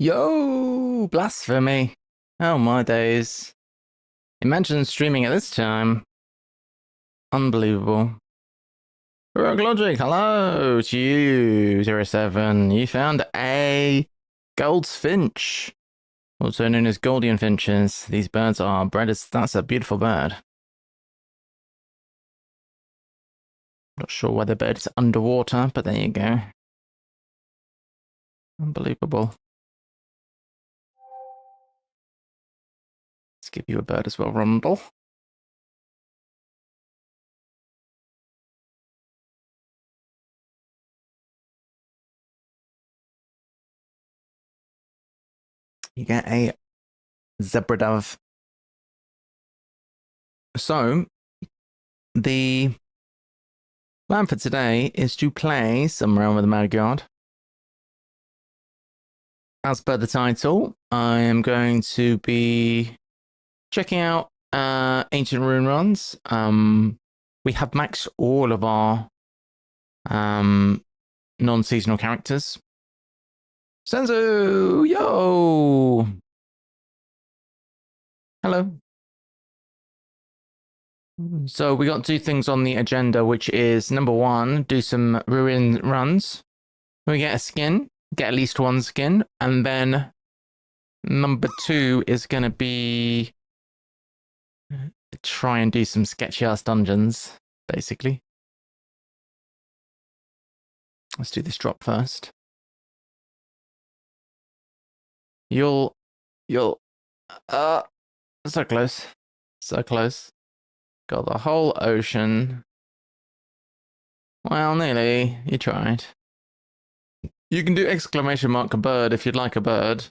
Yo, blasphemy. Oh my days. Imagine streaming at this time. Unbelievable. Rogue Logic, hello to you, 07. You found a goldfinch, also known as Goldian finches. These birds are bred as, that's a beautiful bird. Not sure why the bird is underwater, but there you go. Unbelievable. Let's give you a bird as well, Rundle. You get a zebra dove. So, the plan for today is to play some Realm of the Mad God. As per the title, I am going to be checking out Ancient Rune runs. We have maxed all of our non-seasonal characters. Senzu, yo! Hello. So we got two things on the agenda, which is number one, do some ruin runs. We get a skin, get at least one skin, and then number two is going to be try and do some sketchy ass dungeons, basically. Let's do this drop first. So close. So close. Got the whole ocean. Well, nearly. You tried. You can do exclamation mark a bird if you'd like a bird.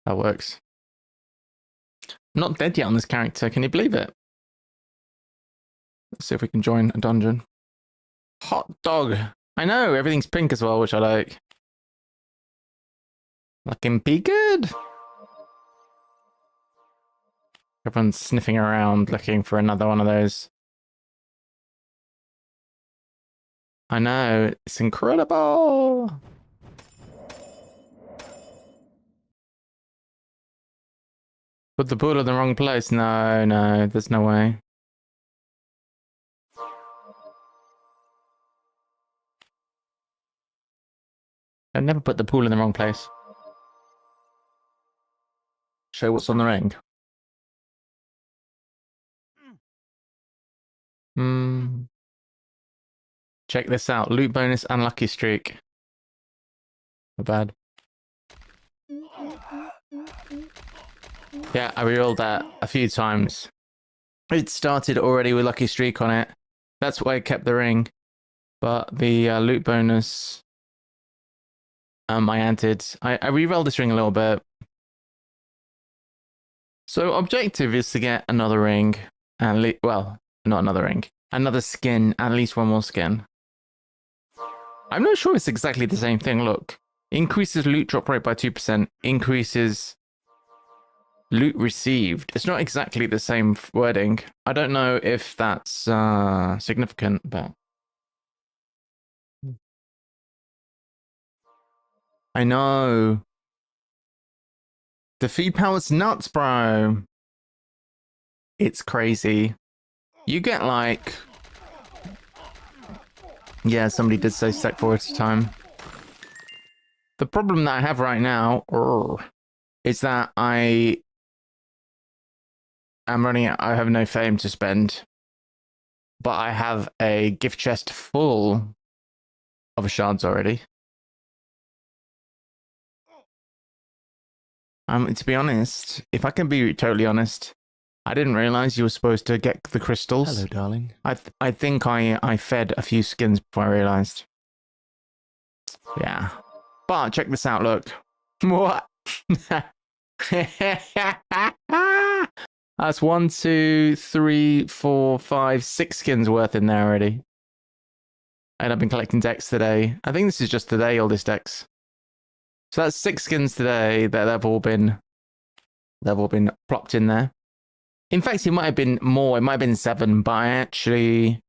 That works. I'm not dead yet on this character. Can you believe it? Let's see if we can join a dungeon. Hot dog. I know, everything's pink as well, which I like. Looking be good. Everyone's sniffing around looking for another one of those. I know, it's incredible. Put the pool in the wrong place. No, there's no way. I never put the pool in the wrong place. Show what's on the ring. Check this out. Loot bonus and lucky streak. Not bad. Yeah, I rerolled that a few times. It started already with lucky streak on it. That's why I kept the ring. But the loot bonus, I added. I rerolled this ring a little bit. So objective is to get another ring, and well, not another ring, another skin, at least one more skin. I'm not sure it's exactly the same thing. Look, increases loot drop rate by 2%, increases loot received. It's not exactly the same wording. I don't know if that's significant, but I know. The feed power's nuts, bro. It's crazy. You get like... Yeah, somebody did say sec 4 at a time. The problem that I have right now is that I am running out. I have no fame to spend. But I have a gift chest full of shards already. To be honest, if I can be totally honest, I didn't realize you were supposed to get the crystals. Hello, darling. I think I fed a few skins before I realized. Yeah. But check this out, look. What? That's 1, 2, 3, 4, 5, 6 skins worth in there already. And I've been collecting decks today. I think this is just today, all this decks. So that's 6 skins today that they've all been plopped in there. In fact, it might have been more. It might have been 7, but I actually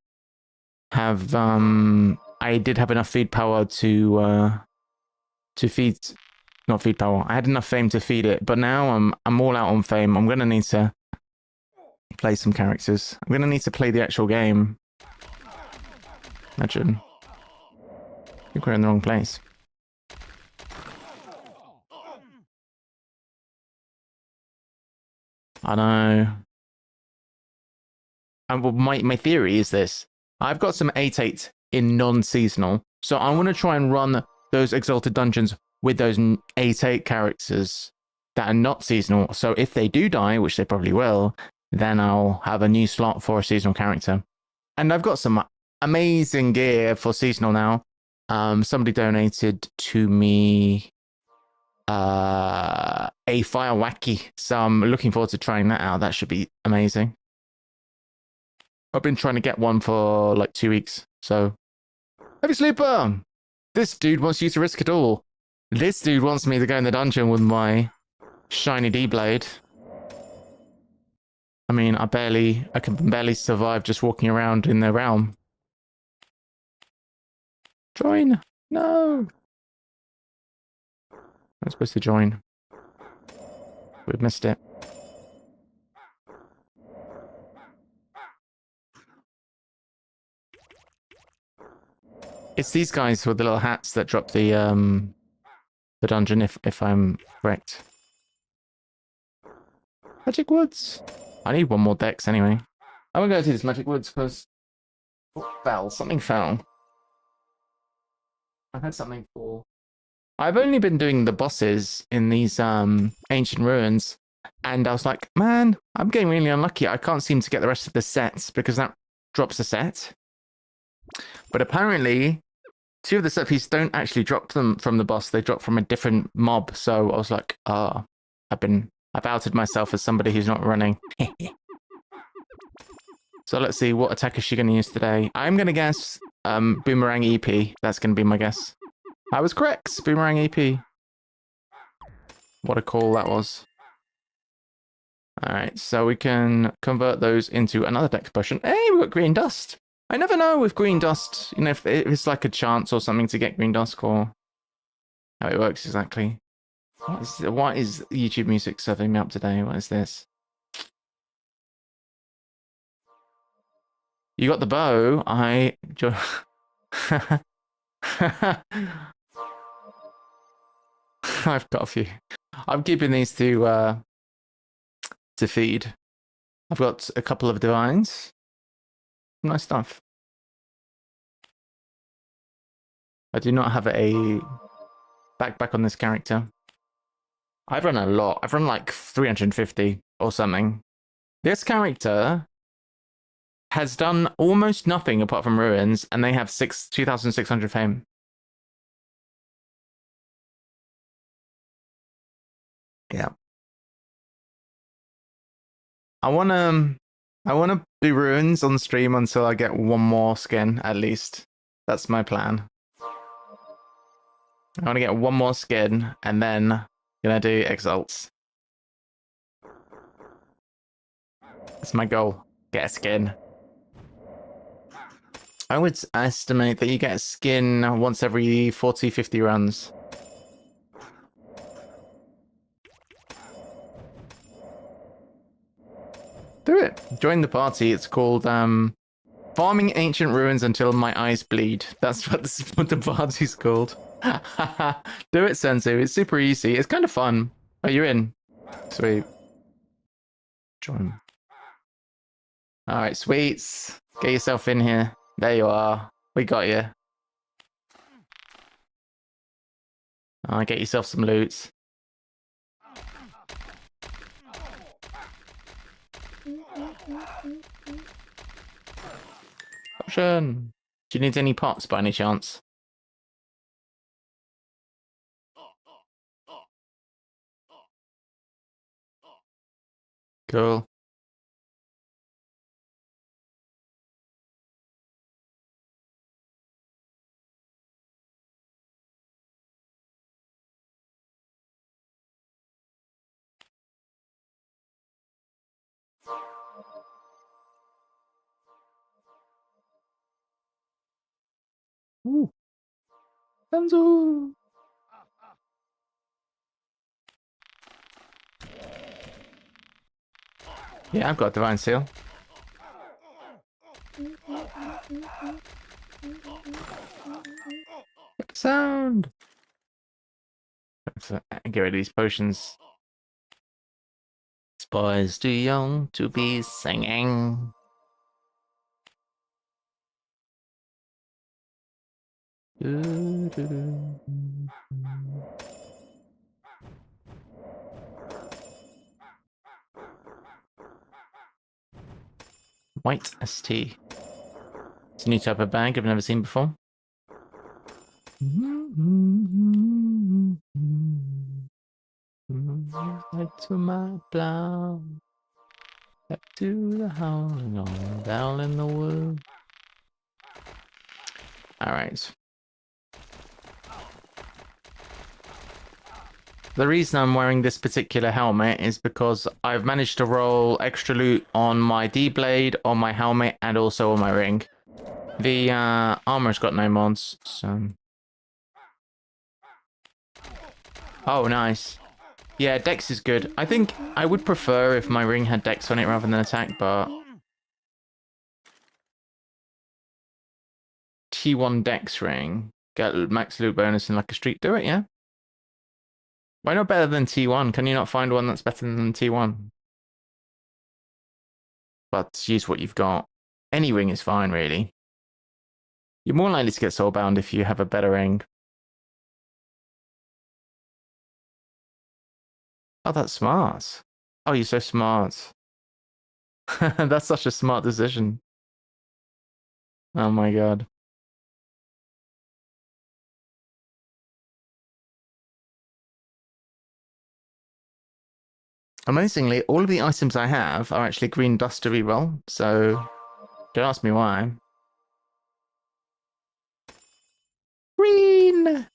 have I did have enough feed power to to feed, not feed power. I had enough fame to feed it, but now I'm all out on fame. I'm gonna need to play some characters. I'm gonna need to play the actual game. Imagine. I think we're in the wrong place. I know. And well, my theory is this. I've got some 8/8 in non-seasonal, so I want to try and run those exalted dungeons with those 8/8 characters that are not seasonal. So if they do die, which they probably will, then I'll have a new slot for a seasonal character. And I've got some amazing gear for seasonal now. Somebody donated to me a fire wacky, so I'm looking forward to trying that out. That should be amazing. I've been trying to get one for like 2 weeks, so heavy sleeper. This dude wants you to risk it all. This dude wants me to go in the dungeon with my shiny D-blade. I mean, I can barely survive just walking around in the realm. Join. No. I'm supposed to join. We've missed it. It's these guys with the little hats that drop the dungeon, if I'm correct. Magic Woods. I need one more dex anyway. I'm gonna go to this Magic Woods because something fell. I had something fall. I've only been doing the bosses in these ancient ruins, and I was like, man, I'm getting really unlucky. I can't seem to get the rest of the sets because that drops a set. But apparently, 2 of the set pieces don't actually drop them from the boss. They drop from a different mob. So I was like, I've outed myself as somebody who's not running. So let's see, what attack is she going to use today? I'm going to guess Boomerang EP. That's going to be my guess. I was correct. Boomerang EP. What a call that was. All right, so we can convert those into another dex potion. Hey, we got green dust. I never know with green dust, you know, if it's like a chance or something to get green dust or how it works exactly. What is YouTube music serving me up today? What is this? You got the bow. I've got a few. I'm keeping these to feed. I've got a couple of divines. Nice stuff. I do not have a backpack on this character. I've run a lot. I've run like 350 or something. This character has done almost nothing apart from ruins, and they have 2,600 fame. Yeah. I wanna do ruins on stream until I get one more skin at least. That's my plan. I want to get one more skin, and then gonna do exalts. That's my goal. Get a skin. I would estimate that you get a skin once every 40, 50 runs. Do it. Join the party. It's called Farming Ancient Ruins Until My Eyes Bleed. That's what the party's called. Do it, Sensu. It's super easy. It's kind of fun. Are you in? Sweet. Join. Alright, sweets. Get yourself in here. There you are. We got you. Get yourself some loots. Option. Do you need any pots by any chance? Cool. Ooh. Senzu. Yeah, I've got Divine Seal. Sound. Let's get rid of these potions. This boy's too young to be singing. White ST. It's a new type of bag I've never seen before. Back to my plow. Back to the howling on down in the wood. Alright. The reason I'm wearing this particular helmet is because I've managed to roll extra loot on my D-blade, on my helmet, and also on my ring. The armor's got no mods, so... Oh, nice. Yeah, Dex is good. I think I would prefer if my ring had Dex on it rather than attack, but... T1 Dex ring. Get max loot bonus in like a streak. Do it, yeah? Why not better than T1? Can you not find one that's better than T1? But use what you've got. Any ring is fine, really. You're more likely to get soulbound if you have a better ring. Oh, that's smart. Oh, you're so smart. That's such a smart decision. Oh my god. Amazingly, all of the items I have are actually green dust to reroll, so don't ask me why. Green!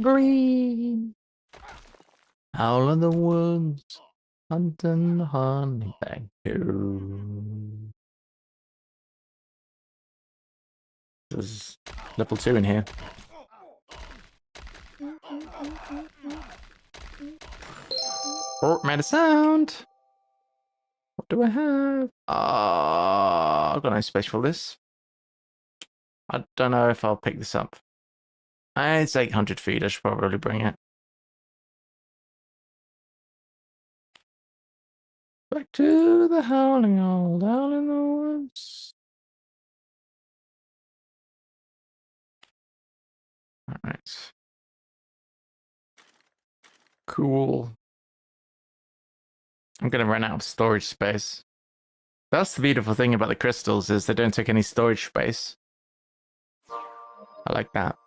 Green! Howl in the woods, hunting the honey bag. There's level 2 in here. Oh, made a sound! What do I have? I've got no space for this. I don't know if I'll pick this up. It's 800 feet, I should probably bring it. Back to the howling old down in the woods. Alright. Cool. I'm gonna run out of storage space. That's the beautiful thing about the crystals, is they don't take any storage space. I like that.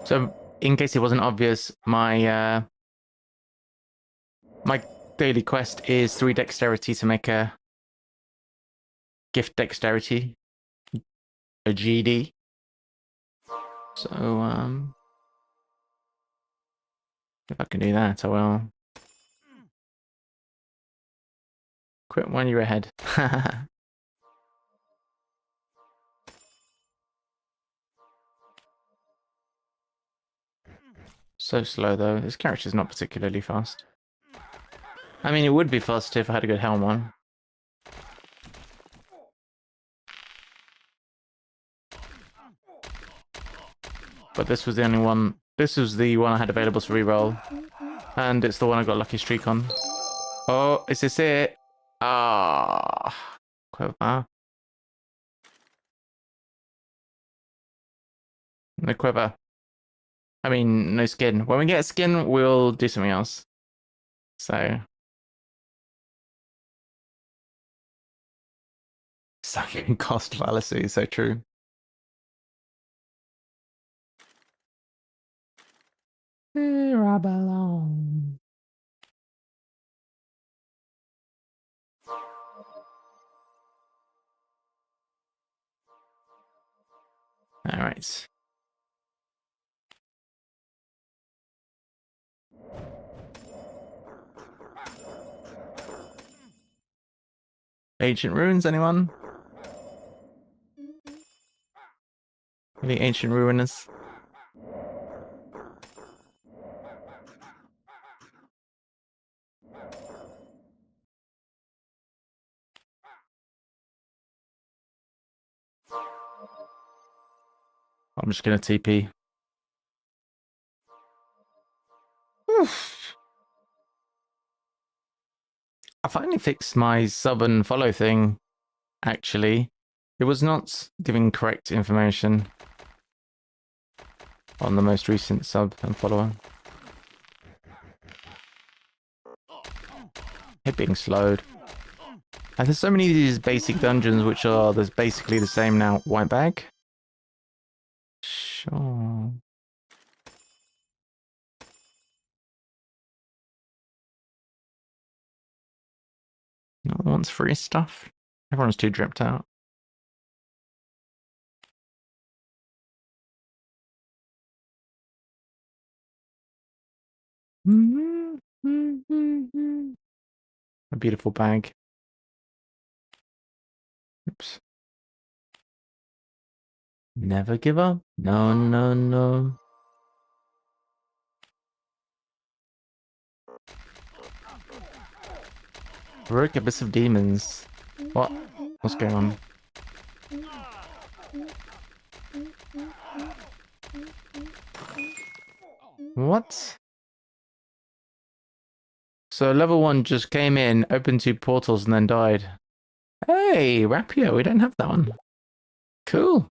So, in case it wasn't obvious, my my daily quest is 3 dexterity to make a gift dexterity, a GD. So, if I can do that, I will. Quit when you're ahead. So slow, though. This character's not particularly fast. I mean, it would be fast if I had a good helm on. But this was the only one. This was the one I had available to reroll. And it's the one I got lucky streak on. Oh, is this it? Ah. Quiver. No quiver. I mean, no skin. When we get a skin, we'll do something else. So Sunken cost fallacy, so true. Here I belong. All right. Ancient ruins, anyone? Any ancient ruiners? I'm just gonna TP. Oof. I finally fixed my sub and follow thing, actually. It was not giving correct information on the most recent sub and follower. It being slowed. And there's so many of these basic dungeons which are there's basically the same now. White bag? Sure. No one wants free stuff. Everyone's too dripped out. A beautiful bag. Oops. Never give up. No, no, no. Heroic Abyss of Demons. What? What's going on? What? So level 1 just came in, opened 2 portals, and then died. Hey, Rapio, we don't have that one. Cool.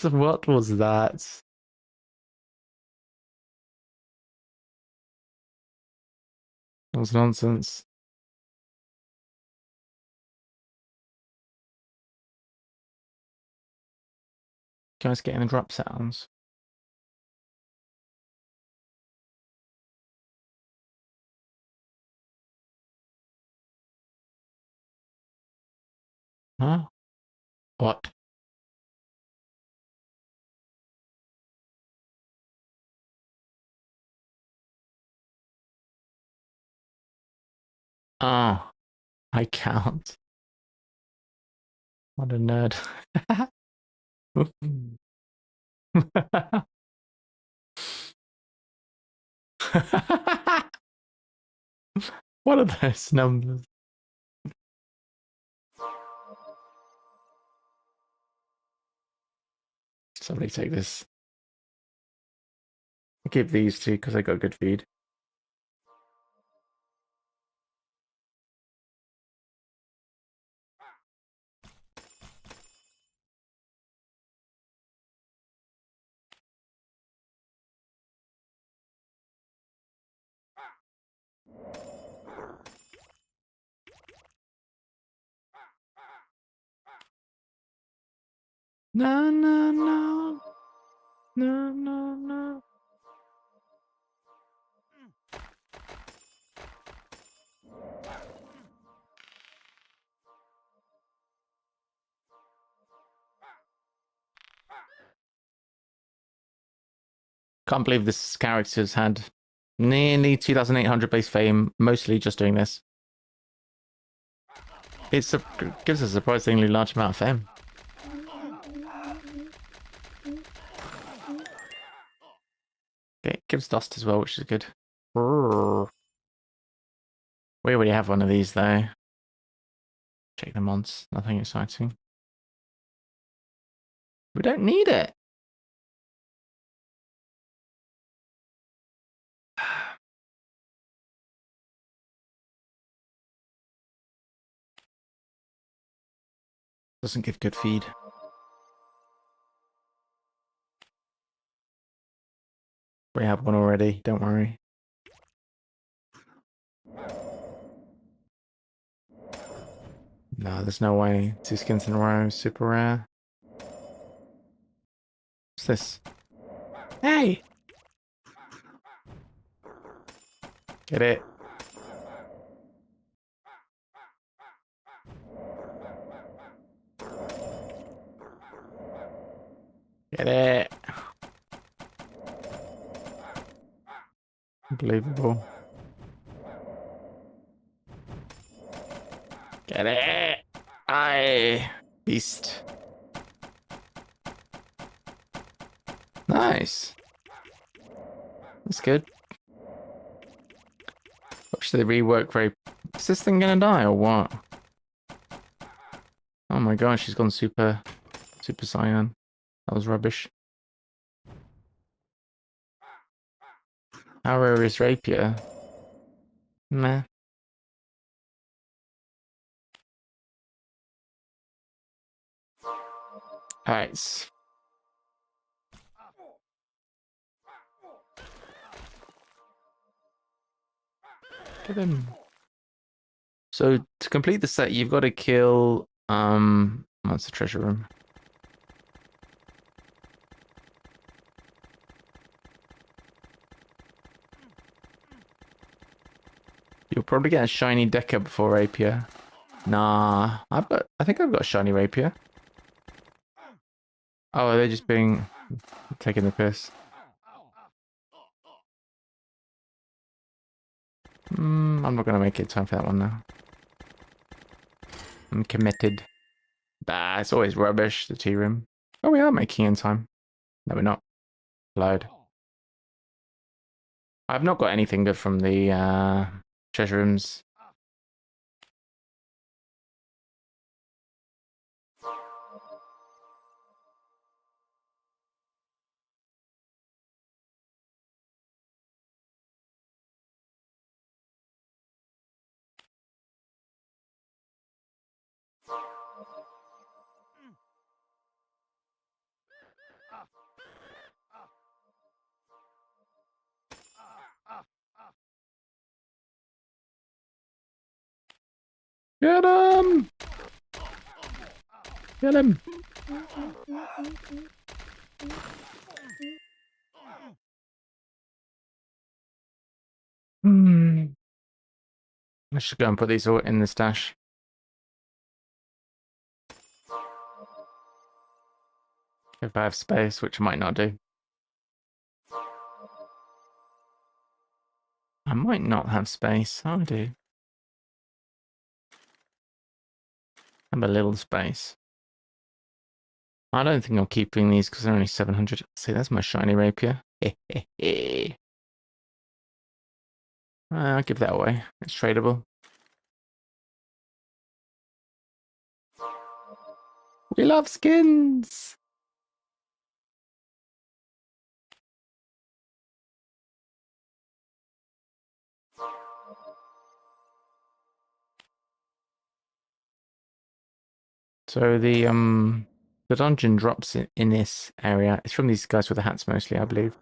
What was that? That was nonsense. Guys getting the drop sounds. Huh? What? Oh, I can't. What a nerd. What are those numbers? Somebody take this. I'll keep these two because I got good feed. No, no, no. No, no, no. Can't believe this character's had nearly 2,800 base fame, mostly just doing this. It gives a surprisingly large amount of fame. Okay, it gives dust as well, which is good. We already have one of these, though. Check the mods. Nothing exciting. We don't need it. Doesn't give good feed. We have one already, don't worry. No, there's no way. 2 skins in a row, super rare. What's this? Hey! Get it. Get it. Unbelievable. Get it. Aye. Beast. Nice. That's good. What should they rework very... Is this thing gonna die or what? Oh my gosh, she's gone super cyan. That was rubbish. How rare is rapier? Meh. Alright. Get him. So to complete the set, you've got to kill what's the treasure room? You'll probably get a shiny Deca before rapier. Nah, I think I've got a shiny rapier. Oh, they're just being taking the piss. I'm not gonna make it time for that one now. I'm committed. Bah, it's always rubbish, the tea room. Oh, we are making in time. No, we're not. Load. I've not got anything good from the treasure rooms. Get him! Get him! I should go and put these all in the stash. If I have space, which I might not do. I might not have space. Oh, I do. I have a little space. I don't think I'm keeping these because they're only 700. See, that's my shiny rapier. I'll give that away. It's tradable. We love skins! So the dungeon drops in this area. It's from these guys with the hats mostly, I believe.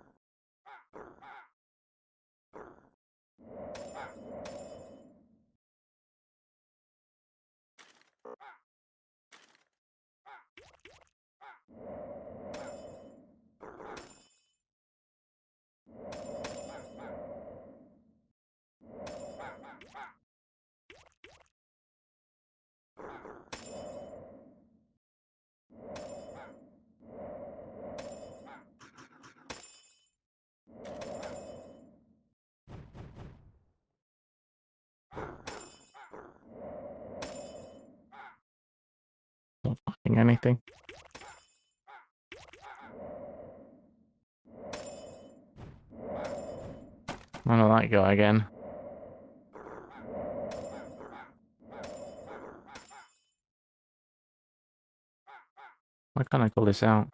Not fucking anything. I don't like guy again. Why can't I call this out?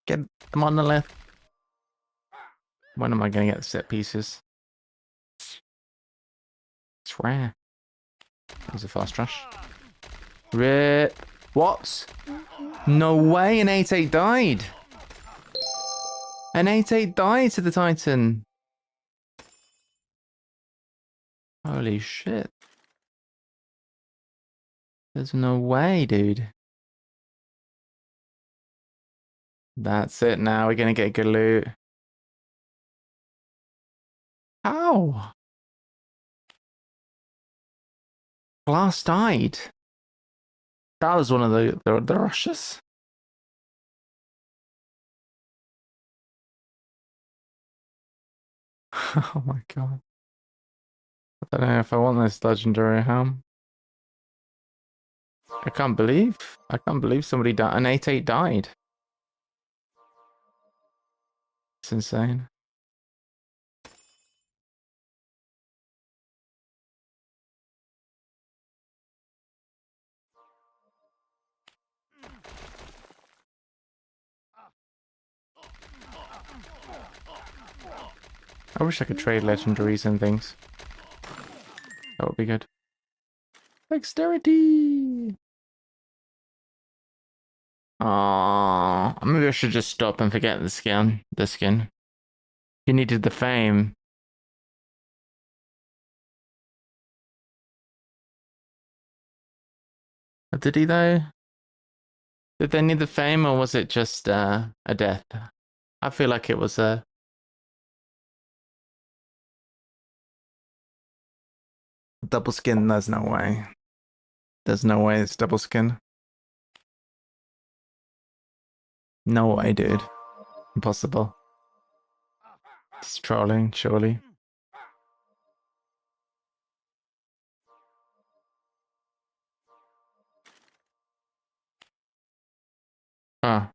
Get them on the left. When am I going to get the set pieces? It's rare. There's a fast trash. Rip. What? No way, an 8-8 died. An 8-8 died to the Titan. Holy shit. There's no way, dude. That's it now. We're gonna get good loot. How? Glass died. That was one of the rushes. Oh my god. I don't know if I want this legendary ham. I can't believe somebody died. An 8-8 died. It's insane. I wish I could trade legendaries and things. That would be good. Dexterity! Aww, maybe I should just stop and forget the skin. You needed the fame. Did he though? Did they need the fame or was it just a death? I feel like it was a... double skin. There's no way. There's no way it's double skin. No way, dude. Impossible. It's trolling, surely. Ah.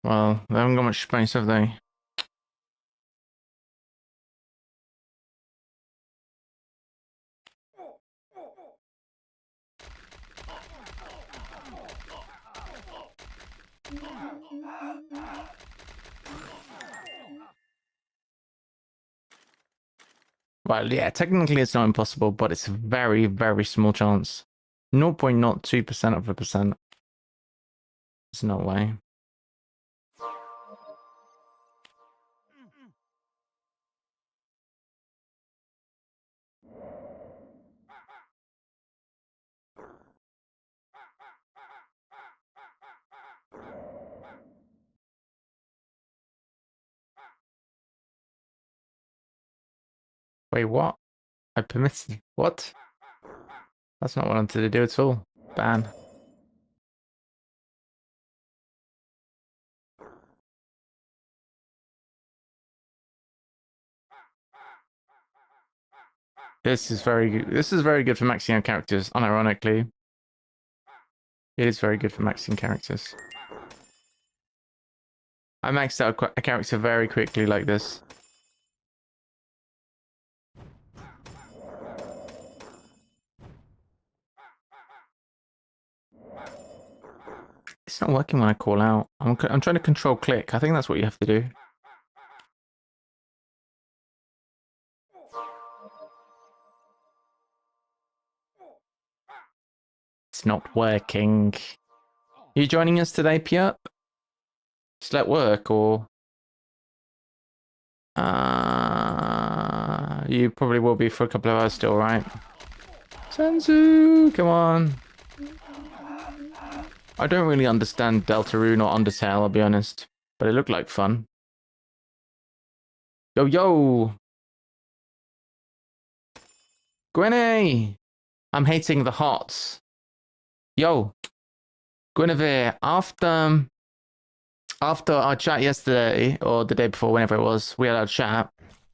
Well, they haven't got much space, have they? Well, yeah, technically it's not impossible, but it's a very, very small chance. 0.02% of a percent. There's no way. Wait, what? I permitted... What? That's not what I wanted to do at all. Ban. This is very good. This is very good for maxing out characters, unironically. It is very good for maxing characters. I maxed out a character very quickly like this. It's not working when I call out. I'm trying to control click. I think that's what you have to do. It's not working. Are you joining us today, Pierre? Just let work, or... you probably will be for a couple of hours still, right? Senzu, come on. I don't really understand Deltarune or Undertale, I'll be honest. But it looked like fun. Yo, yo! Gwenny! I'm hating the hots. Yo! Guinevere, after our chat yesterday, or the day before, whenever it was, we had our chat,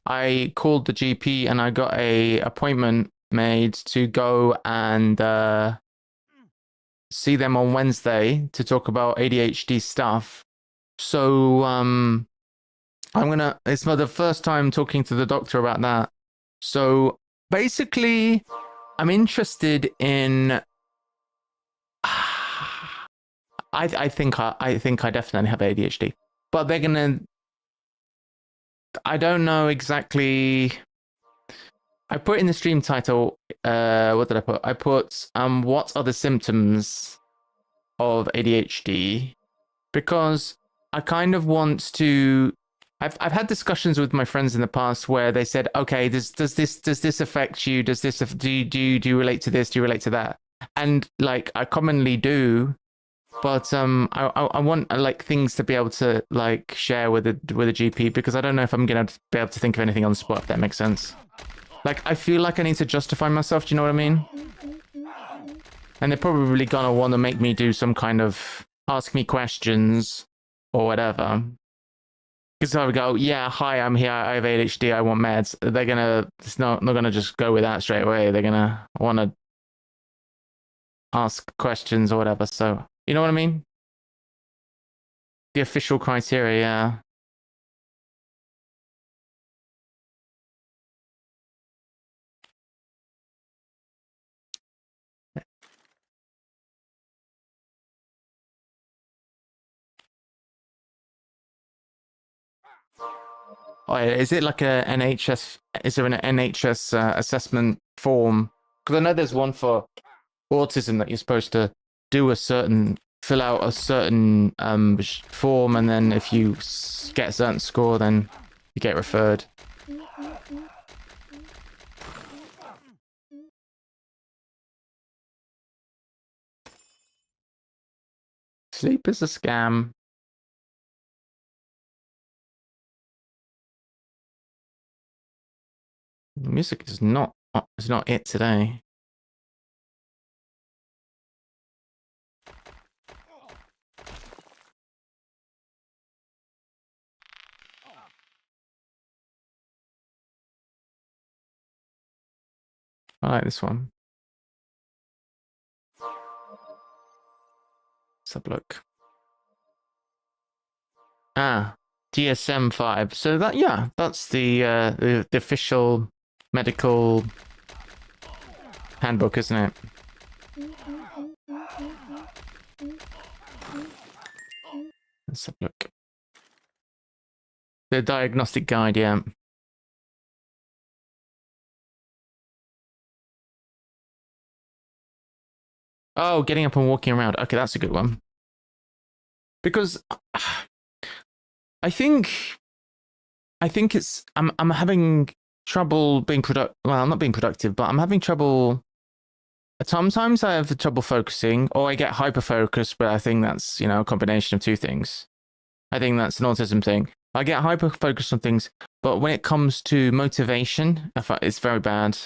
I called the GP and I got a appointment made to go and see them on Wednesday to talk about ADHD stuff. So it's not the first time talking to the doctor about that. So basically, I'm interested in... I think I definitely have ADHD, but they're gonna... I don't know exactly I put in the stream title, what did I put? I put, what are the symptoms of ADHD? Because I kind of want to. I've had discussions with my friends in the past where they said, okay, does this affect you? Does this do you relate to this? Do you relate to that? And like I commonly do, but I want like things to be able to like share with a GP, because I don't know if I'm gonna be able to think of anything on the spot, if that makes sense. Like I feel like I need to justify myself. Do you know what I mean? And they're probably gonna want to make me do some kind of ask me questions or whatever. Because I would go, yeah, hi, I'm here, I have ADHD, I want meds. They're gonna, it's not gonna just go with that straight away. They're gonna want to ask questions or whatever. So, you know what I mean? The official criteria, yeah. Oh, is it like a NHS? Is there an NHS assessment form? Because I know there's one for autism that you're supposed to do fill out a certain form, and then if you get a certain score, then you get referred. Sleep is a scam. Music is not it today. I like this one. Let's have a look. Ah, DSM-5. So that, yeah, that's the official medical handbook, isn't it? Let's have a look. The diagnostic guide, yeah. Oh, getting up and walking around. Okay, that's a good one. Because I think it's I'm having trouble being productive. Well, I'm not being productive, but I'm having trouble. Sometimes I have trouble focusing, or I get hyper focused. But I think that's, you know, a combination of two things. I think that's an autism thing. I get hyper focused on things, but when it comes to motivation, it's very bad.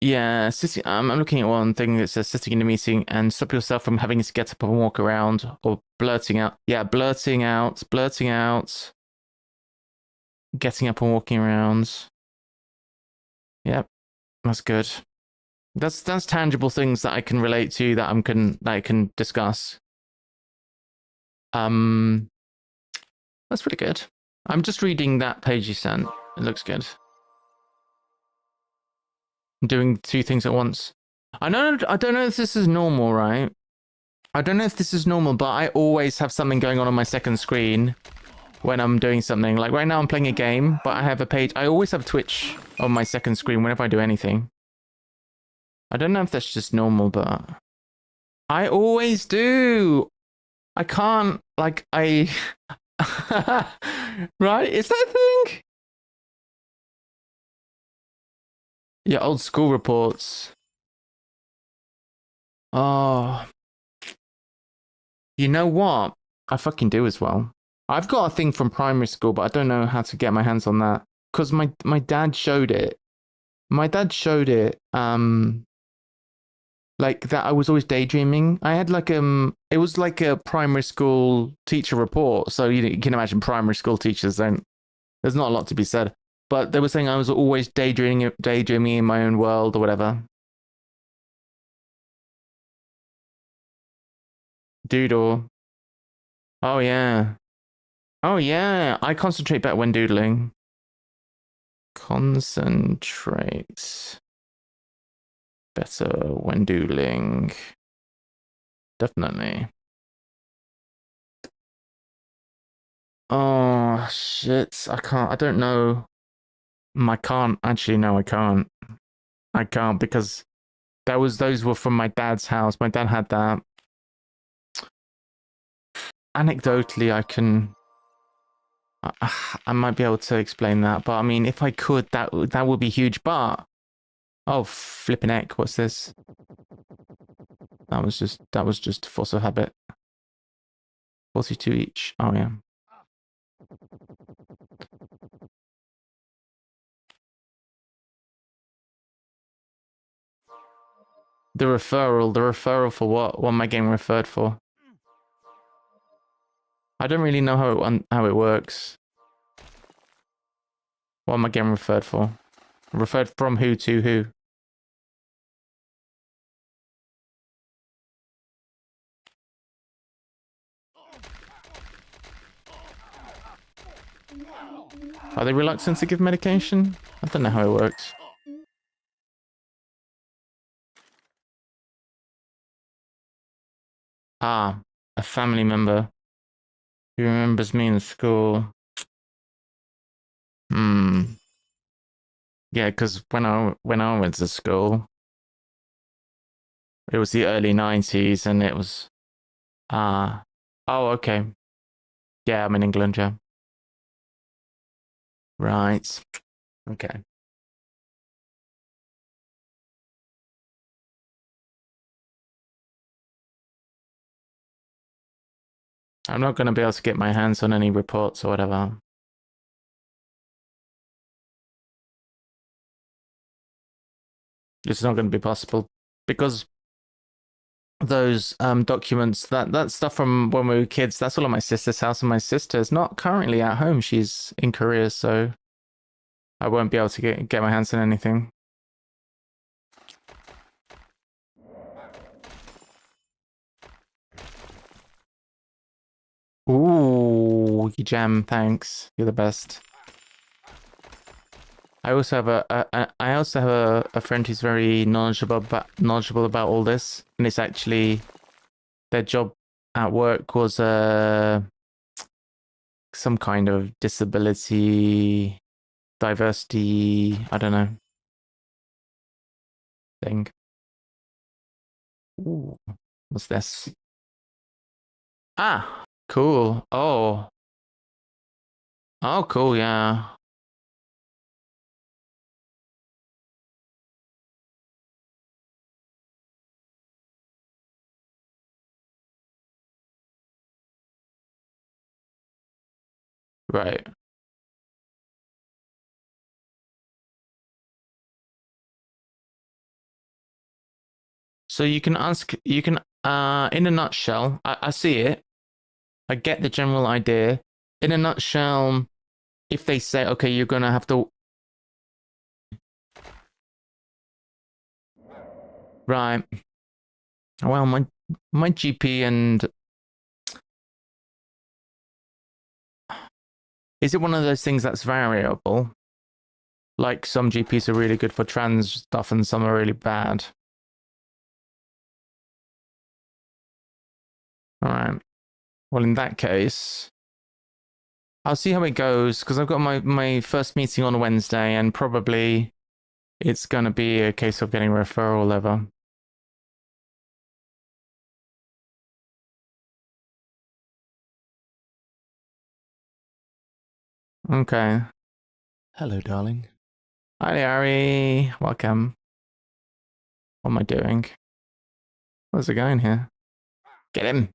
Yeah, I'm looking at one thing that says sitting in a meeting and stop yourself from having to get up and walk around, or blurting out. Yeah, blurting out, getting up and walking around. Yep, that's good. That's tangible things that I can relate to, that I can discuss. That's pretty good. I'm just reading that page you sent. It looks good. Doing two things at once. I don't know if this is normal, right? I don't know if this is normal, but I always have something going on my second screen when I'm doing something. Like right now I'm playing a game, but I have a page. I always have Twitch on my second screen whenever I do anything. I don't know if that's just normal, but I always do. I can't, like, right? Is that a thing? Yeah, old school reports. Oh, you know what? I fucking do as well. I've got a thing from primary school, but I don't know how to get my hands on that, because my dad showed it. My dad showed it. Like that, I was always daydreaming. I had like it was like a primary school teacher report. So you can imagine primary school teachers don't. There's not a lot to be said, but they were saying I was always daydreaming in my own world or whatever. Doodle. Oh yeah. Oh yeah. I concentrate better when doodling. Concentrate better when doodling. Definitely. Oh shit! I don't know. I can't actually. No, I can't. I can't because those were from my dad's house. My dad had that. Anecdotally, I might be able to explain that, but I mean, if I could, that would be huge. But oh, flipping heck, what's this? That was just force of habit. 42 each. Oh yeah. The referral for what? What am I getting referred for? I don't really know how it works. What am I getting referred for? Referred from who to who? Are they reluctant to give medication? I don't know how it works. Ah, a family member who remembers me in school. Hmm. Yeah, because when I went to school, it was the early 90s, and it was oh, okay. Yeah, I'm in England. Yeah. Right. Okay. I'm not going to be able to get my hands on any reports or whatever. It's not going to be possible because those documents, that stuff from when we were kids, that's all at my sister's house, and my sister's not currently at home. She's in Korea, so I won't be able to get my hands on anything. Ooh, you jam, thanks. You're the best. I also have a friend who's very knowledgeable about all this, and it's actually their job at work was some kind of disability, diversity, I don't know, thing. Ooh, what's this? Ah, cool. Oh, cool. Yeah. Right. So you can ask. You can. In a nutshell, I see it. I get the general idea. In a nutshell, if they say, okay, you're gonna have to. Right. Well, my GP and is it one of those things that's variable? Like some GPs are really good for trans stuff and some are really bad. All right. Well, in that case, I'll see how it goes because I've got my first meeting on Wednesday, and probably it's going to be a case of getting a referral letter. Okay. Hello, darling. Hi, Larry. Welcome. What am I doing? Where's the guy in here? Get him.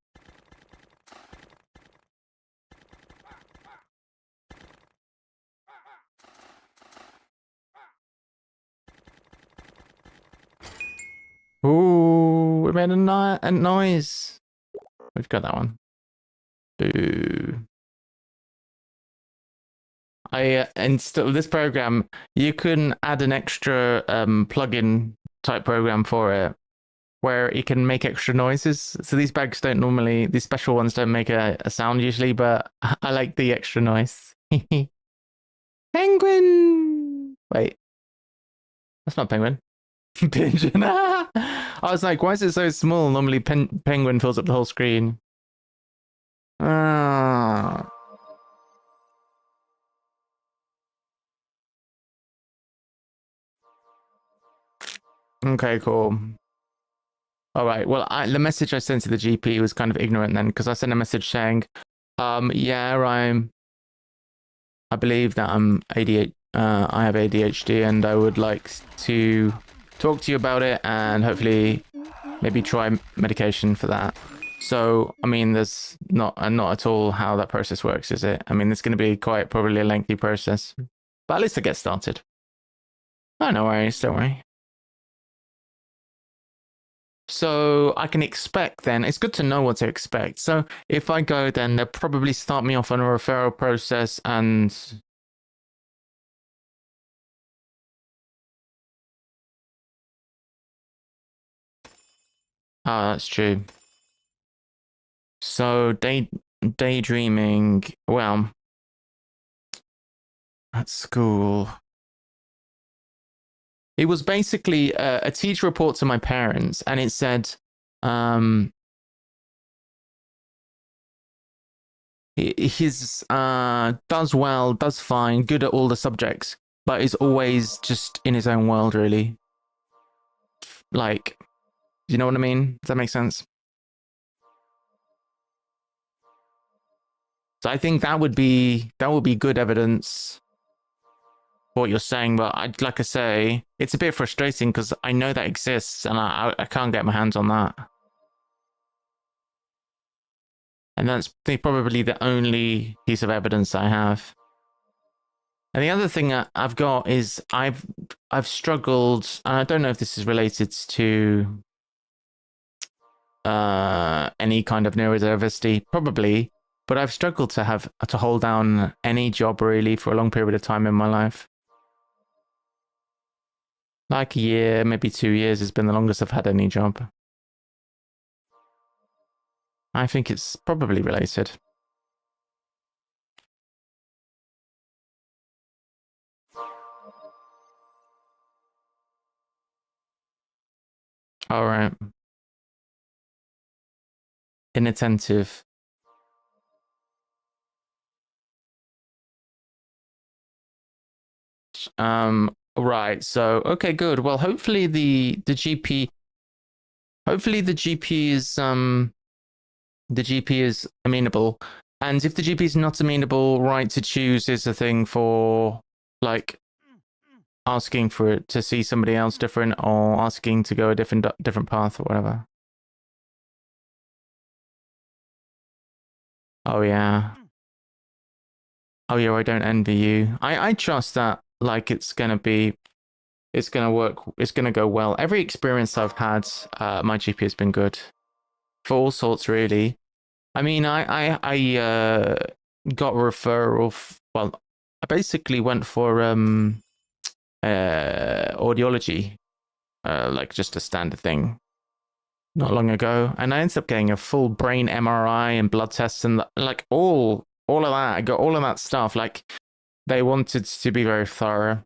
Ooh, we made a noise. We've got that one. Boo. I installed this program. You can add an extra plugin type program for it where it can make extra noises. So these bags don't normally, these special ones don't make a sound usually, but I like the extra noise. Penguin! Wait, that's not penguin. Pigeon. I was like, why is it so small? Normally penguin fills up the whole screen. Ah. Okay, cool. All right. Well, the message I sent to the GP was kind of ignorant then, because I sent a message saying, yeah, I believe that I'm ADHD. I have ADHD, and I would like to talk to you about it, and hopefully, maybe try medication for that. So, I mean, there's not at all how that process works, is it? I mean, it's going to be quite probably a lengthy process, but at least I get started. Oh, no worries, don't worry. So I can expect then, it's good to know what to expect. So if I go, then they'll probably start me off on a referral process and that's true. So daydreaming, well, at school, it was basically a teacher report to my parents, and it said, he's does well, does fine, good at all the subjects, but is always just in his own world, really. Like, you know what I mean? Does that make sense? So I think that would be good evidence for what you're saying. But like I say, it's a bit frustrating because I know that exists and I can't get my hands on that. And that's probably the only piece of evidence I have. And the other thing I've got is I've struggled, and I don't know if this is related to any kind of neurodiversity, probably, but I've struggled to hold down any job really for a long period of time in my life. Like a year, maybe 2 years has been the longest I've had any job. I think it's probably related. All right. Inattentive. Right. So, okay, good. Well, hopefully the GP is amenable. And if the GP is not amenable, right to choose is a thing for like asking for it to see somebody else different or asking to go a different path or whatever. Oh yeah. Oh yeah, I don't envy you. I trust that like it's gonna work, it's gonna go well. Every experience I've had, my GP has been good. For all sorts really. I mean I got a referral well, I basically went for audiology, like just a standard thing not long ago, and I ended up getting a full brain MRI and blood tests and like all of that. I got all of that stuff. Like they wanted to be very thorough.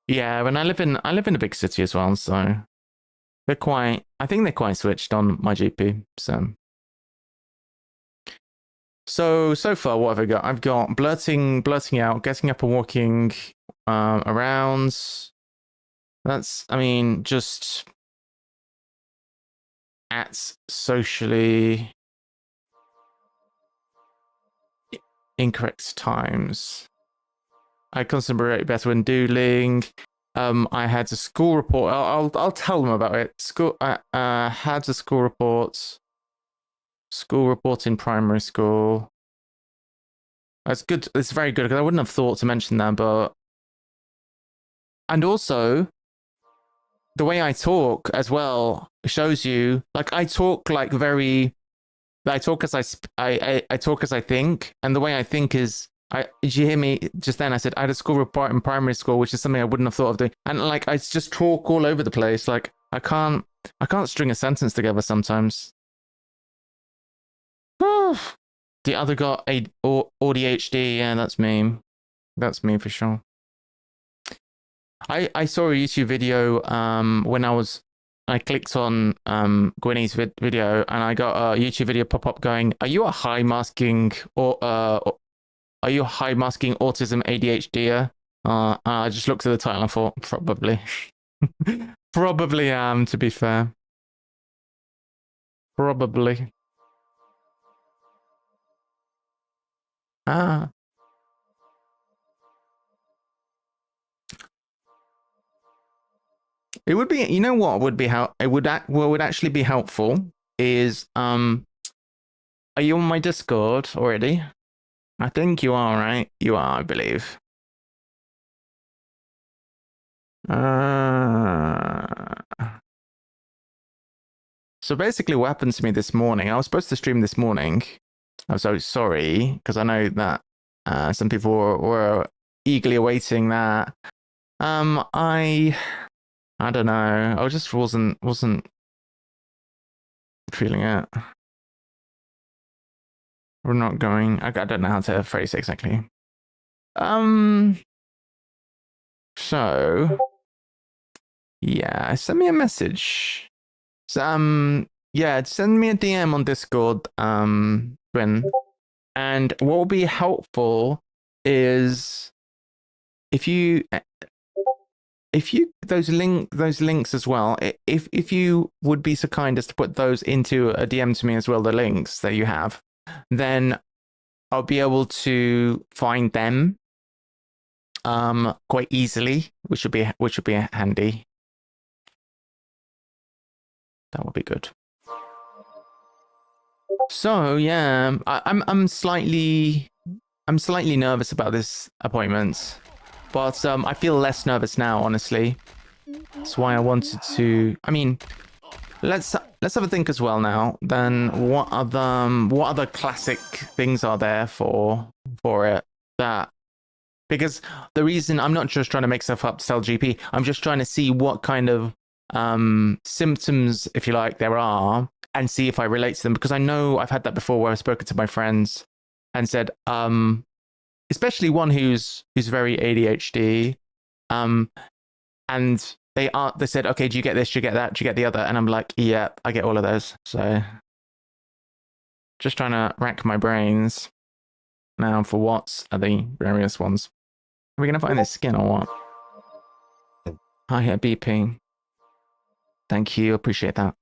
Yeah, and I live in a big city as well, so I think they're quite switched on, my GP. So far, what have I got? I've got blurting out, getting up and walking around. That's, I mean, just at socially incorrect times. I concentrate better when doodling. I had a school report. I'll tell them about it. I had a school report. School report in primary school. That's good. It's very good because I wouldn't have thought to mention that, but and also the way I talk as well shows you. Like I talk like very. I talk as I talk as I think, and the way I think is. Did you hear me just then? I said I had a school report in primary school, which is something I wouldn't have thought of doing, and like I just talk all over the place. Like I can't string a sentence together sometimes. The other got ADHD. Yeah, that's me. That's me for sure. I saw a YouTube video when I clicked on Gwynny's video and I got a YouTube video pop up going, "Are you a high masking or are you high masking autism ADHD? I just looked at the title and thought, probably. Probably am, to be fair. Probably. Ah. It would be, you know what would be how it would what would actually be helpful is are you on my Discord already? I think you are, right? You are, I believe. So basically what happened to me this morning, I was supposed to stream this morning. I'm so sorry, because I know that some people were eagerly awaiting that. I don't know. I just wasn't feeling it. We're not going. I don't know how to phrase it exactly. So yeah, send me a message. So, yeah, send me a DM on Discord, Twin. And what will be helpful is if you those links as well, if you would be so kind as to put those into a DM to me as well, the links that you have, then I'll be able to find them quite easily, which would be handy. That would be good. So yeah, I'm slightly nervous about this appointment, but I feel less nervous now, honestly. That's why I wanted to. I mean, let's have a think as well now. Then what other classic things are there for it that? Because the reason I'm not just trying to make stuff up to tell GP, I'm just trying to see what kind of symptoms, if you like, there are, and see if I relate to them. Because I know I've had that before, where I've spoken to my friends and said, especially one who's very ADHD, and they said, okay, do you get this? Do you get that? Do you get the other? And I'm like, yeah, I get all of those. So just trying to rack my brains now for what are the various ones. Are we going to find this skin or what? Hi, here, beeping. Thank you. Appreciate that.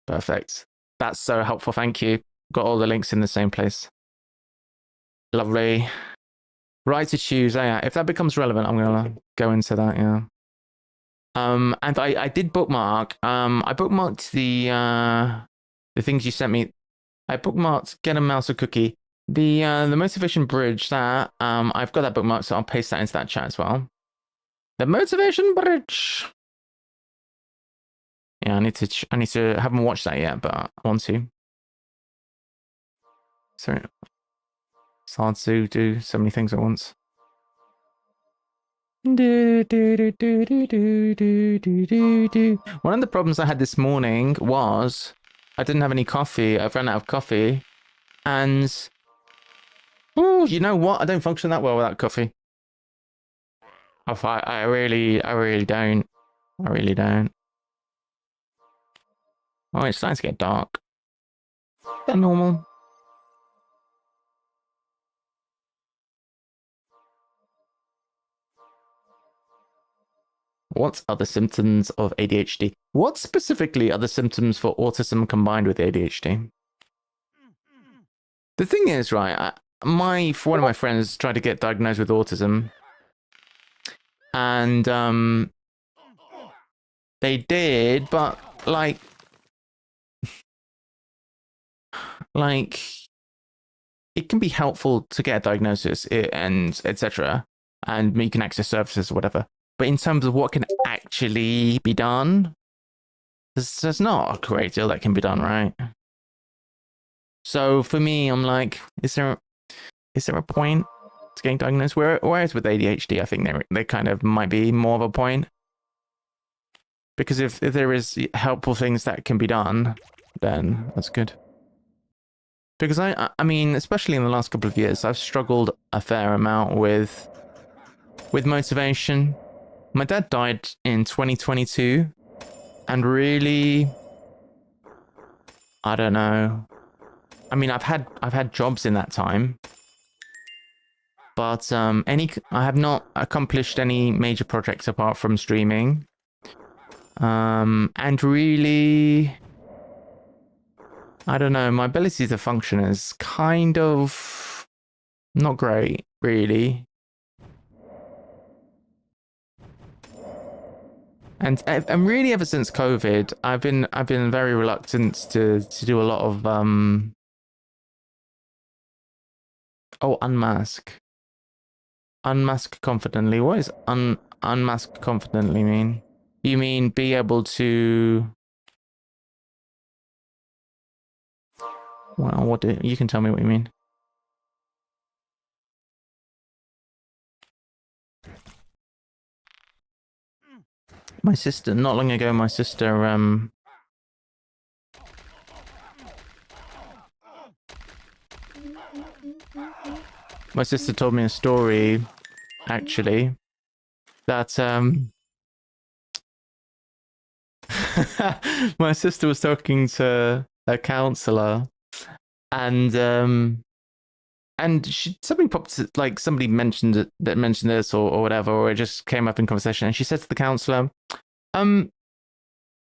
Perfect. That's so helpful. Thank you. Got all the links in the same place. Lovely. Right to choose. Oh, yeah. If that becomes relevant, I'm going to go into that. Yeah. And I did bookmark. I bookmarked the things you sent me. I bookmarked Get a Mouse a Cookie. The motivation bridge, that I've got that bookmark, so I'll paste that into that chat as well. The motivation bridge. Yeah, I need to haven't watched that yet, but I want to. Sorry. It's hard to do so many things at once. One of the problems I had this morning was I didn't have any coffee. I ran out of coffee, and oh, you know what? I don't function that well without coffee. I really don't. I really don't. Oh, it's starting to get dark. Is that normal? What are the symptoms of ADHD? What specifically are the symptoms for autism combined with ADHD? The thing is, right, one of my friends tried to get diagnosed with autism, and they did, but like it can be helpful to get a diagnosis and etc. and you can access services or whatever. But in terms of what can actually be done, there's not a great deal that can be done, right? So for me, I'm like, is there a point to getting diagnosed? Whereas with ADHD, I think they kind of might be more of a point. Because if there is helpful things that can be done, then that's good. Because I mean, especially in the last couple of years, I've struggled a fair amount with motivation. My dad died in 2022, and really, I don't know. I mean, I've had jobs in that time, but I have not accomplished any major projects apart from streaming. And really, I don't know, my ability to function is kind of not great, really. And really ever since COVID, I've been very reluctant to do a lot of unmask. Unmask confidently. What is unmask confidently mean? You mean be able to? Well, you can tell me what you mean. My sister, not long ago, my sister told me a story, actually, that my sister was talking to a counselor, and something popped, like somebody mentioned this or whatever, or it just came up in conversation, and she said to the counselor, you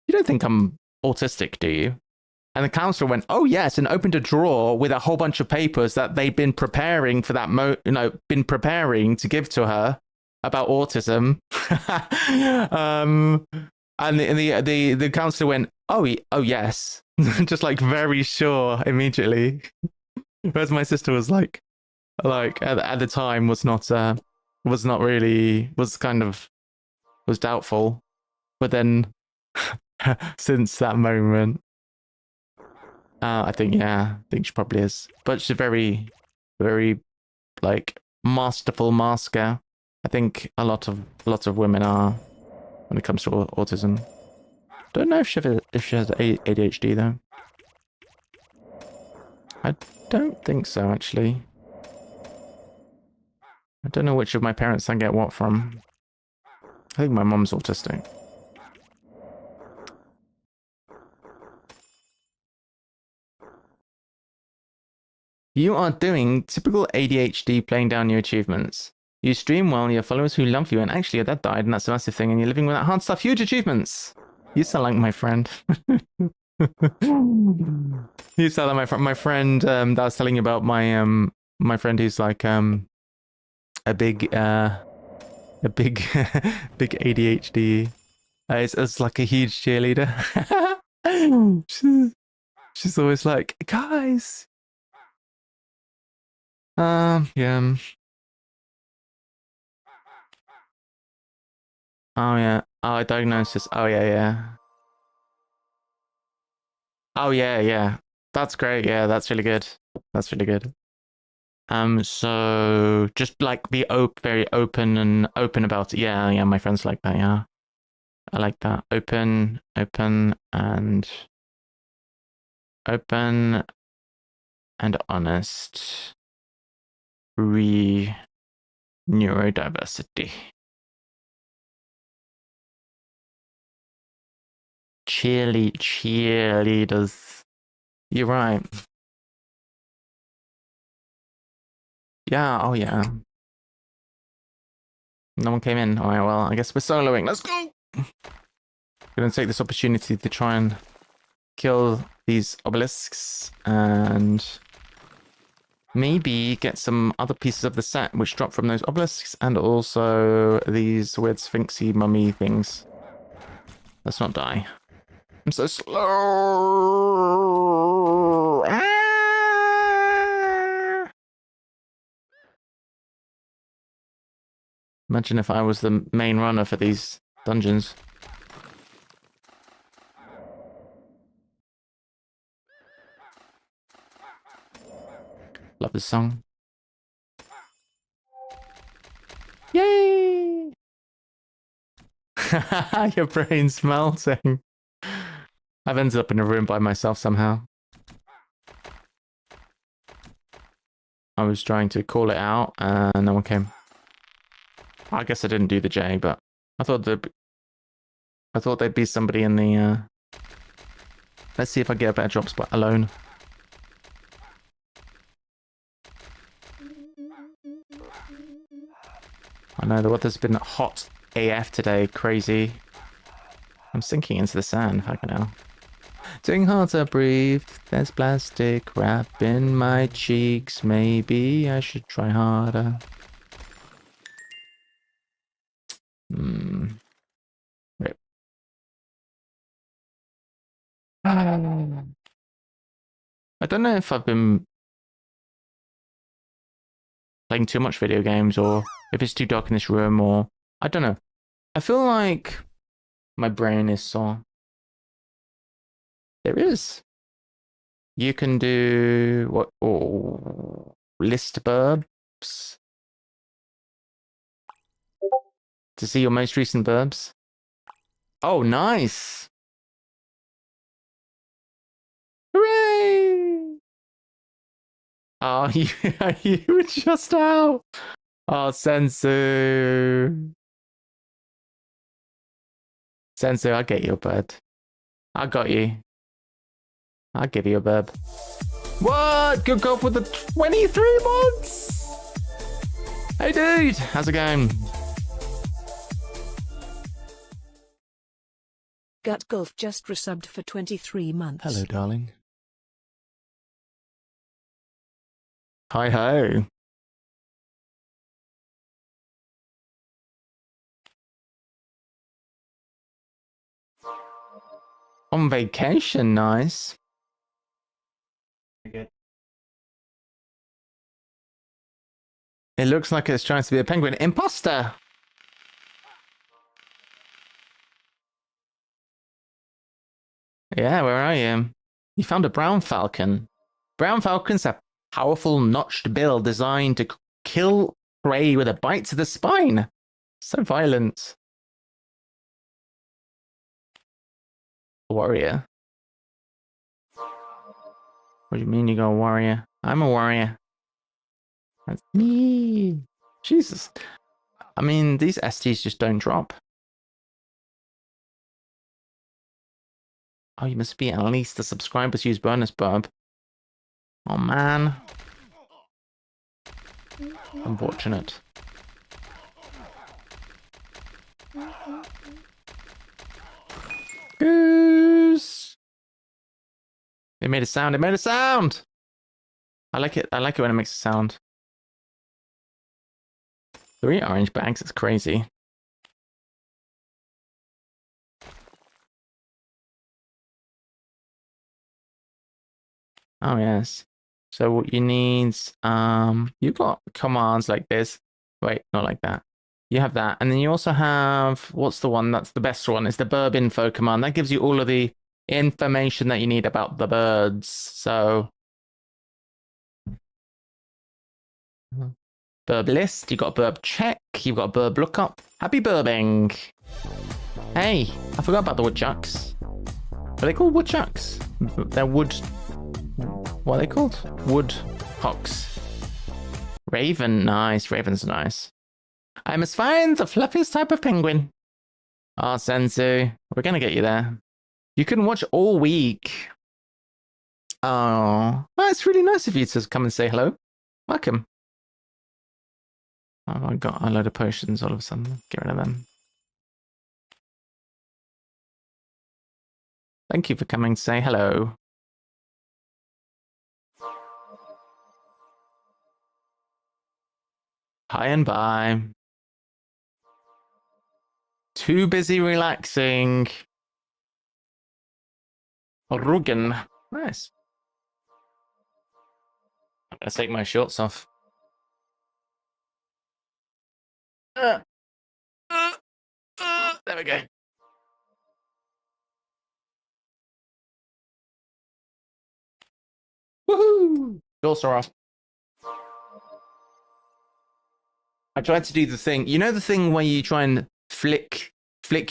don't think I'm autistic, do you? And the counselor went, oh yes, and opened a drawer with a whole bunch of papers that they'd been preparing for that been preparing to give to her about autism. And the counselor went, oh yes, just like very sure immediately. Whereas my sister was like at the time was not really, was kind of, was doubtful, but then since that moment, I think she probably is, but she's a very, very like masterful masker. I think a lot of women are when it comes to autism. Don't know if she has ADHD though. I don't think so, actually. I don't know which of my parents I get what from. I think my mom's autistic. You are doing typical ADHD, playing down your achievements. You stream well, you have followers who love you, and actually your dad died, and that's a massive thing, and you're living with that hard stuff. Huge achievements! You sound like my friend. You sound like my friend. My friend that I was telling you about, my friend who's like a big big ADHD. It's like a huge cheerleader. She's always like, guys. Yeah. Oh yeah. Oh, diagnosis. Oh yeah. Oh yeah. That's great. Yeah, that's really good. That's really good. So just like be very open about it. Yeah. My friends like that. Yeah, I like that. Open, and honest. Neurodiversity. Cheerleaders. You're right. Yeah, oh yeah. No one came in. All right, well, I guess we're soloing. Let's go! Gonna take this opportunity to try and kill these obelisks and maybe get some other pieces of the set which drop from those obelisks, and also these weird sphinxy mummy things. Let's not die. I'm so slow. Imagine if I was the main runner for these dungeons. Love this song. Yay! Your brain's melting. I've ended up in a room by myself somehow. I was trying to call it out and no one came. I guess I didn't do the J, but I thought there'd be somebody in the let's see if I get a better drop spot alone. I know the weather's been hot AF today, crazy. I'm sinking into the sand, fucking hell. Doing hard to breathe, there's plastic wrap in my cheeks. Maybe I should try harder. Rip. I don't know if I've been playing too much video games or if it's too dark in this room or... I don't know. I feel like my brain is sore. There is. You can do what? Oh, list verbs to see your most recent verbs. Oh, nice! Hooray! Oh, you were just out. Oh, Sensu. Sensu, I'll get you a bird. I got you. I'll give you a burb. What? Good golf with the 23 months? Hey, dude. How's it going? Gut Golf just resubbed for 23 months. Hello, darling. Hi, ho. On vacation, nice. Good. It looks like it's trying to be a penguin. Imposter! Yeah, where are you? You found a brown falcon. Brown falcons have powerful notched bill designed to kill prey with a bite to the spine. So violent. Warrior. What do you mean you got a warrior? I'm a warrior. That's me. Jesus. I mean, these STs just don't drop. Oh, you must be at least the subscribers use bonus burb. Oh, man. Unfortunate. Goose. It made a sound. It made a sound. I like it. I like it when it makes a sound. 3 orange bags. It's crazy. Oh, yes. So what you need, you've got commands like this. Wait, not like that. You have that. And then you also have, what's the one that's the best one? It's the burb info command. That gives you all of the information that you need about the birds. So burb list, you've got burb check, you've got burb lookup. Happy burbing. Hey, I forgot about the woodchucks. Are they called woodchucks? They're wood... What are they called? Woodhawks. Raven, nice. Raven's nice. I must find the fluffiest type of penguin. Ah, oh, Sensu, we're gonna get you there. You can watch all week. Oh, well, it's really nice of you to come and say hello. Welcome. Oh, I got a load of potions all of a sudden. Get rid of them. Thank you for coming to say hello. Hi and bye. Too busy relaxing. Rugen. Nice. I'm gonna take my shorts off. There we go. Woohoo! Shorts are off. I tried to do the thing, you know, the thing where you try and flick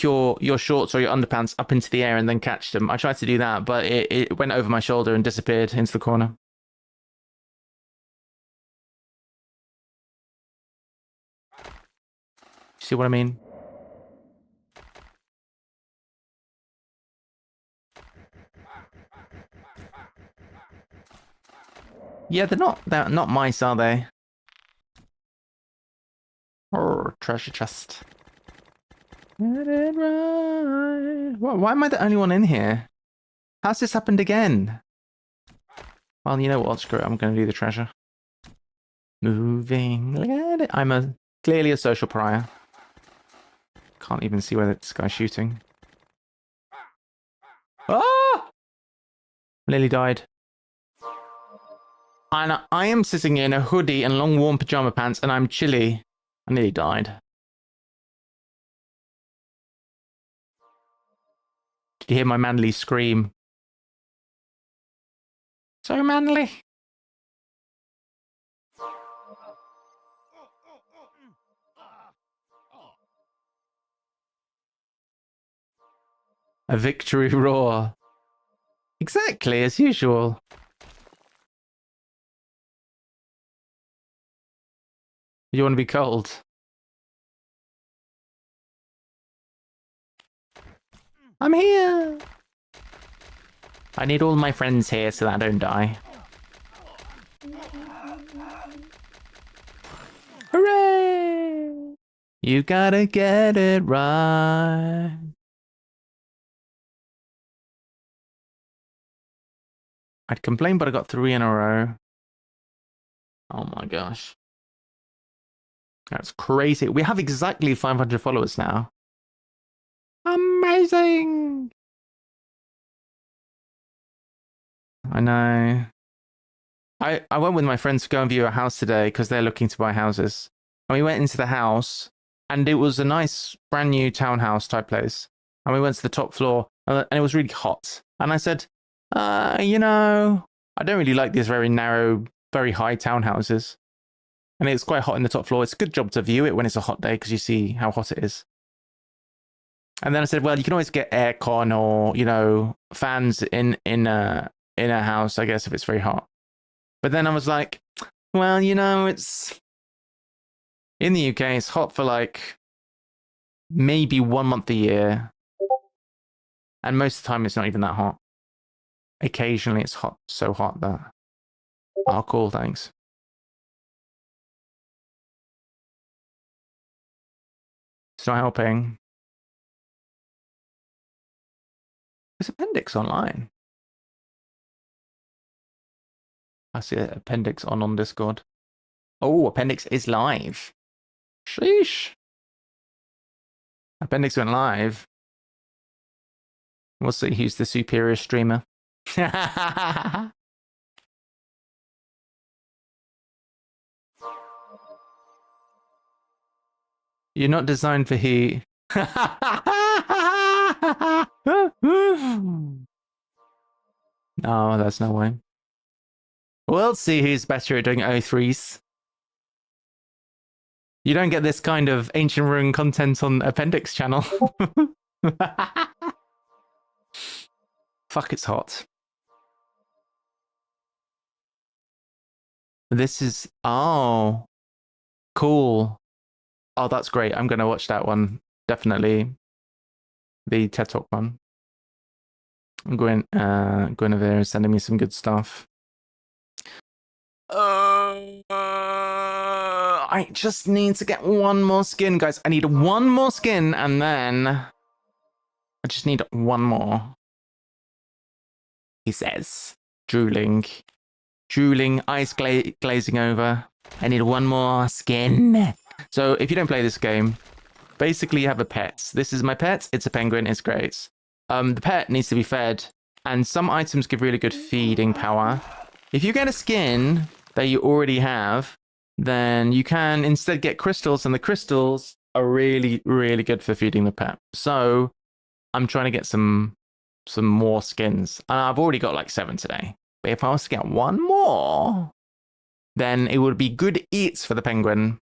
your shorts or your underpants up into the air and then catch them. I tried to do that, but it went over my shoulder and disappeared into the corner. See what I mean? Yeah, they're not mice, are they? Arr. treasure chest. Get it right. Why am I the only one in here? How's this happened again? Well, you know what? Screw it. I'm going to do the treasure. Moving. Look at it. I'm clearly a social pariah. Can't even see where this guy's shooting. Ah! Nearly died. And I am sitting in a hoodie and long warm pajama pants, and I'm chilly. I nearly died. Did you hear my manly scream? So manly. A victory roar. Exactly, as usual. You want to be cold? I'm here! I need all my friends here so that I don't die. Hooray! You gotta get it right. I'd complain, but I got 3 in a row. Oh my gosh. That's crazy. We have exactly 500 followers now. Amazing! I know. I went with my friends to go and view a house today because they're looking to buy houses. And we went into the house, and it was a nice, brand new townhouse type place. And we went to the top floor, and it was really hot. And I said, you know, I don't really like these very narrow, very high townhouses. And it's quite hot in the top floor. It's a good job to view it when it's a hot day because you see how hot it is. And then I said, well, you can always get aircon or, you know, fans in a house, I guess, if it's very hot. But then I was like, well, you know, it's in the UK, it's hot for like maybe 1 month a year. And most of the time, it's not even that hot. Occasionally, it's hot, so hot that. Oh, cool, thanks. It's not helping. Is Appendix online? I see Appendix on Discord. Oh, Appendix is live. Sheesh. Appendix went live. We'll see who's the superior streamer. You're not designed for heat. No, that's no way. We'll see who's better at doing O3s. You don't get this kind of Ancient Ruin content on Appendix channel. Fuck, it's hot. This is... Oh. Cool. Oh, that's great. I'm going to watch that one. Definitely. The TED Talk one. Guinevere is sending me some good stuff. I just need to get one more skin, guys. I need one more skin, and then I just need one more. He says, drooling, eyes glazing over. I need one more skin. So if you don't play this game, basically you have a pet. This is my pet. It's a penguin. It's great. The pet needs to be fed, and some items give really good feeding power. If you get a skin that you already have, then you can instead get crystals, and the crystals are really, really good for feeding the pet. So I'm trying to get some more skins. I've already got like 7 today. But if I was to get one more, then it would be good eats for the penguin.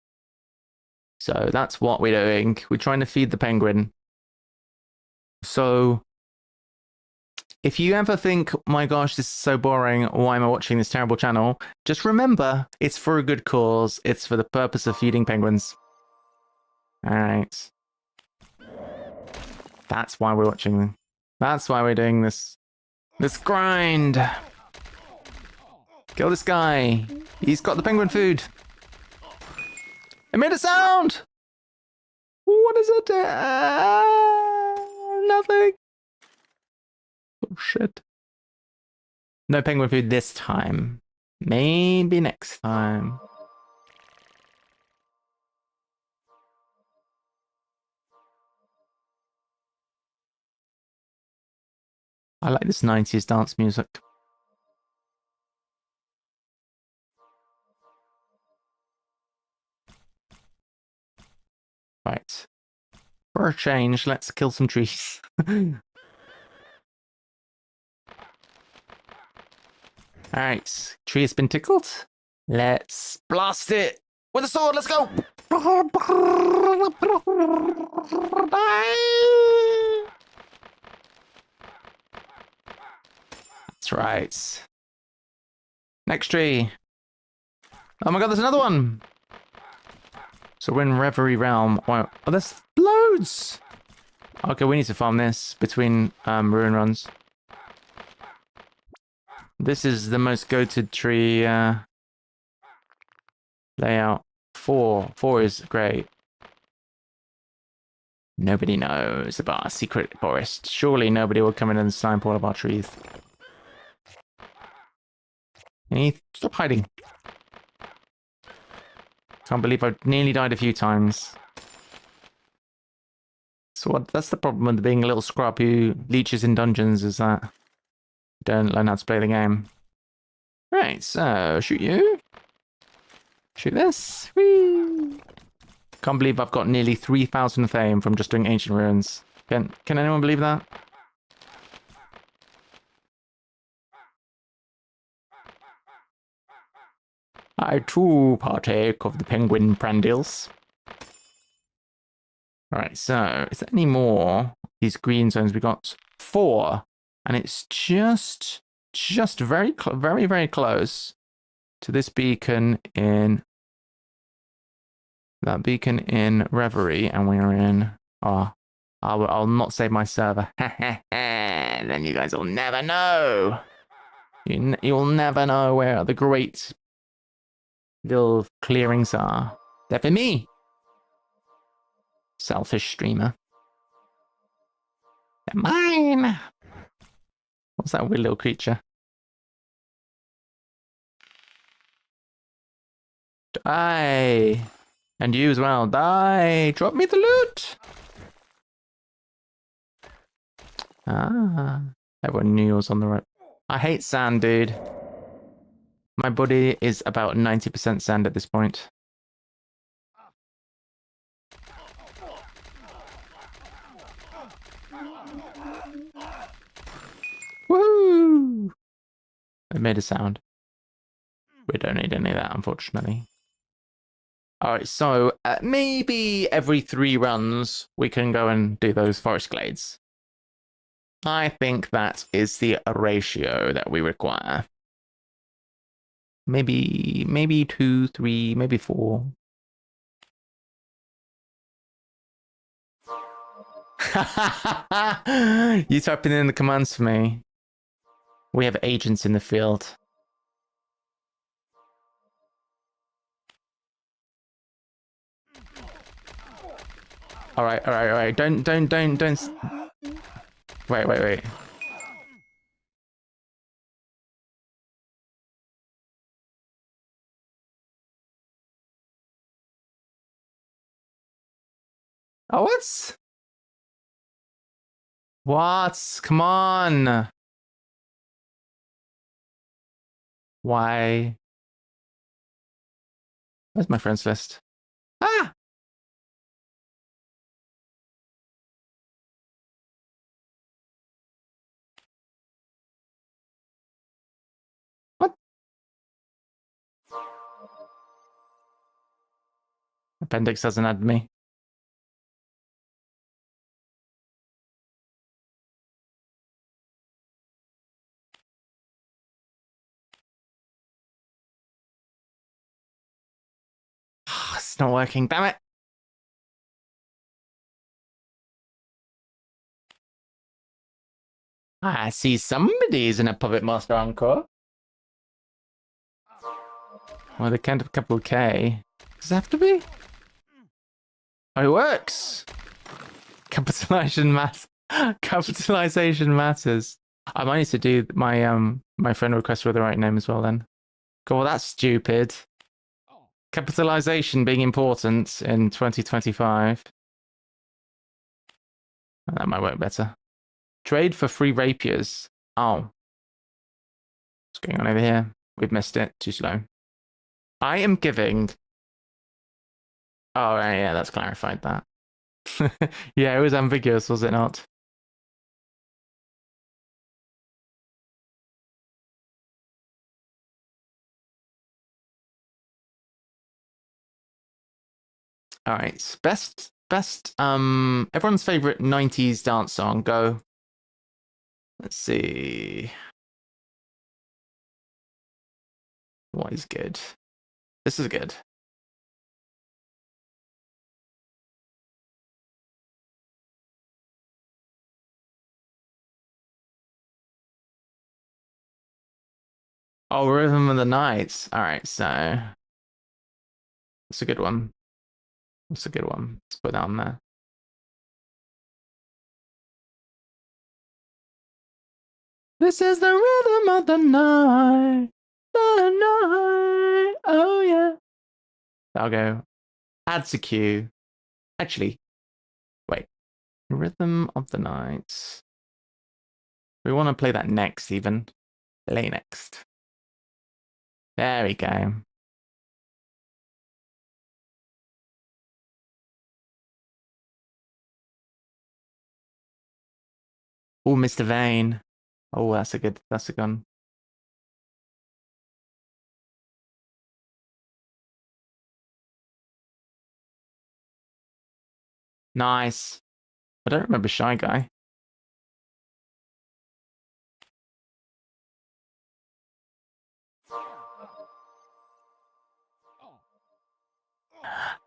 So that's what we're doing. We're trying to feed the penguin. So if you ever think, my gosh, this is so boring, why am I watching this terrible channel? Just remember, it's for a good cause. It's for the purpose of feeding penguins. All right. That's why we're watching. That's why we're doing this grind. Kill this guy. He's got the penguin food. It made a sound. What is it? Nothing. Oh, shit. No penguin food this time. Maybe next time. I like this 90s dance music. Right. For a change, let's kill some trees. Alright, tree has been tickled. Let's blast it with a sword. Let's go. That's right. Next tree. Oh my god, there's another one. So we're in Reverie Realm. Wow. Oh, there's loads. Okay, we need to farm this between ruin runs. This is the most goated tree layout. 4 is great. Nobody knows about our secret forest. Surely nobody will come in and snipe all of our trees. Hey, stop hiding. Can't believe I've nearly died a few times. So what? That's the problem with being a little scrub who leeches in dungeons, is that you don't learn how to play the game. Right, so shoot you. Shoot this. Whee! Can't believe I've got nearly 3,000 fame from just doing ancient ruins. Can anyone believe that? I too partake of the penguin prandials. Alright, so is there any more these green zones? We got 4, and it's just very close to this beacon in that beacon in Reverie, and we are in. I'll not save my server. Then you guys will never know. You'll never know where the great little clearings are. They're for me. Selfish streamer. They're mine. What's that weird little creature? Die. And you as well. Die. Drop me the loot. Ah. Everyone knew I was on the right. I hate sand, dude. My body is about 90% sand at this point. Woo! It made a sound. We don't need any of that, unfortunately. Alright, so maybe every 3 runs we can go and do those forest glades. I think that is the ratio that we require. Maybe 2, 3, maybe 4. You typing in the commands for me. We have agents in the field. All right. Don't. Wait. Oh, what? What? Come on. Why? Where's my friends list? Ah! What? Appendix doesn't add me. It's not working, damn it. I see somebody's in a Puppet Master Encore. Well, they can't have capital K. Does it have to be? Oh, it works. Capitalization matters. Capitalization matters. I might need to do my friend request with the right name as well then. God, well, that's stupid. Capitalization being important in 2025. That might work better. Trade for free rapiers. Oh. What's going on over here? We've missed it. Too slow. I am giving... Oh, right, yeah, that's clarified that. Yeah, it was ambiguous, was it not? All right, best everyone's favorite 90s dance song. Go. Let's see. What is good? This is good. Oh, Rhythm of the Night. All right, so that's a good one. That's a good one. Let's put that on there. This is the rhythm of the night. The night. Oh, yeah. I'll go. Add to queue. Actually, wait. Rhythm of the night. We want to play that next, even. Play next. There we go. Oh, Mr. Vane. Oh, that's a good one. Nice. I don't remember Shy Guy.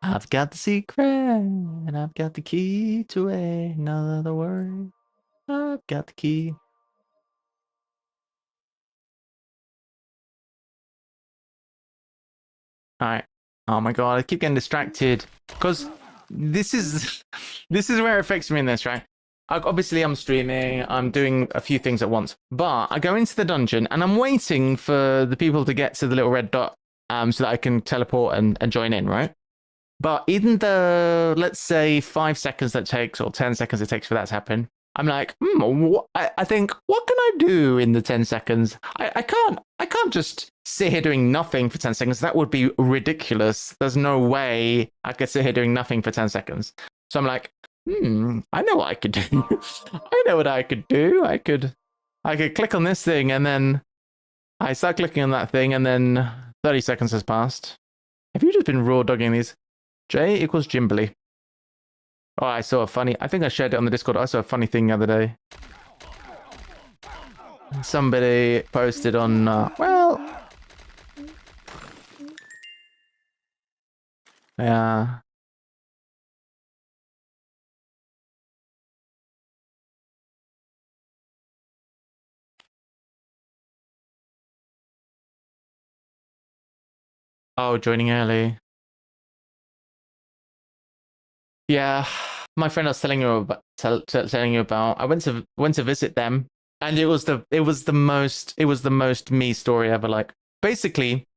I've got the secret, and I've got the key to another word. I've got the key. All right. Oh my god, I keep getting distracted because this is where it affects me in this, right? Obviously, I'm streaming. I'm doing a few things at once, but I go into the dungeon and I'm waiting for the people to get to the little red dot, so that I can teleport and join in, right? But in the, let's say, 5 seconds that takes, or 10 seconds it takes for that to happen, I'm like, I think, what can I do in the 10 seconds? I can't just sit here doing nothing for 10 seconds. That would be ridiculous. There's no way I could sit here doing nothing for 10 seconds. So I'm like, I know what I could do. I know what I could do. I could click on this thing, and then I start clicking on that thing, and then 30 seconds has passed. Have you just been raw dogging these? J equals Jimberly. Oh, I saw a funny... I think I shared it on the Discord. I saw a funny thing the other day. Somebody posted on... well... Yeah. Oh, joining early. Yeah, my friend I was telling you about. Telling you about. I went to visit them, and it was the most me story ever. Like, basically,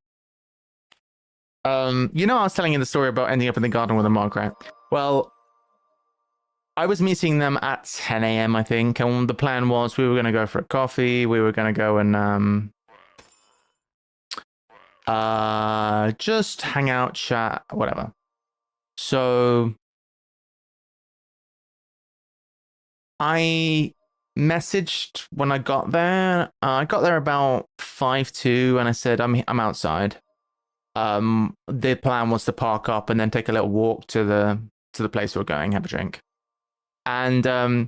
I was telling you the story about ending up in the garden with a mug, right? Well, I was meeting them at 10 a.m. I think, and the plan was we were going to go for a coffee. We were going to go and just hang out, chat, whatever. So I messaged when I got there. I got there about 5:02, and I said I'm outside. The plan was to park up and then take a little walk to the place we're going, have a drink. And I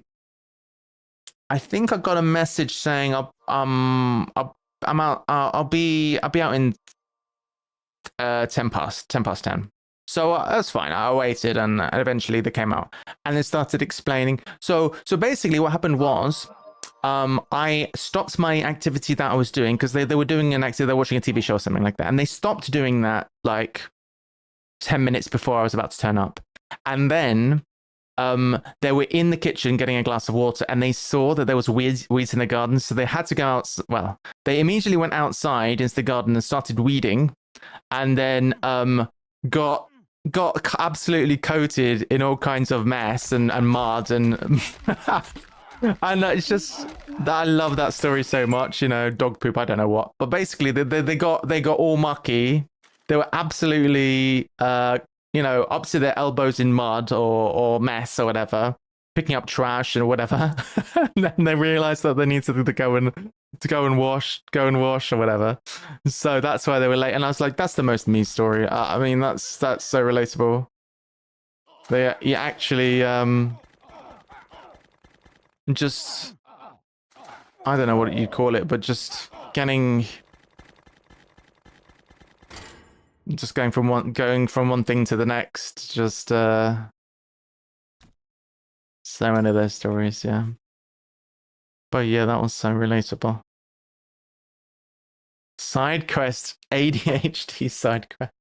think I got a message saying I'm out. I'll be out in 10 past 10. So that's fine. I waited, and eventually they came out, and they started explaining. So basically, what happened was, I stopped my activity that I was doing because they were doing an activity. They're watching a TV show or something like that, and they stopped doing that like 10 minutes before I was about to turn up, and then they were in the kitchen getting a glass of water, and they saw that there was weeds in the garden, so they had to go out. Well, they immediately went outside into the garden and started weeding, and then got absolutely coated in all kinds of mess and mud and and it's just I love that story so much. You know, dog poop. I don't know what, but basically they got all mucky. They were absolutely you know, up to their elbows in mud or mess or whatever, picking up trash and whatever. And then they realized that they needed to go and wash or whatever. So that's why they were late. And I was like, that's the most me story. I mean, that's so relatable. You actually just I don't know what you call it, but just going from one thing to the next. Just so many of those stories, yeah. But yeah, that was so relatable. Side quest, ADHD side quest.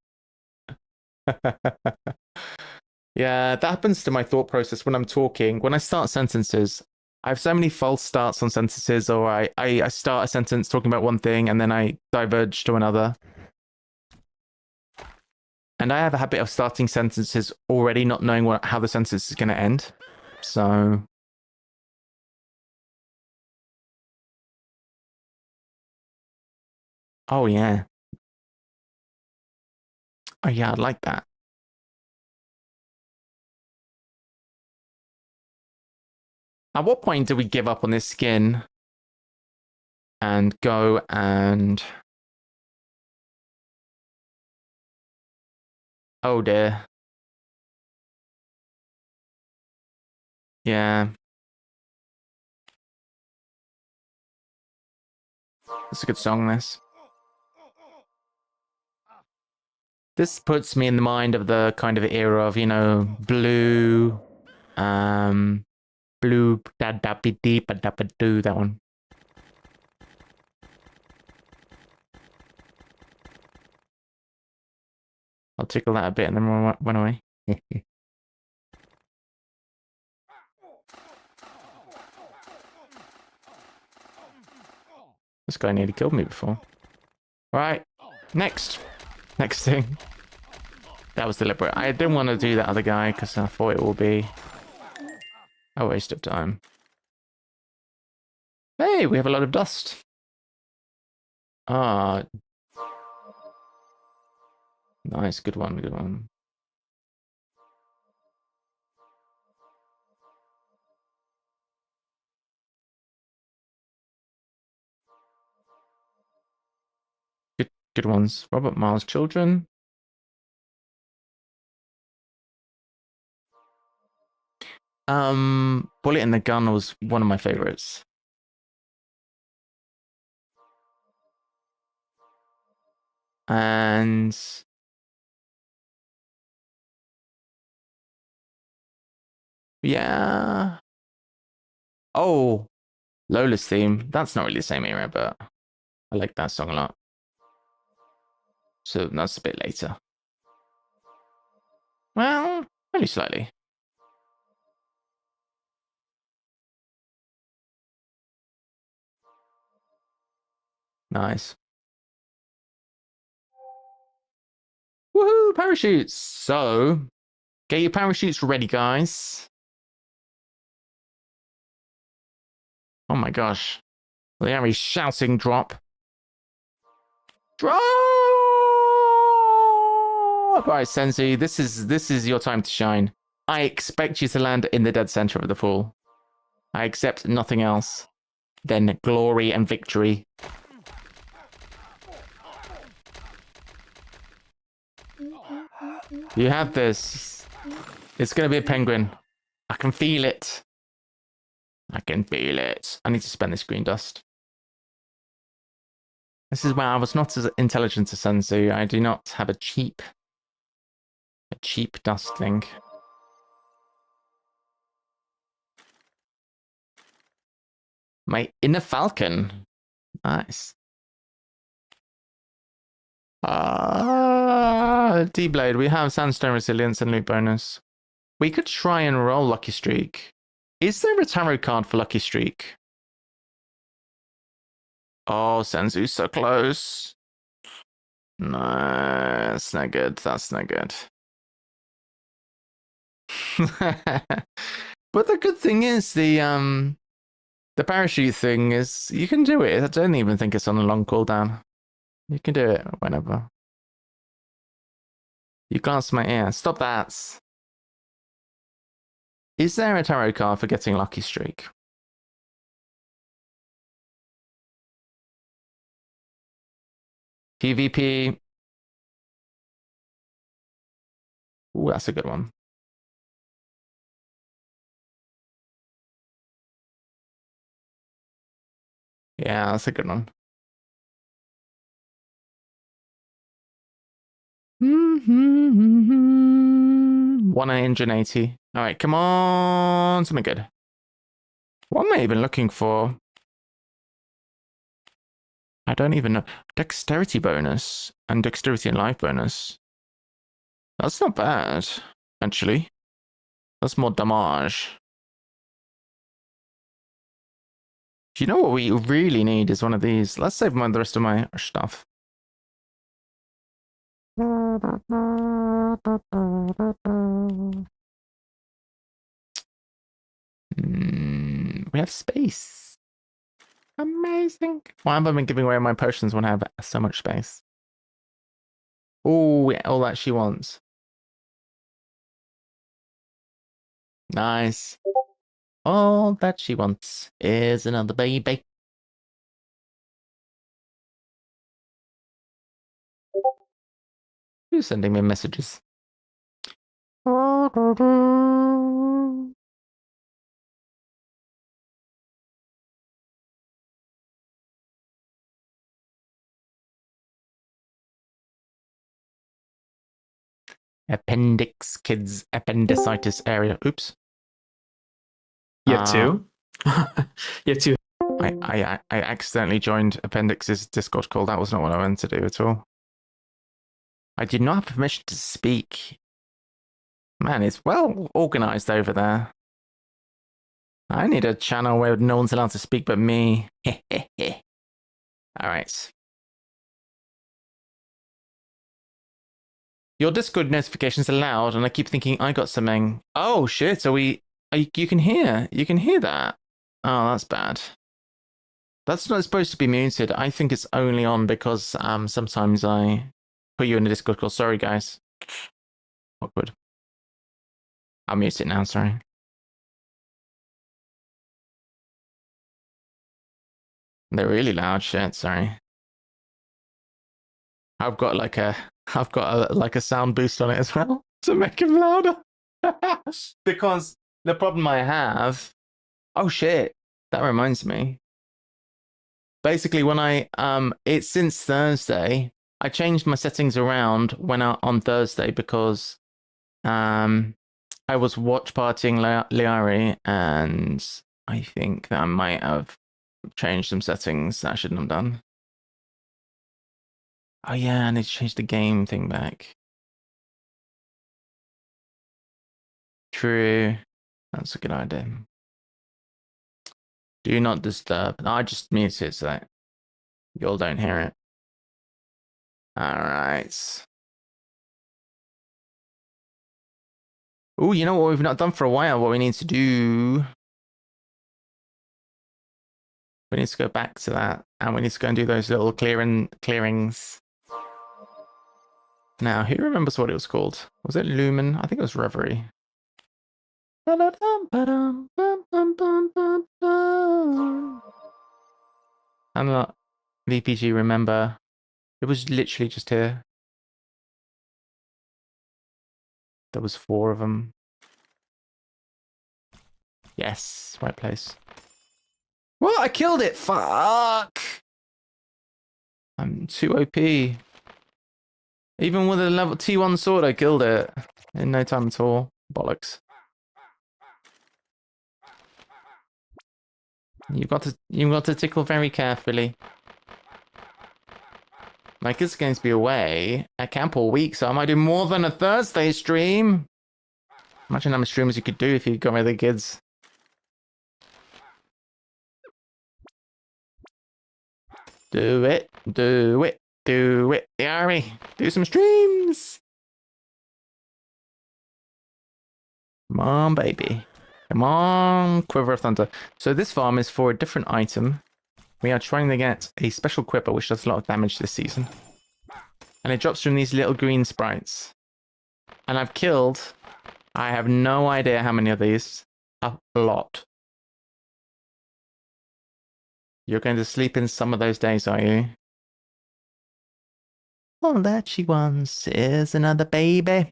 Yeah, that happens to my thought process when I'm talking. When I start sentences, I have so many false starts on sentences, or I start a sentence talking about one thing and then I diverge to another. And I have a habit of starting sentences already not knowing how the sentence is going to end. So oh yeah. Oh yeah, I like that. At what point do we give up on this skin and go and... Oh dear. Yeah. It's a good song, this. This puts me in the mind of the kind of era of, you know, blue, blue, da da bi dee ba da ba doo, that one. I'll tickle that a bit and then run away. This guy nearly killed me before. Right, next thing. That was deliberate. I didn't want to do that other guy because I thought it will be a waste of time. Hey, we have a lot of dust. Ah, nice, good one, good one. Good ones. Robert Miles' Children. Bullet in the Gun was one of my favorites. And yeah. Oh, Lola's Theme. That's not really the same era, but I like that song a lot. So that's a bit later. Well, only slightly. Nice. Woohoo, parachutes! So, get your parachutes ready, guys. Oh my gosh. The Ari shouting drop. Drop! Alright, Sensi, this is your time to shine. I expect you to land in the dead center of the pool. I accept nothing else than glory and victory. You have this. It's gonna be a penguin. I can feel it. I can feel it. I need to spend this green dust. This is where I was not as intelligent as Sensu. I do not have a cheap dust thing. My inner falcon. Nice. D-Blade. We have sandstone resilience and loot bonus. We could try and roll Lucky Streak. Is there a tarot card for Lucky Streak? Oh, Senzu's so close. No, that's not good. That's not good. But the good thing is the parachute thing is you can do it. I don't even think it's on a long cooldown. You can do it whenever. You glanced my ear. Stop that. Is there a tarot card for getting Lucky Streak? PvP. Ooh, that's a good one. Yeah, that's a good one. Mm-hmm. 180. All right, come on. Something good. What am I even looking for? I don't even know. Dexterity bonus and dexterity and life bonus. That's not bad, actually. That's more damage. Do you know what we really need is one of these? Let's save the rest of my stuff. We have space. Amazing. Why have I been giving away my potions when I have so much space? Oh, yeah, all that she wants. Nice. All that she wants is another baby. Who's sending me messages? Appendix kids appendicitis area. Oops. You have two? You have two. I accidentally joined Appendix's Discord call. That was not what I meant to do at all. I did not have permission to speak. Man, it's well organized over there. I need a channel where no one's allowed to speak but me. Alright. Your Discord notifications are loud, and I keep thinking I got something. Oh shit, you can hear that. Oh, that's bad. That's not supposed to be muted. I think it's only on because sometimes I put you in a Discord call. Sorry, guys. Awkward. I'll mute it now, sorry. They're really loud shit, sorry. I've got like a sound boost on it as well to make it louder. Because the problem I have, oh shit, that reminds me. Basically, when it's since Thursday, I changed my settings around when on Thursday because I was watch partying Liari, and I think that I might have changed some settings that I shouldn't have done. Oh yeah, I need to change the game thing back. True. That's a good idea. Do not disturb. I just mute it so that y'all don't hear it. Alright. Oh, you know what we've not done for a while? What we need to do... We need to go back to that. And we need to go and do those little clearings. Now, who remembers what it was called? Was it Lumen? I think it was Reverie. I'm not VPG, remember. It was literally just here. There was 4 of them. Yes, right place. What? I killed it! Fuck! I'm too OP. Even with a level T1 sword, I killed it. In no time at all. Bollocks. You've got to tickle very carefully. My kid's going to be away at camp all week, so I might do more than a Thursday stream. Imagine how much streams you could do if you got rid of the kids. Do it, do it, do it, the army. Do some streams. Come on, baby. Come on, Quiver of Thunder. So this farm is for a different item. We are trying to get a special Quiver, which does a lot of damage this season. And it drops from these little green sprites. And I've killed, I have no idea how many of these. A lot. You're going to sleep in some of those days, are you? All that she wants is another baby.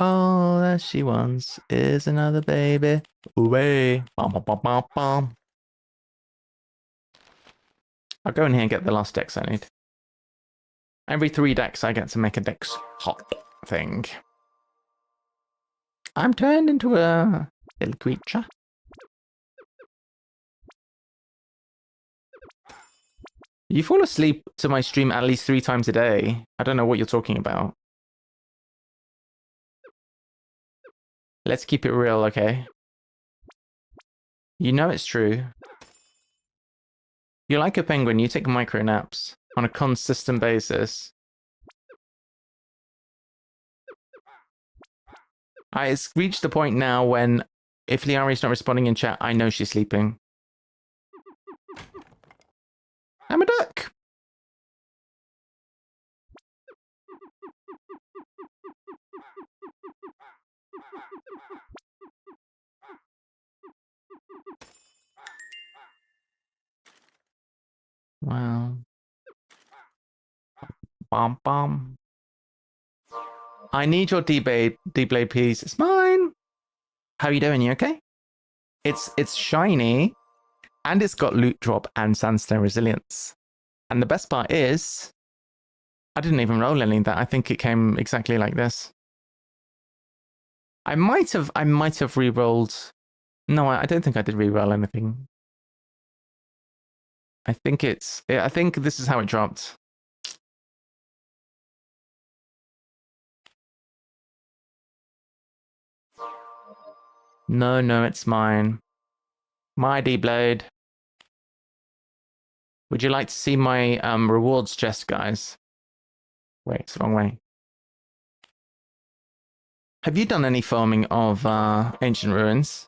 All that she wants is another baby. Away. Bum, bum, bum, bum, bum. I'll go in here and get the last dex I need. Every 3 decks I get to make a dex hot thing. I'm turned into a little creature. You fall asleep to my stream at least 3 times a day. I don't know what you're talking about. Let's keep it real, okay? You know it's true. You're like a penguin, you take micro naps on a consistent basis. It's reached the point now when if Liari's not responding in chat, I know she's sleeping. I'm a duck! Wow. Bom bom. I need your D-Blade piece. It's mine! How are you doing? You okay? It's shiny, and it's got loot drop and sandstone resilience. And the best part is, I didn't even roll any of that. I think it came exactly like this. I might have re-rolled. No, I don't think I did re-roll anything. I think this is how it dropped. No, it's mine. My D-Blade. Would you like to see my rewards chest, guys? Wait, it's the wrong way. Have you done any farming of ancient ruins?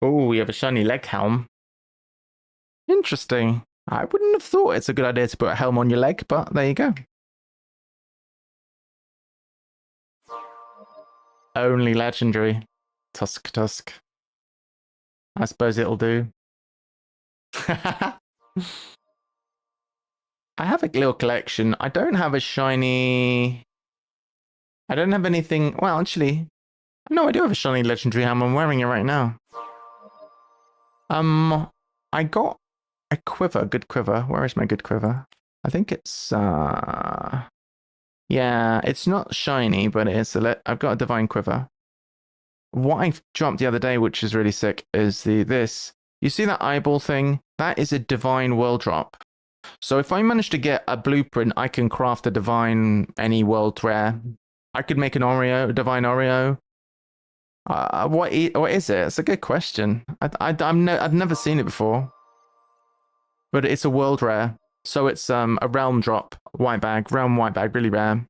Oh, we have a shiny leg helm. Interesting. I wouldn't have thought it's a good idea to put a helm on your leg, but there you go. Only legendary. Tusk. I suppose it'll do. I have a little collection. I don't have a shiny... I don't have anything... Well, actually... No, I do have a shiny legendary helm. I'm wearing it right now. I got a quiver, good quiver. Where is my good quiver? I think it's, yeah, it's not shiny, but it's I've got a divine quiver. What I dropped the other day, which is really sick, is this. You see that eyeball thing? That is a divine world drop. So if I manage to get a blueprint, I can craft a divine any world rare. I could make an Oreo, a divine Oreo. What is it? It's a good question. I've never seen it before, but it's a world rare. So it's a realm drop, realm white bag, really rare.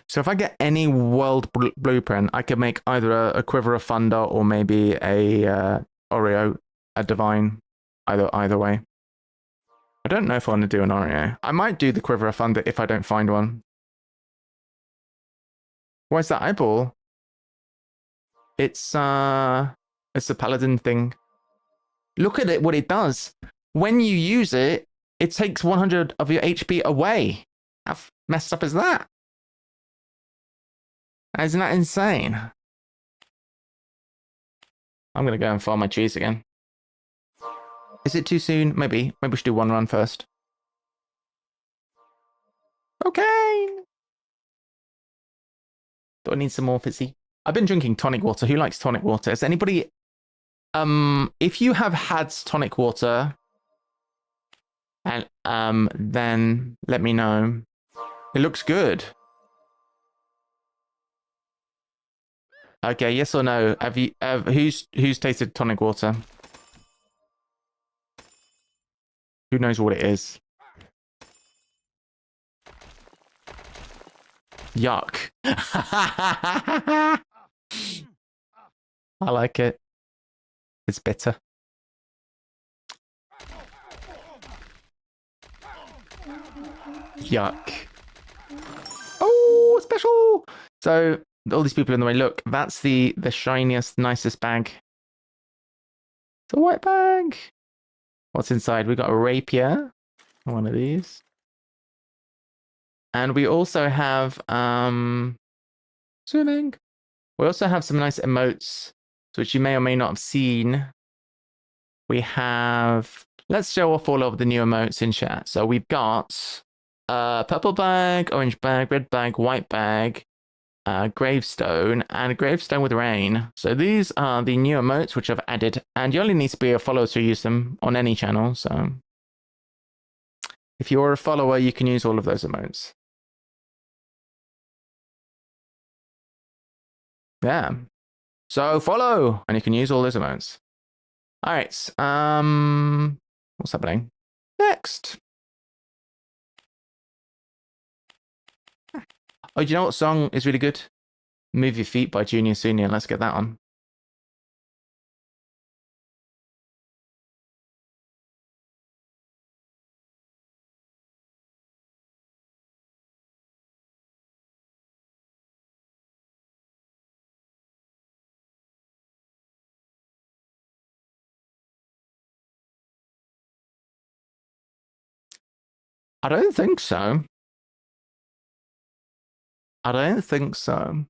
So if I get any world blueprint, I could make either a Quiver of Thunder or maybe a Oreo, a divine, either way. I don't know if I want to do an Oreo. I might do the Quiver of Thunder if I don't find one. Why is that eyeball? It's a paladin thing. Look at it, what it does. When you use it, it takes 100 of your HP away. How messed up is that? Isn't that insane? I'm gonna go and farm my cheese again. Is it too soon? Maybe we should do one run first. Okay. Do I need some more fizzy? I've been drinking tonic water. Who likes tonic water? Is anybody... if you have had tonic water, and then let me know. It looks good. Okay, yes or no? Have you who's tasted tonic water? Who knows what it is? Yuck. I like it. It's bitter. Yuck. Oh, special. So all these people in the way. Look, that's the shiniest, nicest bag. It's a white bag. What's inside? We got a rapier. One of these. And we also have swimming. We also have some nice emotes, which you may or may not have seen. We have, let's show off all of the new emotes in chat. So we've got purple bag, orange bag, red bag, white bag, gravestone, and a gravestone with rain. So these are the new emotes which I've added, and you only need to be a follower to use them on any channel. So if you're a follower, you can use all of those emotes. Yeah. So follow, and you can use all those emotes. All right. What's happening next? Oh, do you know what song is really good? Move Your Feet by Junior Senior. Let's get that on. I don't think so. I don't think so.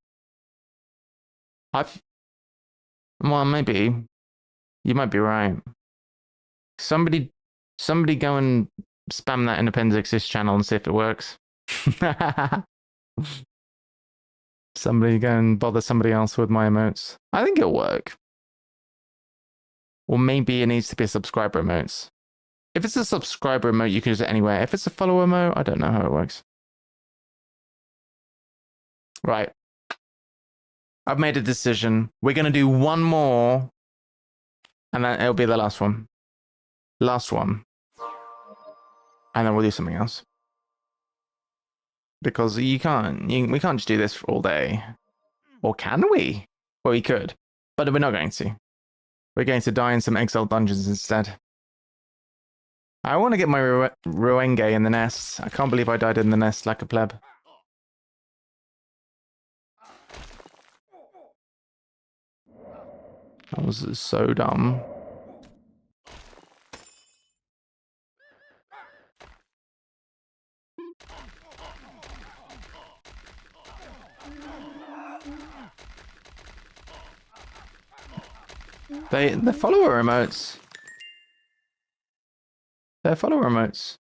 Well, maybe. You might be right. Somebody go and spam that in Appendix's channel and see if it works. Somebody go and bother somebody else with my emotes. I think it'll work. Or maybe it needs to be a subscriber emotes. If it's a subscriber emote, you can use it anywhere. If it's a follower emote, I don't know how it works. Right. I've made a decision. We're going to do one more. And then it'll be the last one. Last one. And then we'll do something else. Because we can't just do this all day. Or can we? Well, we could. But we're not going to. We're going to die in some exile dungeons instead. I want to get my Ruenge in the nest. I can't believe I died in the nest like a pleb. That was so dumb. The follower emotes. They're follower emotes.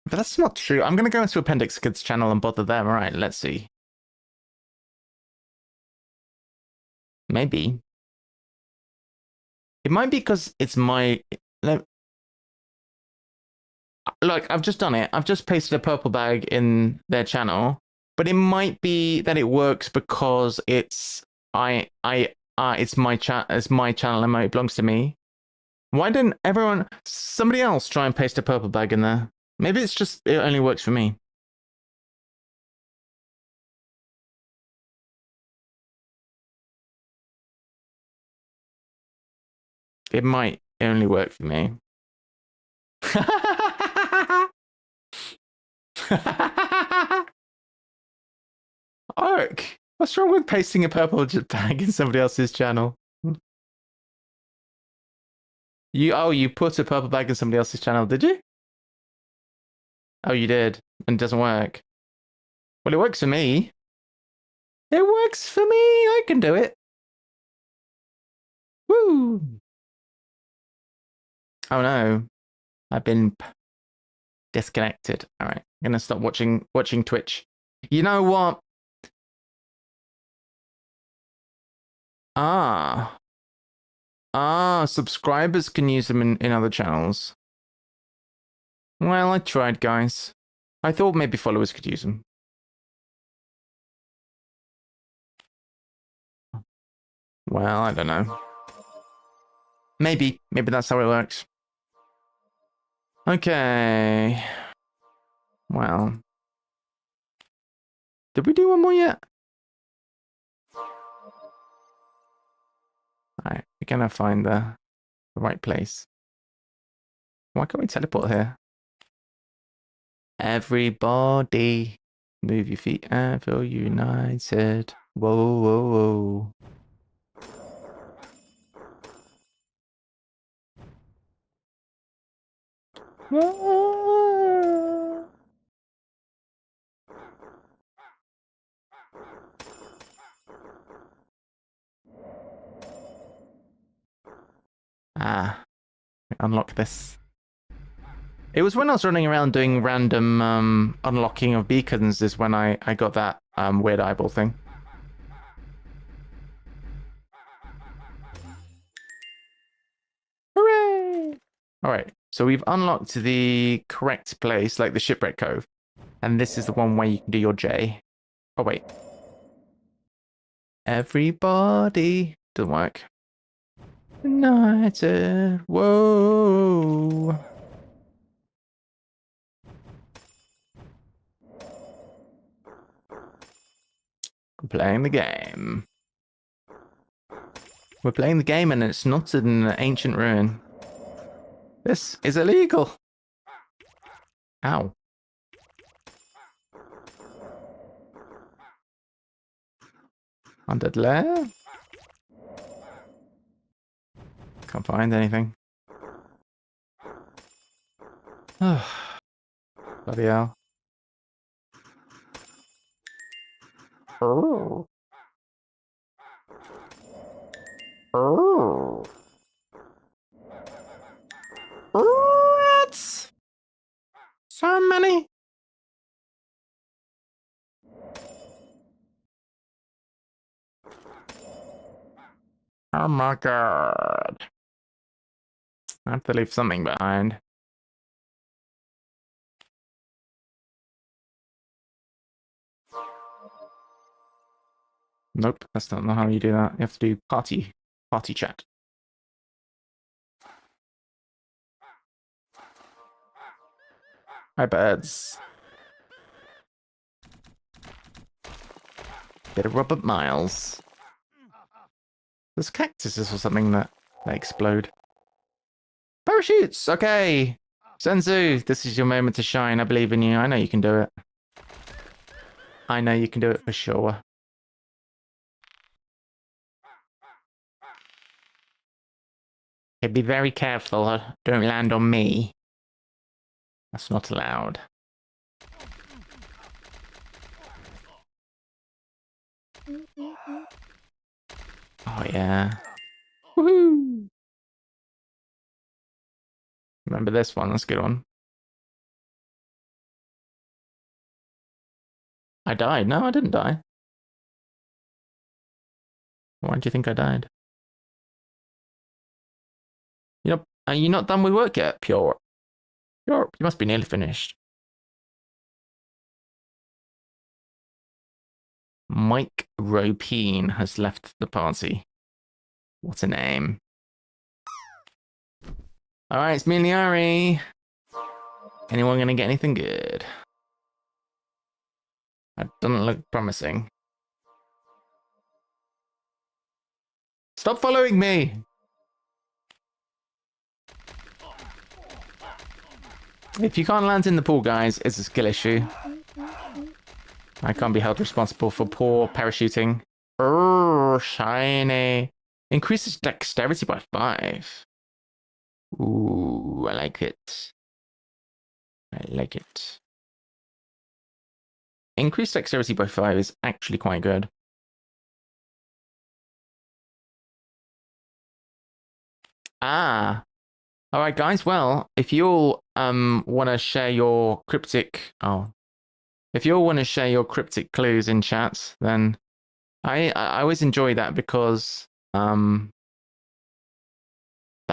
But that's not true. I'm going to go into Appendix Kids channel and bother them. All right, let's see. Maybe. It might be because it's my... Like, I've just done it. I've just pasted a purple bag in their channel. But it might be that it works because it's... it's my channel and it belongs to me. Why didn't somebody else try and paste a purple bag in there? Maybe it's just, it only works for me. It might only work for me. Ark, what's wrong with pasting a purple bag in somebody else's channel? You put a purple bag in somebody else's channel, did you? Oh, you did, and it doesn't work. Well, it works for me. It works for me. I can do it. Woo! Oh no, I've been Disconnected. All right. I'm gonna stop watching Twitch. You know what? Subscribers can use them in other channels. Well, I tried, guys. I thought maybe followers could use them. Well, I don't know. Maybe that's how it works. Okay. Well. Did we do one more yet? Alright, we're gonna find the right place. Why can't we teleport here? Everybody, move your feet and feel united. Whoa, whoa, whoa. Unlock this. It was when I was running around doing random unlocking of beacons is when I got that weird eyeball thing. Hooray! Alright, so we've unlocked the correct place, like the shipwreck cove. And this is the one where you can do your J. Oh, wait. Everybody. Doesn't work. United. Whoa. We're playing the game. We're playing the game and it's not an ancient ruin. This is illegal. Ow. Undead lair? Can't find anything. Bloody hell. Oh. Oh. What? So many? Oh my god. I have to leave something behind. Nope, that's not how you do that. You have to do party chat. Hi, birds. Bit of Robert Miles. There's cactuses or something that explode. Parachutes! Okay! Senzu, this is your moment to shine. I believe in you. I know you can do it. I know you can do it for sure. Okay, be very careful. Don't land on me. That's not allowed. Oh, yeah. Woohoo! Remember this one. That's a good one. I died. No, I didn't die. Why do you think I died? Yep. Are you not done with work yet, Pure? You must be nearly finished. Mike Ropeen has left the party. What a name. Alright, it's me and Liari. Anyone gonna get anything good? That doesn't look promising. Stop following me! If you can't land in the pool, guys, it's a skill issue. I can't be held responsible for poor parachuting. Shiny. Increases dexterity by 5. Ooh, I like it. I like it. Increased dexterity by 5 is actually quite good. Ah. All right, guys. Well, if you all want to share your cryptic, if you all want to share your cryptic clues in chats, then I always enjoy that because that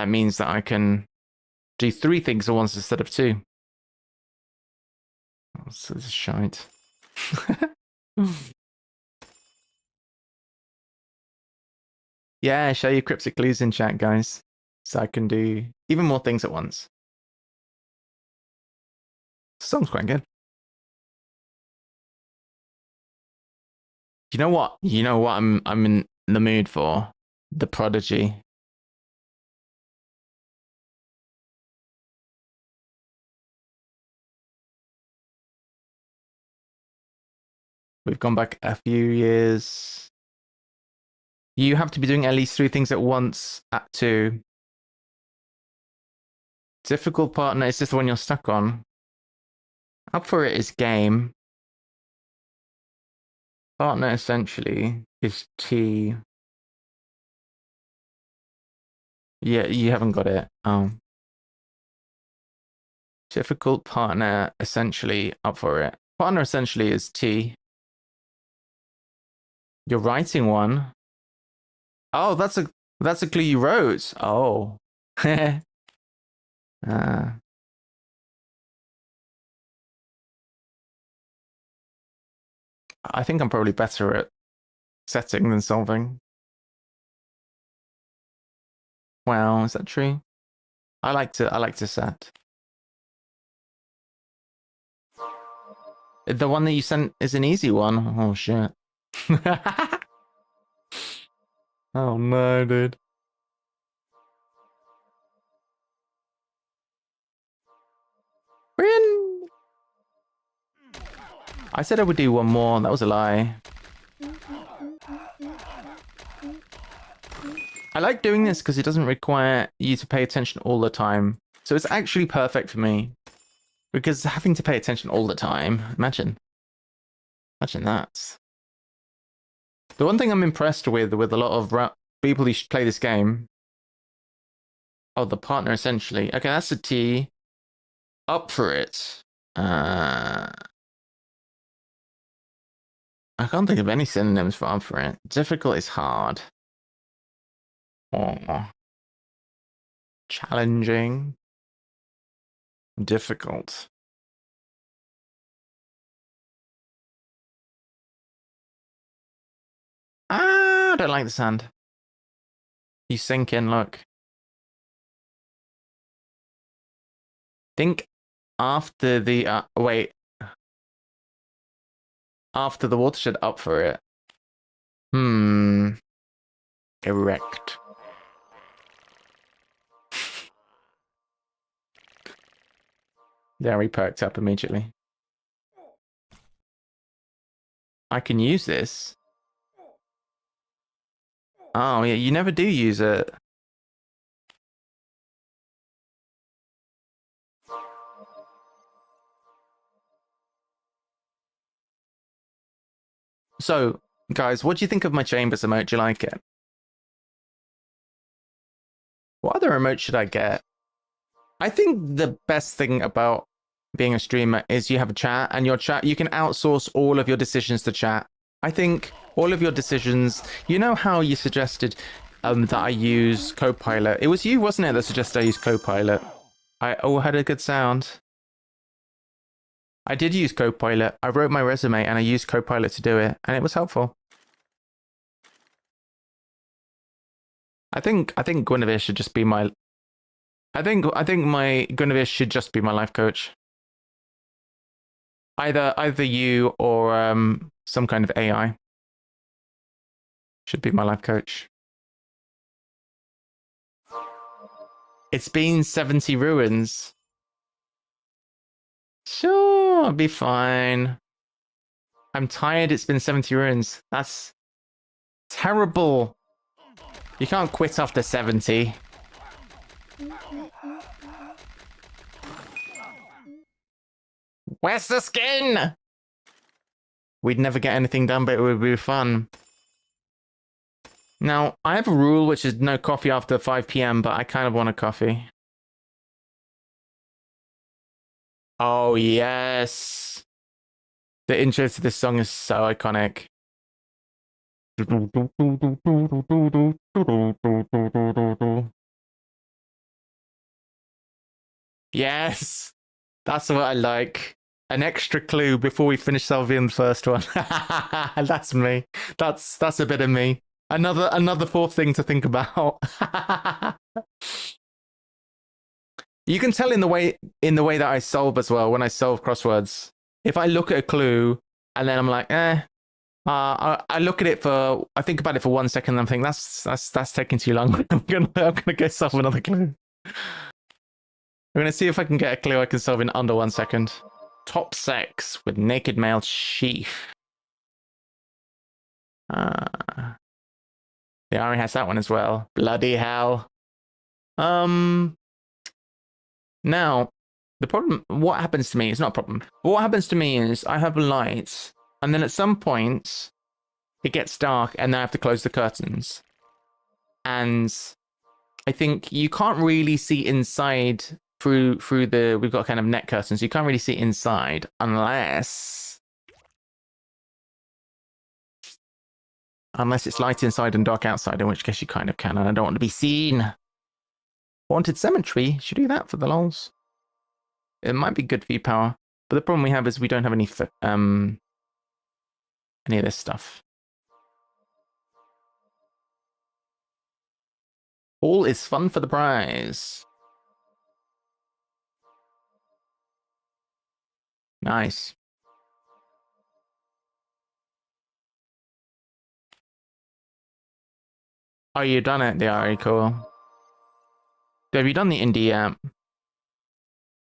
means that I can do 3 things at once instead of 2. Oh, so this is shite. Yeah, share your cryptic clues in chat, guys, so I can do even more things at once. Sounds quite good. You know what? You know what I'm in the mood for? The Prodigy. We've gone back a few years. You have to be doing at least 3 things at once at 2. Difficult partner is just the one you're stuck on. Up for it is game. Partner essentially is T. Yeah, you haven't got it. Difficult partner essentially up for it. Partner essentially is T. You're writing one. Oh, that's a clue you wrote. Oh. I think I'm probably better at setting than solving. Well, is that true? I like to set. The one that you sent is an easy one. Oh shit. Oh no, dude. Win. I said I would do one more. That was a lie. I like doing this because it doesn't require you to pay attention all the time. So it's actually perfect for me. Because having to pay attention all the time, imagine that. The one thing I'm impressed with a lot of people who play this game. Oh, the partner essentially. Okay, that's a T. Up for it. I can't think of any synonyms for up for it. Difficult is hard. Oh. Challenging. Difficult. I don't like the sand. You sink in, look. Think after the wait. After the watershed up for it. Erect. There, he perked up immediately. I can use this. Oh, yeah, you never do use it. So, guys, what do you think of my Chambers emote? Do you like it? What other emote should I get? I think the best thing about being a streamer is you have a chat, and your chat, you can outsource all of your decisions to chat. I think all of your decisions, you know how you suggested that I use Copilot? It was you, wasn't it, that suggested I use Copilot? I had a good sound. I did use Copilot. I wrote my resume and I used Copilot to do it, and it was helpful. I think Guinevere should just be my. I think my Guinevere should just be my life coach. Either you or some kind of AI should be my life coach. It's been 70 ruins. Sure, I'll be fine. I'm tired. It's been 70 ruins. That's terrible. You can't quit after 70. Where's the skin? We'd never get anything done, but it would be fun. Now, I have a rule which is no coffee after 5 p.m., but I kind of want a coffee. Oh, yes. The intro to this song is so iconic. Yes. That's what I like. An extra clue before we finish solving the first one. That's me. That's a bit of me. Another fourth thing to think about. You can tell in the way that I solve as well when I solve crosswords. If I look at a clue and then I'm like, I look at it I think about it for 1 second and I'm thinking that's taking too long. I'm gonna go solve another clue. I'm gonna see if I can get a clue I can solve in under 1 second. Top sex with naked male sheath. The army has that one as well. Bloody hell. Now, the problem, what happens to me, it's not a problem. What happens to me is I have lights, and then at some point, it gets dark, and then I have to close the curtains. And I think you can't really see inside through the, we've got kind of net curtains, you can't really see inside unless it's light inside and dark outside, in which case you kind of can, and I don't want to be seen. Haunted Cemetery, should do that for the lols. It might be good for power, but the problem we have is we don't have any of this stuff. All is fun for the prize. Nice. Oh, you done it, Diary, cool. Have you done the indie app?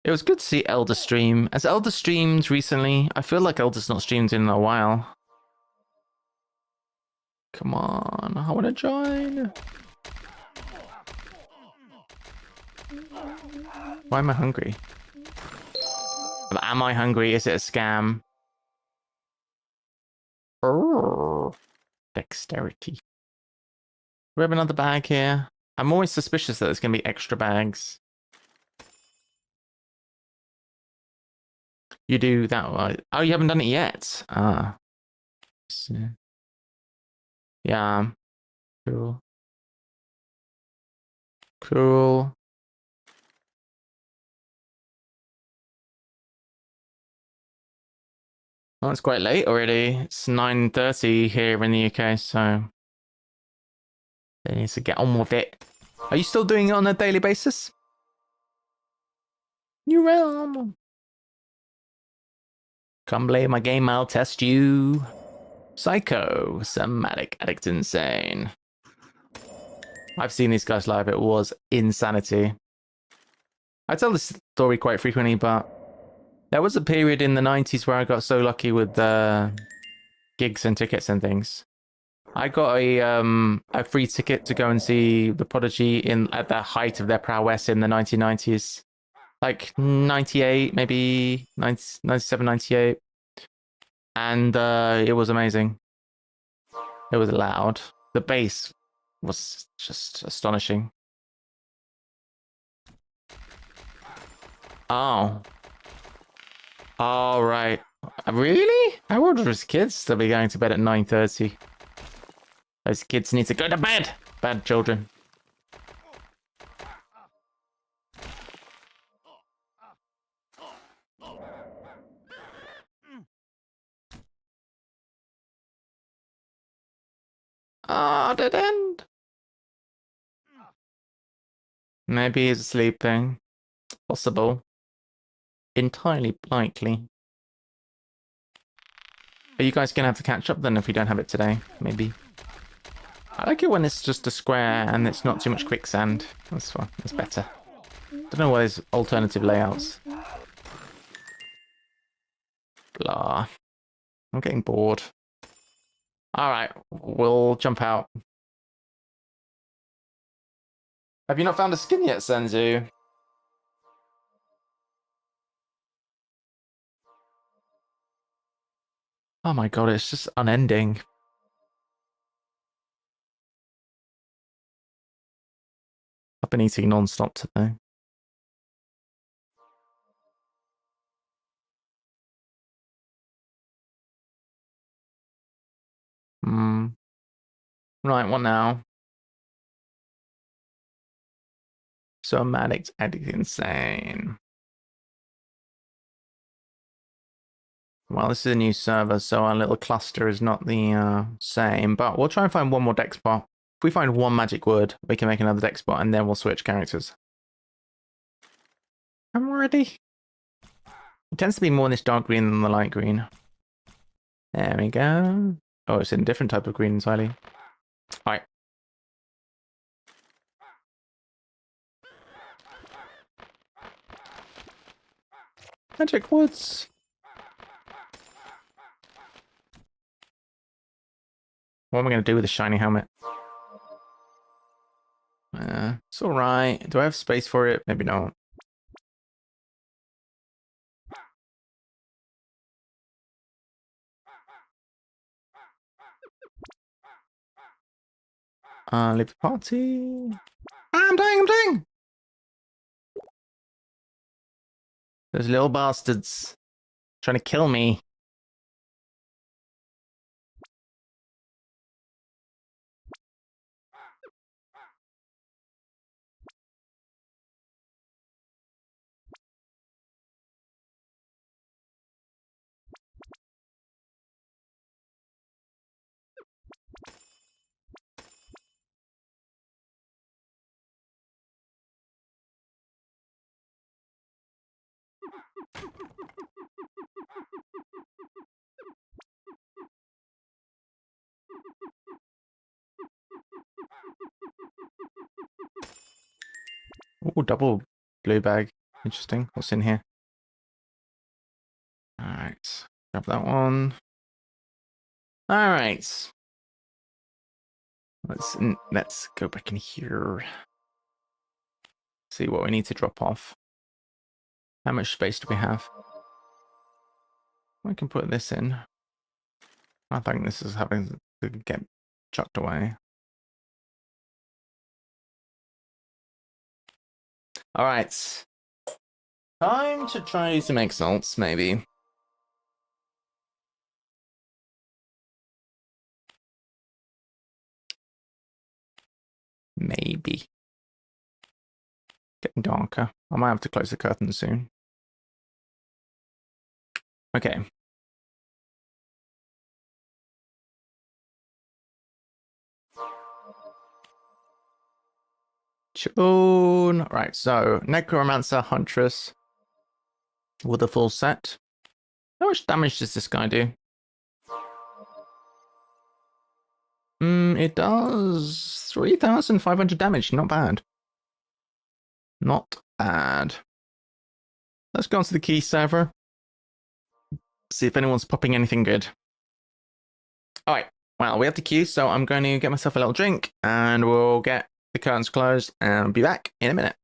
It was good to see Elder stream. Has Elder streamed recently? I feel like Elder's not streamed in a while. Come on, I want to join. Why am I hungry? Am I hungry? Is it a scam? Oh, dexterity. We have another bag here. I'm always suspicious that there's going to be extra bags. You do that one. Oh, you haven't done it yet. Ah. Yeah. Cool. Cool. Oh, it's quite late already. It's 9:30 here in the UK, so they need to get on with it. Are you still doing it on a daily basis? New realm. Come play my game, I'll test you. Psycho, somatic, addict, insane. I've seen these guys live. It was insanity. I tell this story quite frequently, but there was a period in the 90s where I got so lucky with gigs and tickets and things. I got a free ticket to go and see the Prodigy at the height of their prowess in the 1990s. Like 98, maybe 97, 98. And it was amazing. It was loud. The bass was just astonishing. Oh. All right. Really? How old are those kids to be going to bed at 9:30? Those kids need to go to bed. Bad children. Ah, dead end. Maybe he's sleeping. Possible. Entirely likely. Are you guys gonna have to catch up then if we don't have it today? Maybe. I like it when it's just a square and it's not too much quicksand. That's fine. That's better. Don't know why there's alternative layouts. Blah. I'm getting bored. Alright, we'll jump out. Have you not found a skin yet, Senzu? Oh my god, it's just unending. I've been eating non-stop today. Hmm. Right, what now? So mad, it's insane. Well, this is a new server, so our little cluster is not the same. But we'll try and find one more deck spot. If we find one magic word, we can make another deck spot, and then we'll switch characters. I'm ready. It tends to be more in this dark green than the light green. There we go. Oh, it's in a different type of green entirely. Alright. Magic woods. What am I going to do with the shiny helmet? It's alright. Do I have space for it? Maybe not. Leave the party. I'm dying! Those little bastards trying to kill me. Oh, double blue bag. Interesting. What's in here? Alright. Grab that one. Alright. Let's go back in here. See what we need to drop off. How much space do we have? I can put this in. I think this is having to get chucked away. Alright. Time to try some exalts, maybe. Maybe. Getting darker. I might have to close the curtain soon. Okay. Tune. Right, so Necromancer, Huntress with a full set. How much damage does this guy do? It does 3,500 damage. Not bad. Not bad. Let's go onto the key server. See if anyone's popping anything good. Alright, well, we have the queue, so I'm going to get myself a little drink and we'll get the curtains closed and be back in a minute.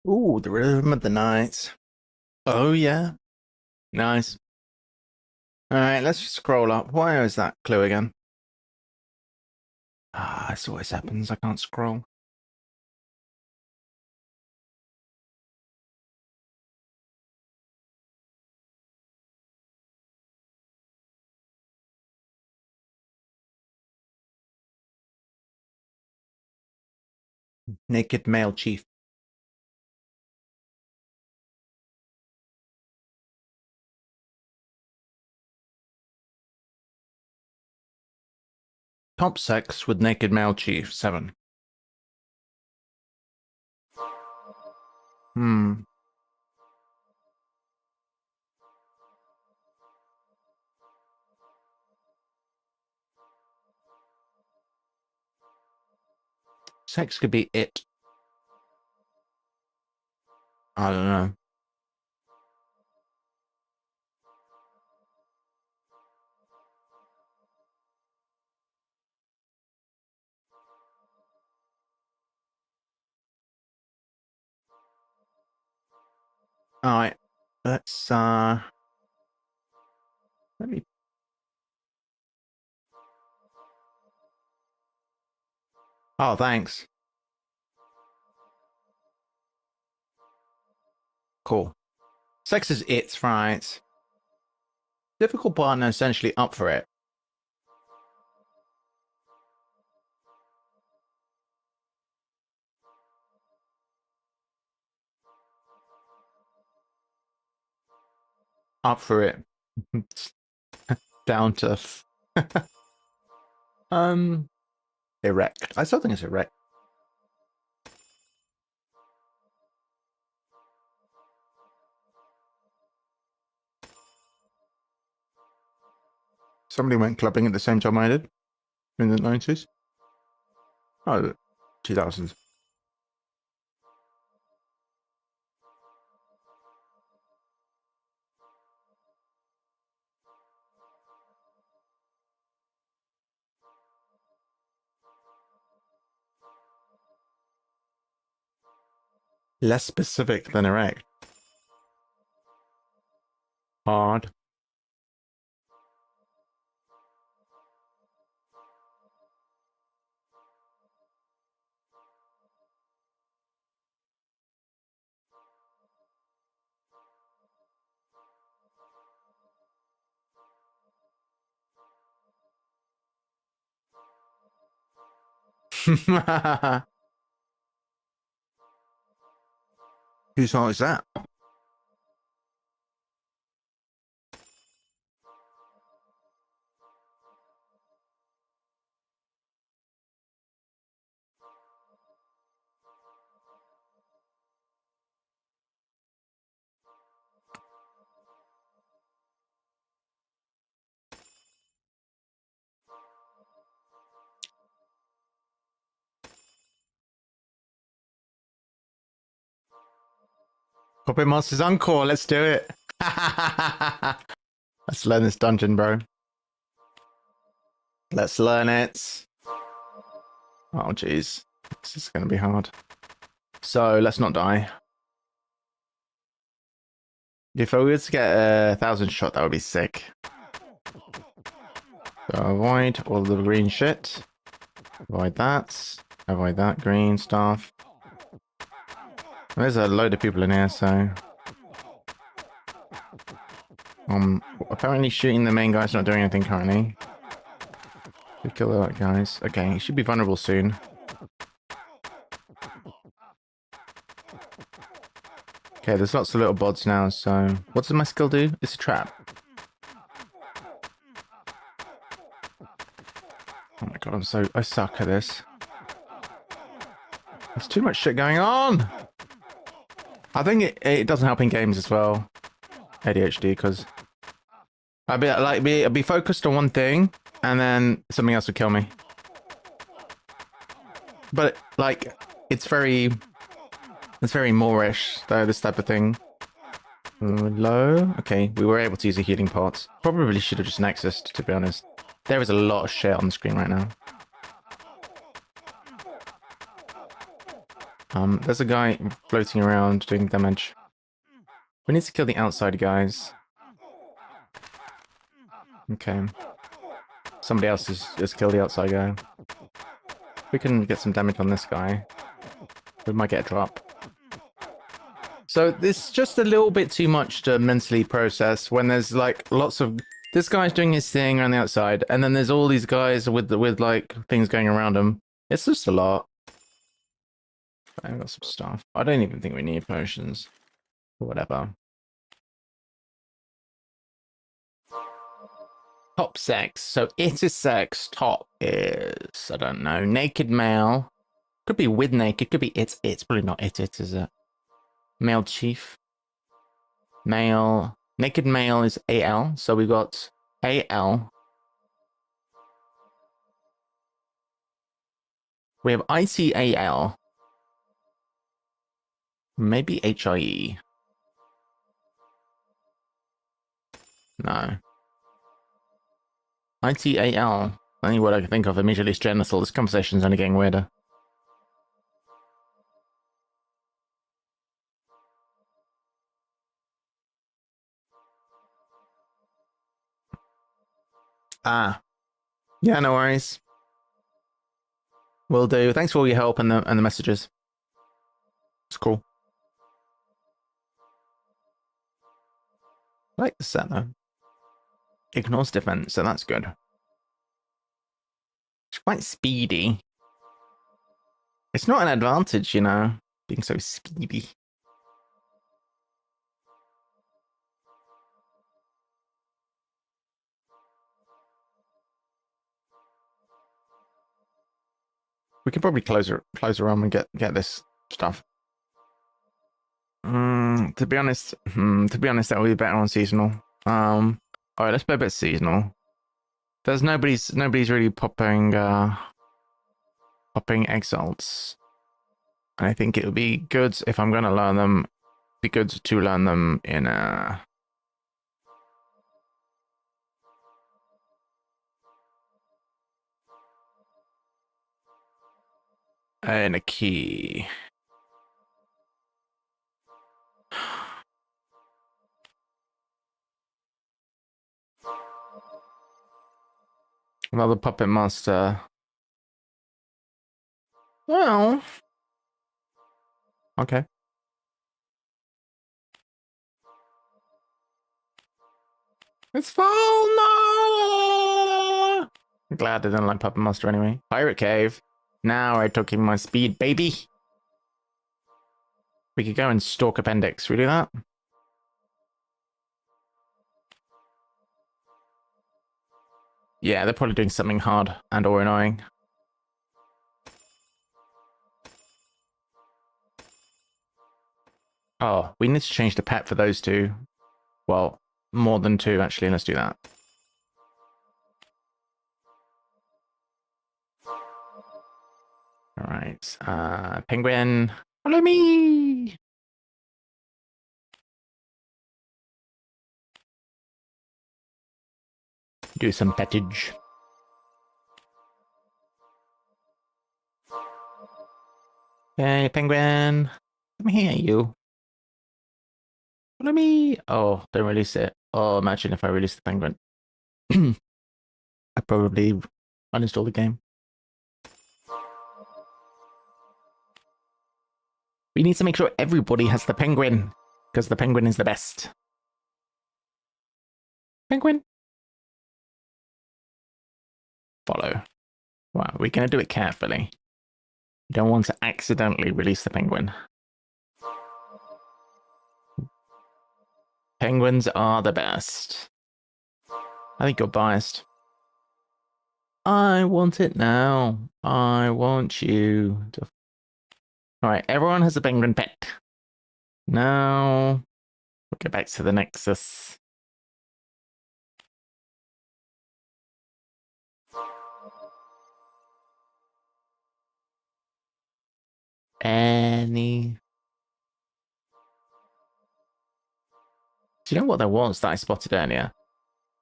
Ooh, the Rhythm of the Night. Oh, yeah. Nice. All right, let's just scroll up. Why is that clue again? Ah, this always happens. I can't scroll. Naked male chief. Top sex with naked male chief. 7. Hmm. Sex could be it. I don't know. All right. Let's let me. Oh, thanks. Cool. Sex is it, right? Difficult partner essentially up for it. Up for it. Down to erect. I still think it's erect. Somebody went clubbing at the same time I did in the 90s. Oh, 2000s. Less specific than erect. Hard. Whose heart is that? Puppet Master's Encore, let's do it. Let's learn this dungeon, bro. Let's learn it. Oh, jeez. This is going to be hard. So, let's not die. If I were to get 1,000 shot, that would be sick. So avoid all the green shit. Avoid that. Avoid that green stuff. There's a load of people in here, so... apparently shooting the main guy's not doing anything currently. We kill the other guys. Okay, he should be vulnerable soon. Okay, there's lots of little bots now, so... What does my skill do? It's a trap. Oh my god, I suck at this. There's too much shit going on! I think it doesn't help in games as well. ADHD, because... I'd be focused on one thing, and then something else would kill me. But, like, it's very Moorish, though, this type of thing. Low? Okay, we were able to use a healing pot. Probably should have just nexused, to be honest. There is a lot of shit on the screen right now. There's a guy floating around doing damage. We need to kill the outside guys. Okay. Somebody else has killed the outside guy. We can get some damage on this guy. We might get a drop. So this just a little bit too much to mentally process when there's like lots of this guy's doing his thing on the outside, and then there's all these guys with like things going around him. It's just a lot. I've got some stuff. I don't even think we need potions. Or whatever. Top sex. So it is sex. Top is, I don't know, naked male. Could be with naked. Could be it's. It's probably not it, is it? Male chief. Male. Naked male is AL. So we've got AL. We have ICAL. Maybe HIE. No. ITAL. Only word I can think of immediately is genital. This conversation's only getting weirder. Ah. Yeah, no worries. Will do. Thanks for all your help and the messages. It's cool. I like the set though. Ignores defense, so that's good. It's quite speedy. It's not an advantage, you know, being so speedy. We can probably close her on and get this stuff. To be honest, that would be better on seasonal. All right, let's play a bit seasonal. There's nobody's really popping exalts. And I think it would be good if I'm gonna learn them. Be good to learn them in a key. Another puppet master. Well, okay. It's full. No. I'm glad I didn't like puppet master anyway. Pirate cave. Now I took him my speed, baby. We could go and stalk appendix. Should we do that? Yeah, they're probably doing something hard and or annoying. Oh, we need to change the pet for those two. Well, more than two, actually. Let's do that. All right. Penguin, follow me. Do some pettage. Hey, penguin. Come here, you. Follow me. Oh, don't release it. Oh, imagine if I release the penguin. I probably uninstall the game. We need to make sure everybody has the penguin, because the penguin is the best. Penguin. Follow. Wow, we're going to do it carefully. You don't want to accidentally release the penguin. Penguins are the best. I think you're biased. I want it now. I want you to... Alright, everyone has a penguin pet. Now, we'll go back to the Nexus. Any... Do you know what there was that I spotted earlier?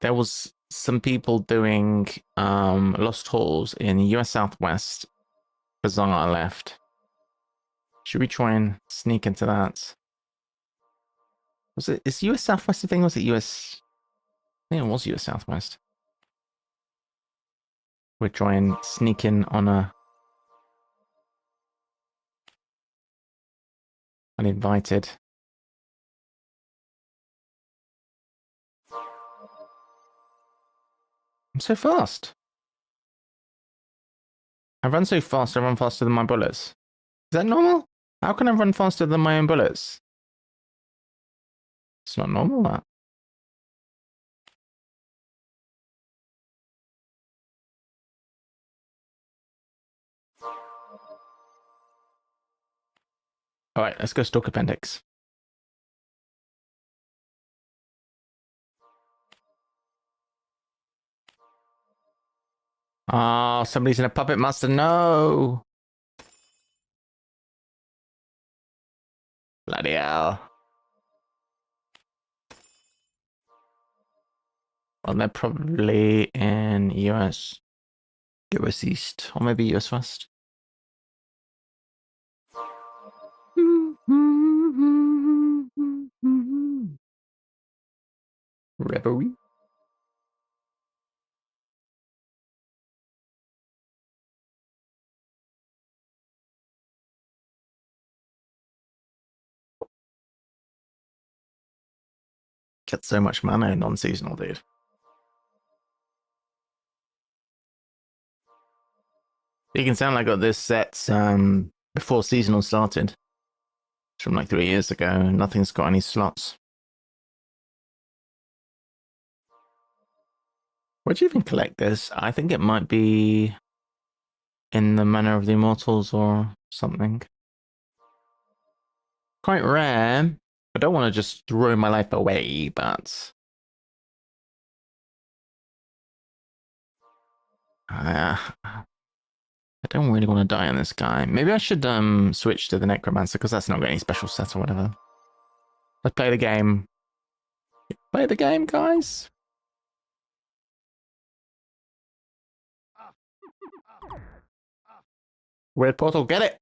There was some people doing Lost Halls in US Southwest. Bizarre left. Should we try and sneak into that? Was it? Is US Southwest a thing? Was it US? I think it was US Southwest. We're trying sneak in on a uninvited. I'm so fast. I run so fast, I run faster than my bullets. Is that normal? How can I run faster than my own bullets? It's not normal, that. Alright, let's go stalk appendix. Oh, somebody's in a puppet master. No! Bloody hell. Well, they're probably in US. US East, or maybe US West. Reverie. Get so much mana in non-seasonal, dude. You can sound like I got this set before seasonal started. It's from like 3 years ago, and nothing's got any slots. Where'd you even collect this? I think it might be in the Manor of the Immortals or something. Quite rare. I don't want to just throw my life away, but I don't really want to die on this guy. Maybe I should switch to the Necromancer, because that's not got any special set or whatever. Let's play the game. Play the game, guys. Red portal, get it!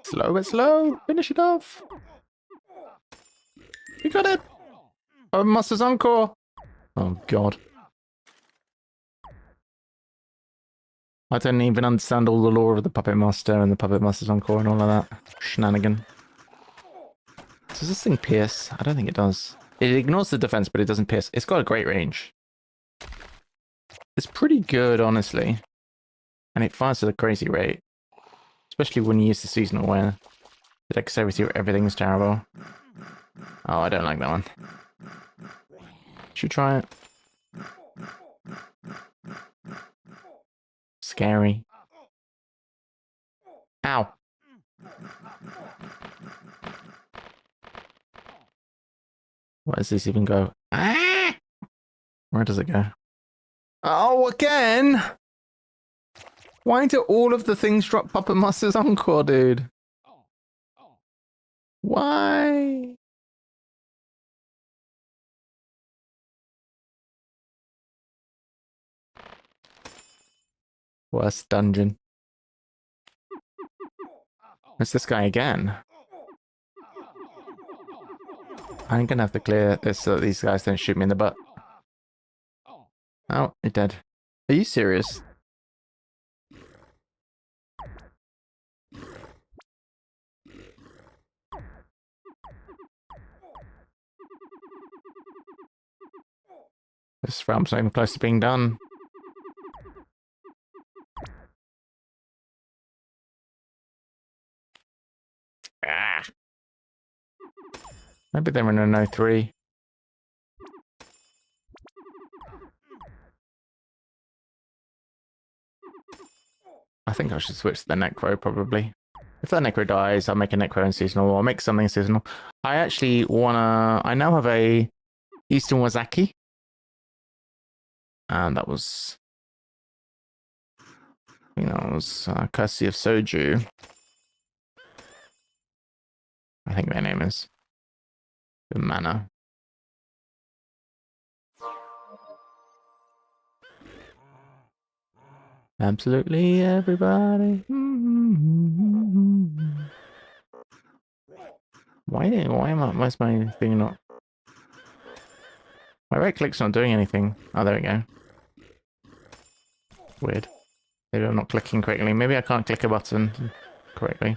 Slow but slow. Finish it off. We got it. Oh, Master's Encore. Oh, God. I don't even understand all the lore of the Puppet Master and the Puppet Master's Encore and all of that shenanigan. Does this thing pierce? I don't think it does. It ignores the defense, but it doesn't pierce. It's got a great range. It's pretty good, honestly. And it fires at a crazy rate. Especially when you use the seasonal where the dexterity of everything is terrible. Oh, I don't like that one. Should try it. Scary. Ow. Where does this even go? Ah! Where does it go? Oh, again! Why do all of the things drop Puppet Master's Encore, dude? Why? Worst dungeon. It's this guy again. I'm gonna have to clear this so that these guys don't shoot me in the butt. Oh, it did. Are you serious? This round's not even close to being done. Ah. Maybe they're in an 03. I think I should switch to the Necro, probably. If that Necro dies, I'll make a Necro in seasonal, or I'll make something seasonal. I actually wanna... I now have a Eastern Wazaki. And that was... I think that was courtesy of Soju. I think their name is. The mana. Absolutely everybody. Why is my thing not... My right click's not doing anything. Oh, there we go. Weird. Maybe I'm not clicking correctly. Maybe I can't click a button correctly.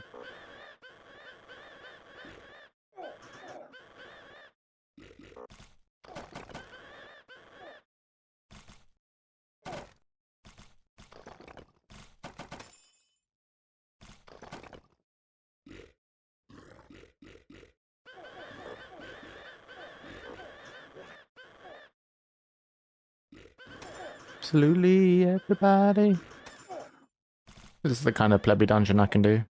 Absolutely everybody. This is the kind of plebby dungeon I can do.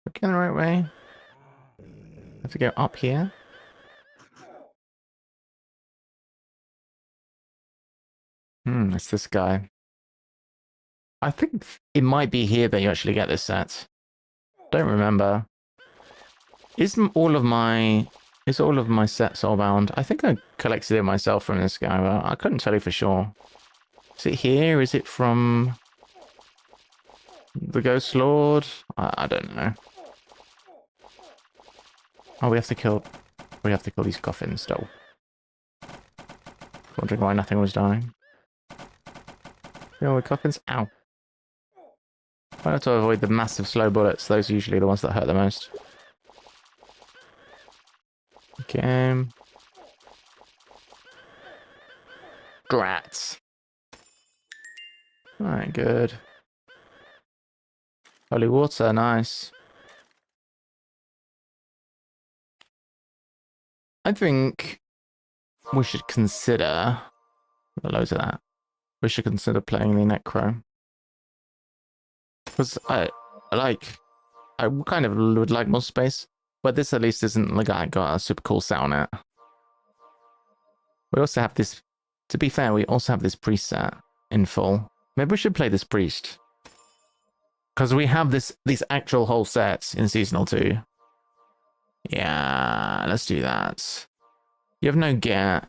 Looking the right way. Have to go up here. It's this guy. I think it might be here that you actually get this set. Don't remember. Is all of my sets all bound? I think I collected it myself from this guy, but I couldn't tell you for sure. Is it here? Is it from the Ghost Lord? I don't know. Oh, we have to kill these coffins still. Wondering why nothing was dying. Kill the coffins. Ow. I have to avoid the massive slow bullets. Those are usually the ones that hurt the most. Okay. Drats. Alright, good. Holy water, nice. I think we should consider... Loads of that. We should consider playing the Necro. Because I kind of would like more space, but this at least isn't the guy got a super cool set on it. We also have this, to be fair, we also have this priest set in full. Maybe we should play this priest. Because we have these actual whole sets in Seasonal 2. Yeah, let's do that. You have no gear.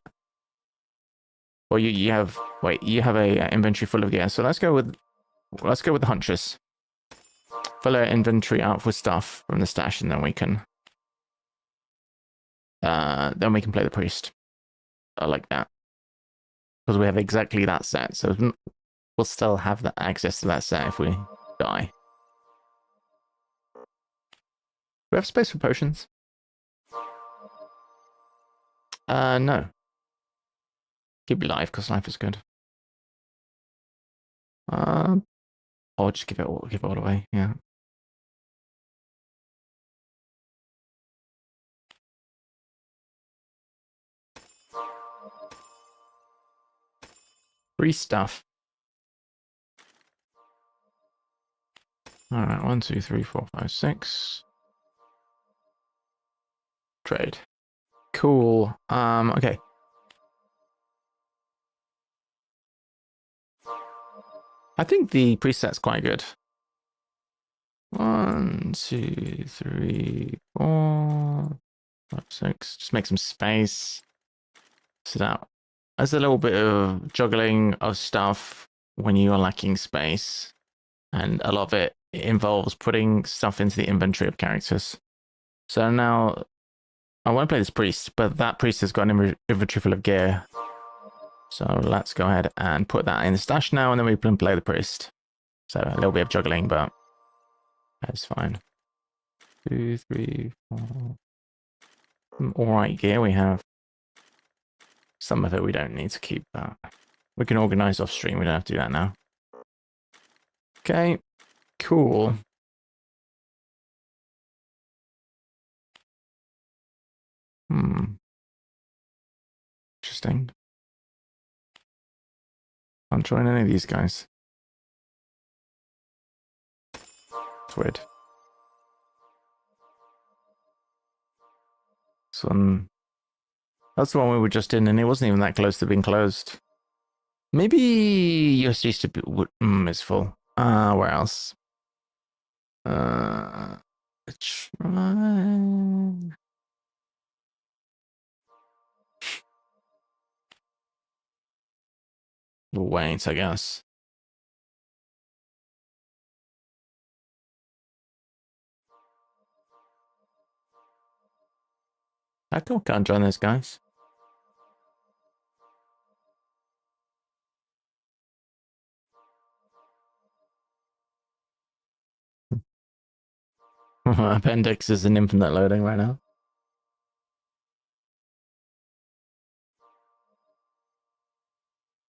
Or you have, wait, you have a inventory full of gear. So let's go with the Huntress. Fill our inventory out with stuff from the stash, and then we can play the priest. I like that. Because we have exactly that set, so we'll still have the access to that set if we die. Do we have space for potions? No. Keep life, because life is good. I'll just give it all away, yeah. Free stuff. Alright, 1, 2, 3, 4, 5, 6. Trade. Cool. Okay. I think the preset's quite good. 1, 2, 3, 4, 5, 6. Just make some space. Sit out. There's a little bit of juggling of stuff when you are lacking space. And a lot of it involves putting stuff into the inventory of characters. So now, I want to play this priest, but that priest has got an inventory full of gear. So let's go ahead and put that in the stash now, and then we can play the priest. So a little bit of juggling, but that's fine. 2, 3, 4. Alright gear we have. Some of it we don't need to keep that. We can organize off stream, we don't have to do that now. Okay, cool. Interesting. Can't join any of these guys. It's weird. This one... That's the one we were just in, and it wasn't even that close to being closed. Maybe USG is full. Where else? try. Wait, I guess. I can't join those guys. Appendix is in infinite loading right now.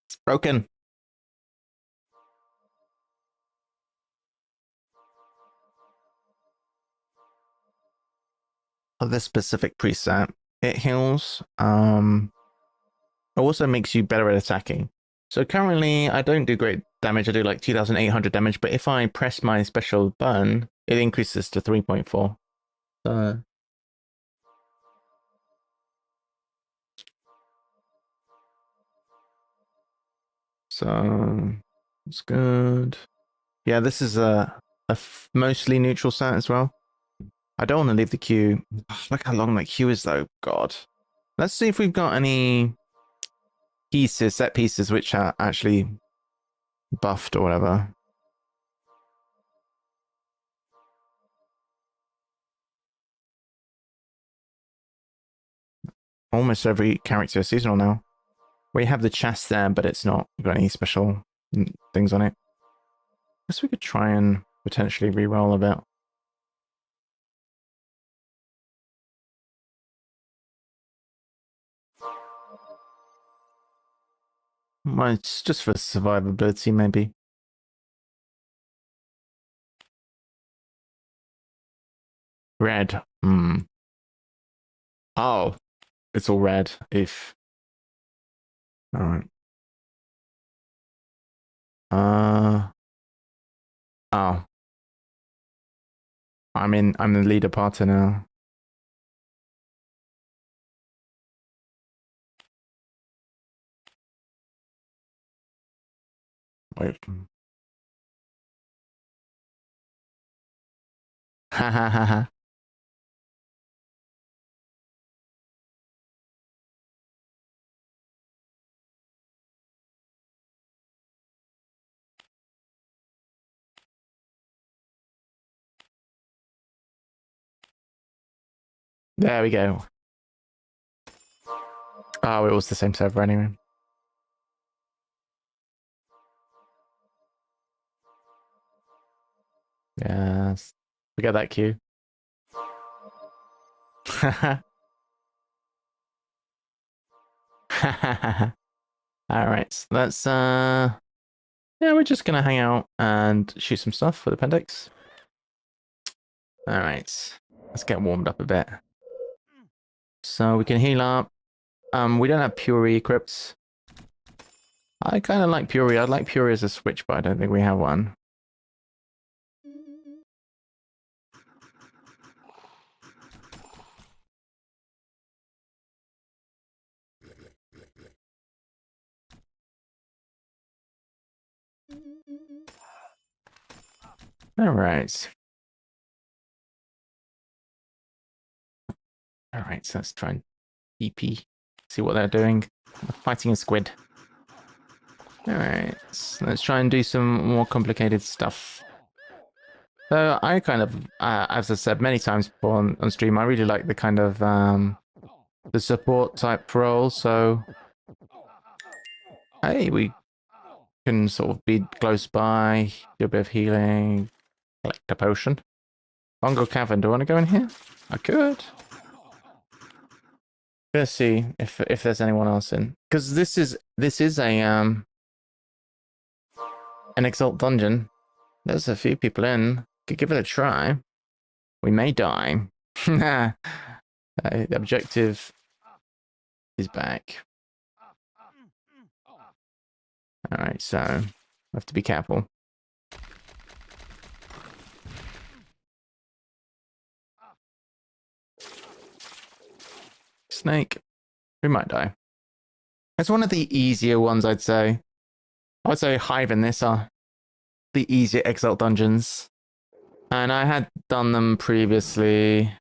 It's broken. Of this specific preset, it heals. It also makes you better at attacking. So currently, I don't do great damage. I do like 2,800 damage, but if I press my special button, it increases to 3.4. So it's good. Yeah, this is a mostly neutral set as well. I don't want to leave the queue. Look how long that queue is, though. God. Let's see if we've got any pieces, set pieces, which are actually buffed or whatever. Almost every character is seasonal now. We have the chest there, but it's not got any special things on it. I guess we could try and potentially reroll a bit. Well, it's just for survivability, maybe. Red. Oh, it's all red. If. All right. Oh. I'm the leader party now. Wait. Ha ha ha ha. There we go. Oh, it was the same server anyway. Yes. We got that queue. All right. Let's yeah, we're just gonna hang out and shoot some stuff for the appendix. All right. Let's get warmed up a bit. So we can heal up. We don't have Puri equipped. I kind of like Puri. I'd like Puri as a switch, but I don't think we have one. All right. All right, so let's try and DP. See what they're doing. Fighting a squid. All right, so let's try and do some more complicated stuff. So I kind of, as I said many times before on stream, I really like the kind of the support type role. So hey, we can sort of be close by, do a bit of healing, collect a potion. Bongo Cavern, do I want to go in here? I could. Gonna see if there's anyone else in, because this is a an exalt dungeon. There's a few people in. Could give it a try. We may die. The objective is back. All right, so I have to be careful. Snake. We might die. It's one of the easier ones, I'd say. I would say Hive and this are the easier exalt dungeons. And I had done them previously.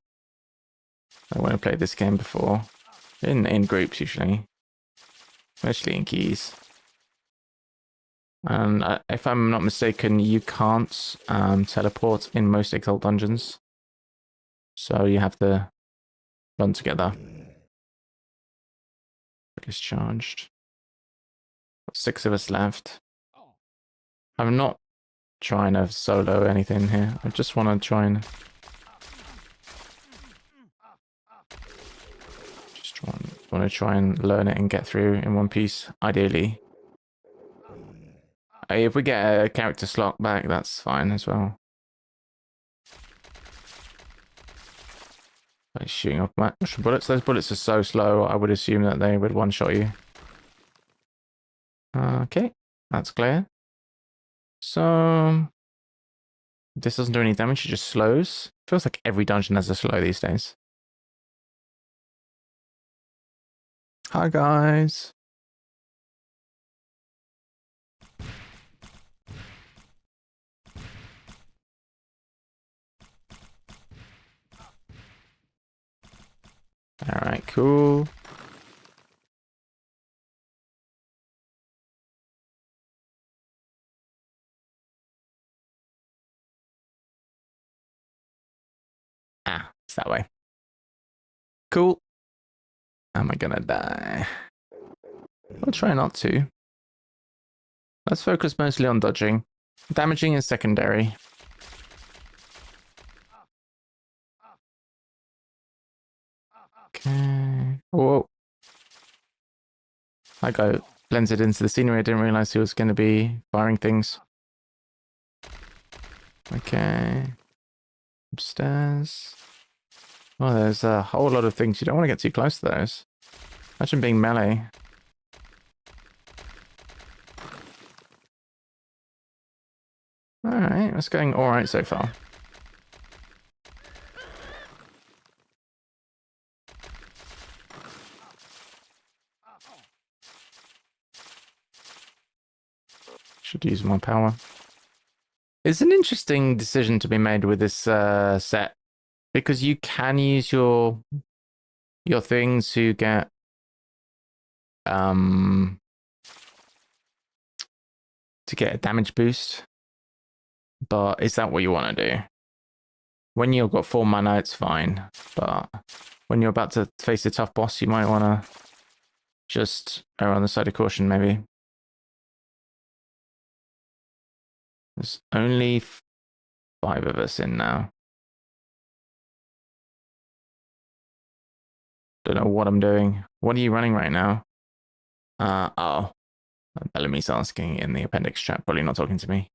I want to play this game before. In groups, usually. Mostly in keys. And if I'm not mistaken, you can't teleport in most exalt dungeons. So you have to run together. It's charged. Got 6 of us left. I'm not trying to solo anything here. I just want to try and... want to try and learn it and get through in one piece, ideally. If we get a character slot back, that's fine as well. Like shooting off much bullets. Those bullets are so slow, I would assume that they would one-shot you. Okay, that's clear. So... this doesn't do any damage, it just slows. Feels like every dungeon has a slow these days. Hi guys. Alright, cool. Ah, it's that way. Cool. Am I gonna die? I'll try not to. Let's focus mostly on dodging. Damaging is secondary. Okay. Whoa. I got blended into the scenery. I didn't realize he was going to be firing things. Okay. Upstairs. Well, there's a whole lot of things. You don't want to get too close to those. Imagine being melee. Alright, it's going alright so far. Should use more power. It's an interesting decision to be made with this set, because you can use your things to get a damage boost. But is that what you want to do? When you've got 4 mana, it's fine. But when you're about to face a tough boss, you might want to just err on the side of caution, maybe. There's only 5 of us in now. Don't know what I'm doing. What are you running right now? Oh. Bellamy's asking in the appendix chat, probably not talking to me.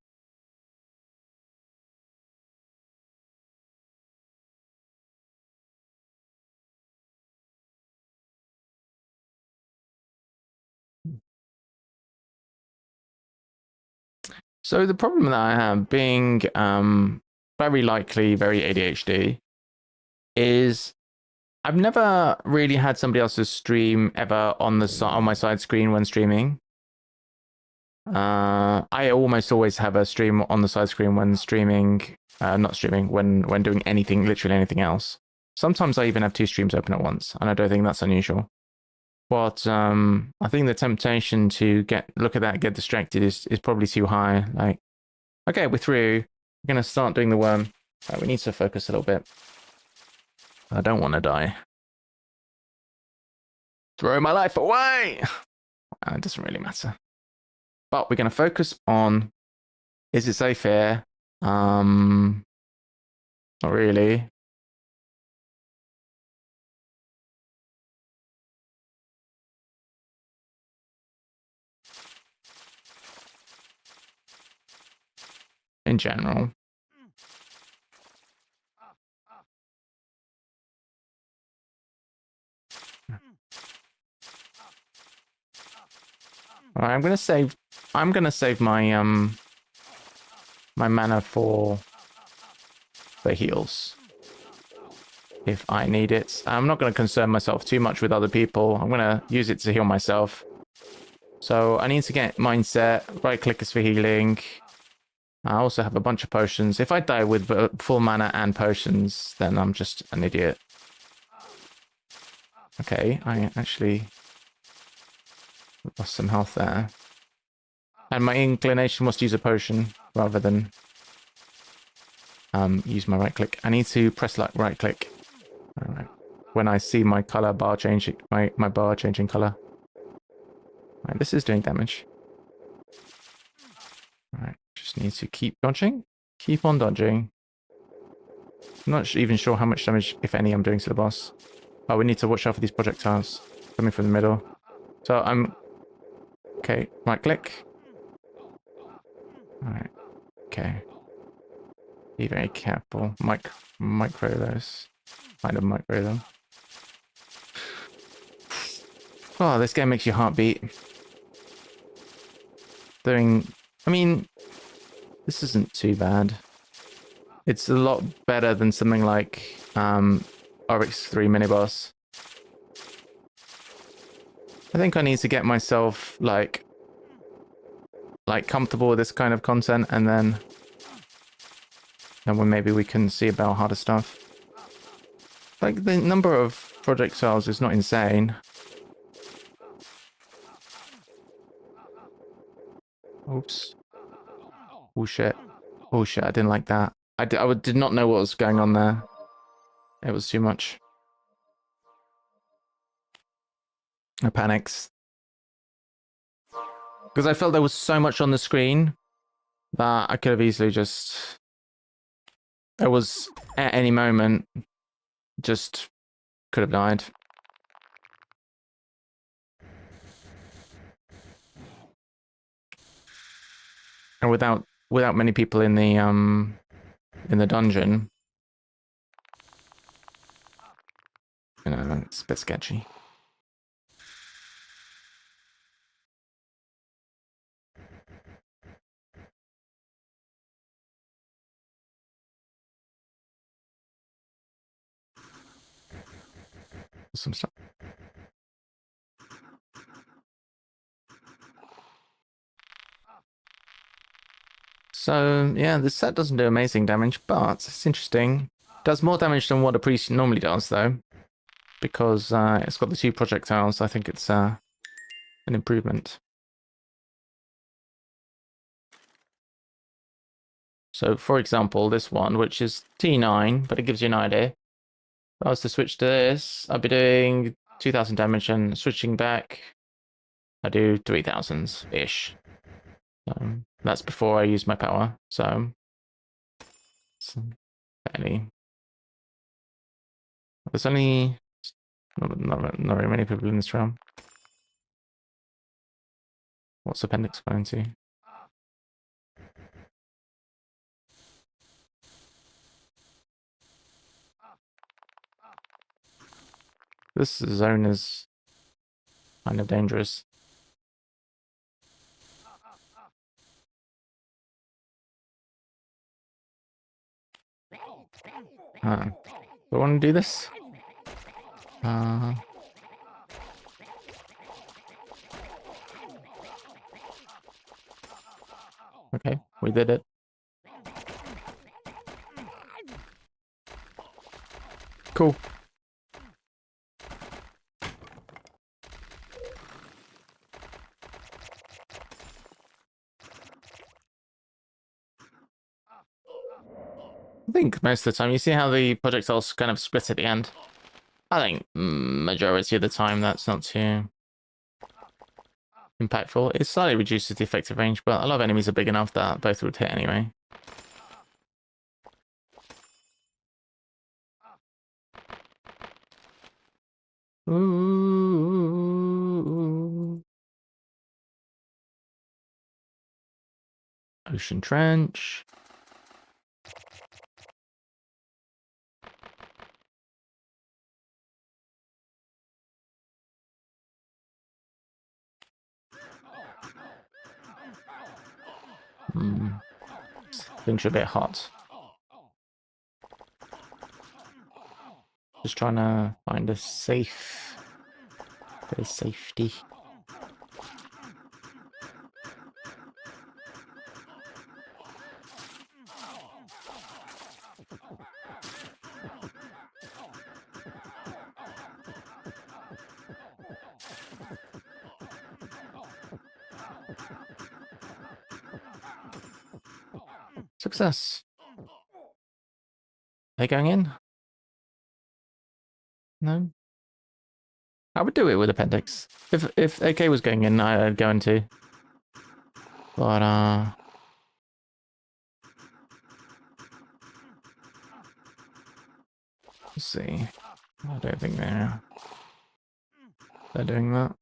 So the problem that I have, being very likely very ADHD, is I've never really had somebody else's stream ever on my side screen when streaming. I almost always have a stream on the side screen when streaming, not streaming, when doing anything, literally anything else. Sometimes I even have 2 streams open at once, and I don't think that's unusual. But I think the temptation to look at that and get distracted is probably too high. Like, okay, we're through. We're going to start doing the worm. Right, we need to focus a little bit. I don't want to die. Throw my life away! It doesn't really matter. But we're going to focus on, is it safe here? Not really. In general. All right, I'm gonna save my my mana for heals if I need it. I'm not gonna concern myself too much with other people. I'm gonna use it to heal myself. So I need to get mindset. Right click is for healing. I also have a bunch of potions. If I die with full mana and potions, then I'm just an idiot. Okay, I actually lost some health there. And my inclination was to use a potion rather than use my right click. I need to press like right click. All right. When I see my color bar changing, my bar changing color. All right, this is doing damage. All right, just need to keep dodging. Keep on dodging. I'm not even sure how much damage, if any, I'm doing to the boss. Oh, we need to watch out for these projectiles coming from the middle. So I'm... Okay, right click. Alright, okay. Be very careful. Micro those. Kind of micro them. Oh, this game makes your heart beat. Doing... I mean, this isn't too bad. It's a lot better than something like RX3 miniboss. I think I need to get myself like comfortable with this kind of content, and then maybe we can see about harder stuff. Like the number of projectiles is not insane. Oops. Oh shit. Oh shit, I didn't like that. I did not know what was going on there. It was too much. I panicked. Because I felt there was so much on the screen that I could have easily just... It was, at any moment, just could have died. And without many people in the dungeon, you know, it's a bit sketchy. Some stuff. So yeah, this set doesn't do amazing damage, but it's interesting. Does more damage than what a priest normally does, though, because it's got the 2 projectiles. I think it's an improvement. So, for example, this one, which is T9, but it gives you an idea. If I was to switch to this, I'd be doing 2,000 damage, and switching back, I do 3,000-ish. So that's before I use my power. So it's fairly... There's only not very many people in this realm. What's appendix going to? This zone is kind of dangerous. Do I want to do this? Okay, we did it. Cool. I think most of the time, you see how the projectiles kind of split at the end? I think majority of the time that's not too impactful. It slightly reduces the effective range, but a lot of enemies are big enough that both would hit anyway. Ooh. Ocean Trench. Things are a bit hot. Just trying to find a safe... bit of safety. Success. Are they going in? No. I would do it with appendix. If AK was going in, I'd go into. But let's see. I don't think they're doing that.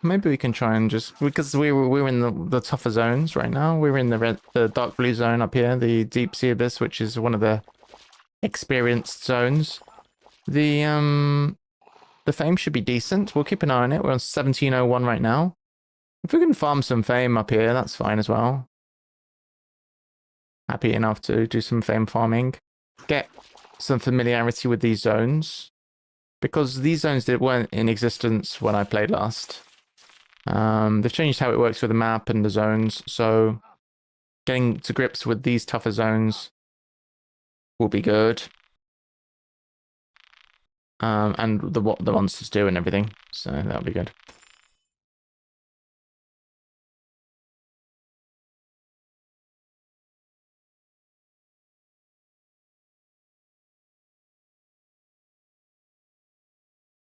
Maybe we can try and just, because we're in the tougher zones right now. We're in the dark blue zone up here, the deep sea abyss, which is one of the experienced zones. The fame should be decent. We'll keep an eye on it. We're on 1701 right now. If we can farm some fame up here, that's fine as well. Happy enough to do some fame farming. Get some familiarity with these zones. Because these zones weren't in existence when I played last. They've changed how it works with the map and the zones, so getting to grips with these tougher zones will be good. And what the monsters do and everything, so that'll be good.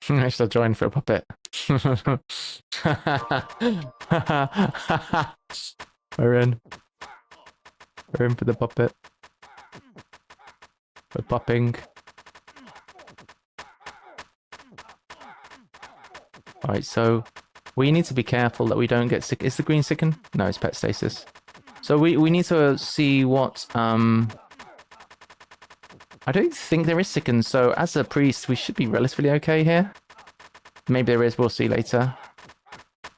I shall join for a puppet. We're in. We're in for the puppet. We're popping. Alright, so we need to be careful that we don't get sick. Is the green sicken? No, it's pet stasis. So we need to see what I don't think there is sicken, so as a priest we should be relatively okay here. Maybe there is, we'll see later.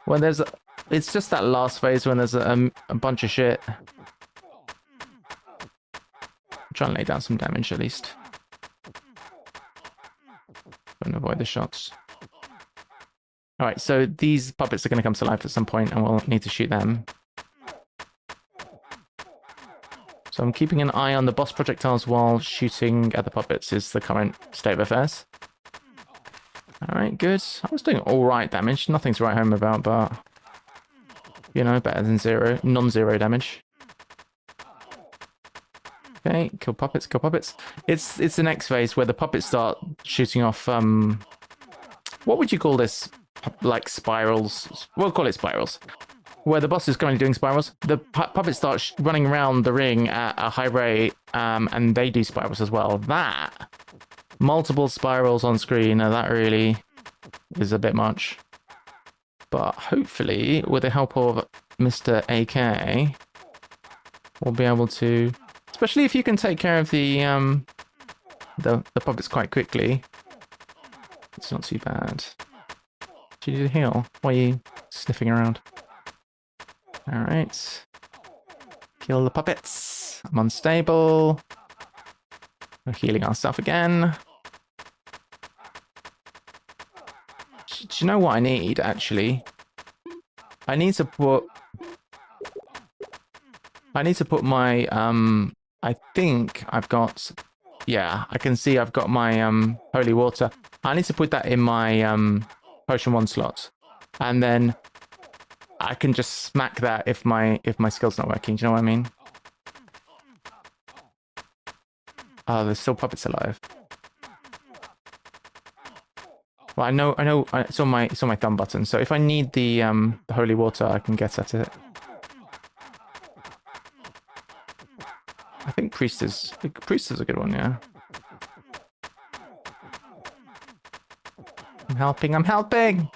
When there's it's just that last phase when there's a bunch of shit. Try and lay down some damage at least. And avoid the shots. Alright, so these puppets are going to come to life at some point and we'll need to shoot them. So I'm keeping an eye on the boss projectiles while shooting at the puppets is the current state of affairs. Alright, good. I was doing alright damage. Nothing to write home about, but... You know, better than zero. Non-zero damage. Okay, kill puppets, kill puppets. It's the next phase where the puppets start shooting off, what would you call this? Like spirals? We'll call it spirals. Where the boss is currently doing spirals, the puppets start running around the ring at a high rate, and they do spirals as well. That, multiple spirals on screen, that really is a bit much. But hopefully, with the help of Mr. AK, we'll be able to, especially if you can take care of the puppets quite quickly. It's not too bad. Do you need a heal? Why are you sniffing around? Alright. Kill the puppets. I'm unstable. We're healing ourselves again. Do you know what I need, actually? I need to put my, I think I've got... Yeah, I can see I've got my, holy water. I need to put that in my, potion 1 slot. And then... I can just smack that if my skill's not working. Do you know what I mean? Oh, there's still puppets alive. Well, I know. It's on my thumb button. So if I need the holy water, I can get at it. I think priest is a good one. Yeah. I'm helping. I'm helping.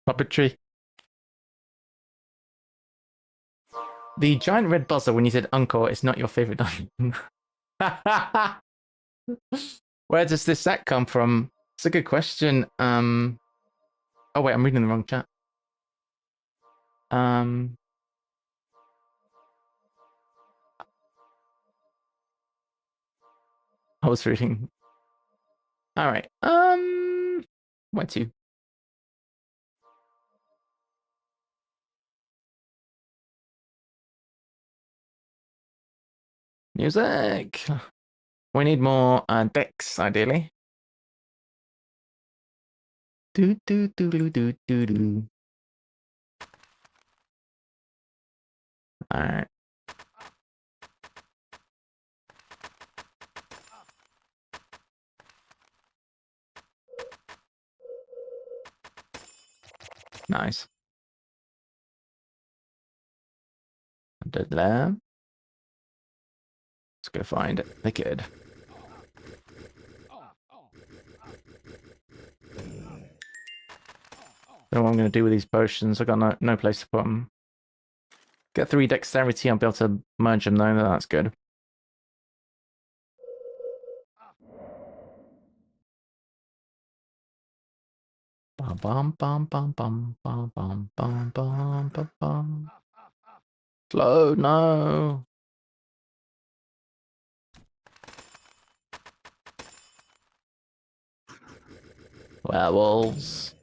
Puppetry. The giant red buzzer when you said uncle is not your favorite dungeon. Where does this set come from? It's a good question. Oh wait, I'm reading the wrong chat. I was reading. All right. Where to? Music. We need more decks, ideally. Do do do do do do do. All right. Nice. Let's go find the kid. Don't know what I'm going to do with these potions. I got no place to put them. Get 3 dexterity. I'll be able to merge them though. That's good. Bum bum bum bum bum bum bum bum bum bum bum. Slow, no. Werewolves.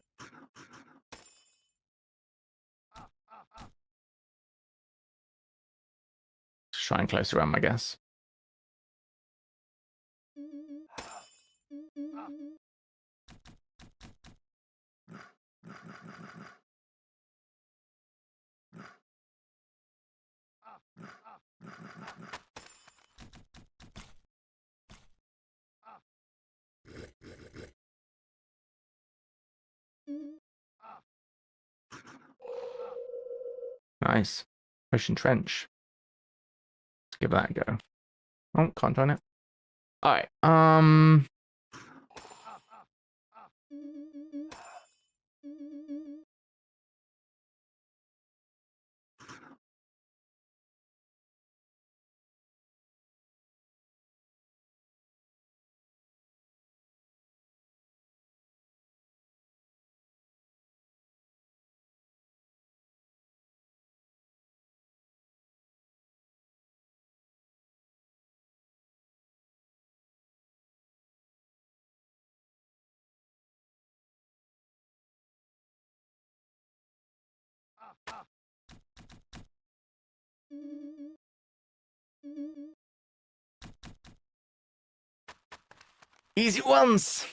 Try and close around, I guess. Nice. Ocean Trench. Let's give that a go. Oh, can't join it. Alright, easy ones.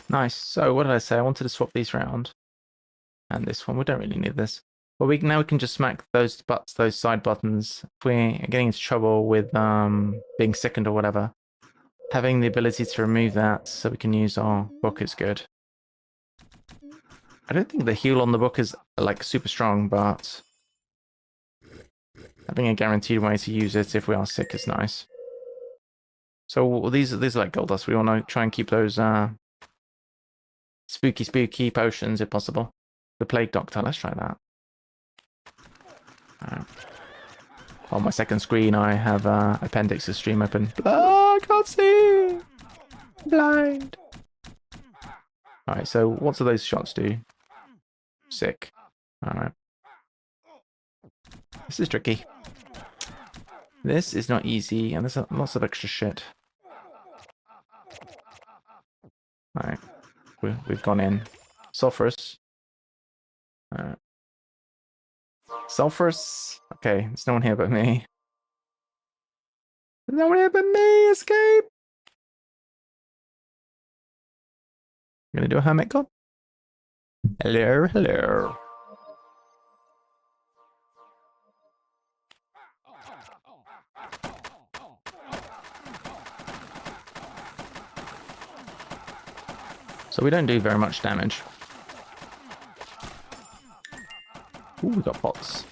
Nice. So what did I say? I wanted to swap these around. And this one, we don't really need this. But now we can just smack those side buttons. If we're getting into trouble with being sickened or whatever, having the ability to remove that so we can use our book is good. I don't think the heal on the book is like super strong, but having a guaranteed way to use it if we are sick is nice. So these are like gold dust. We want to try and keep those spooky potions if possible. The Plague Doctor, let's try that. On my second screen, I have Appendix's stream open. I can't see! Blind! Alright, so what do those shots do? Sick. Alright. This is tricky. This is not easy, and there's lots of extra shit. Alright. We've gone in. Sulphurous. Alright. Sulphurous. Okay, there's no one here but me. There's no one here but me! Escape! I'm gonna do a hermit god? Hello, hello. So we don't do very much damage. Ooh, we got pots.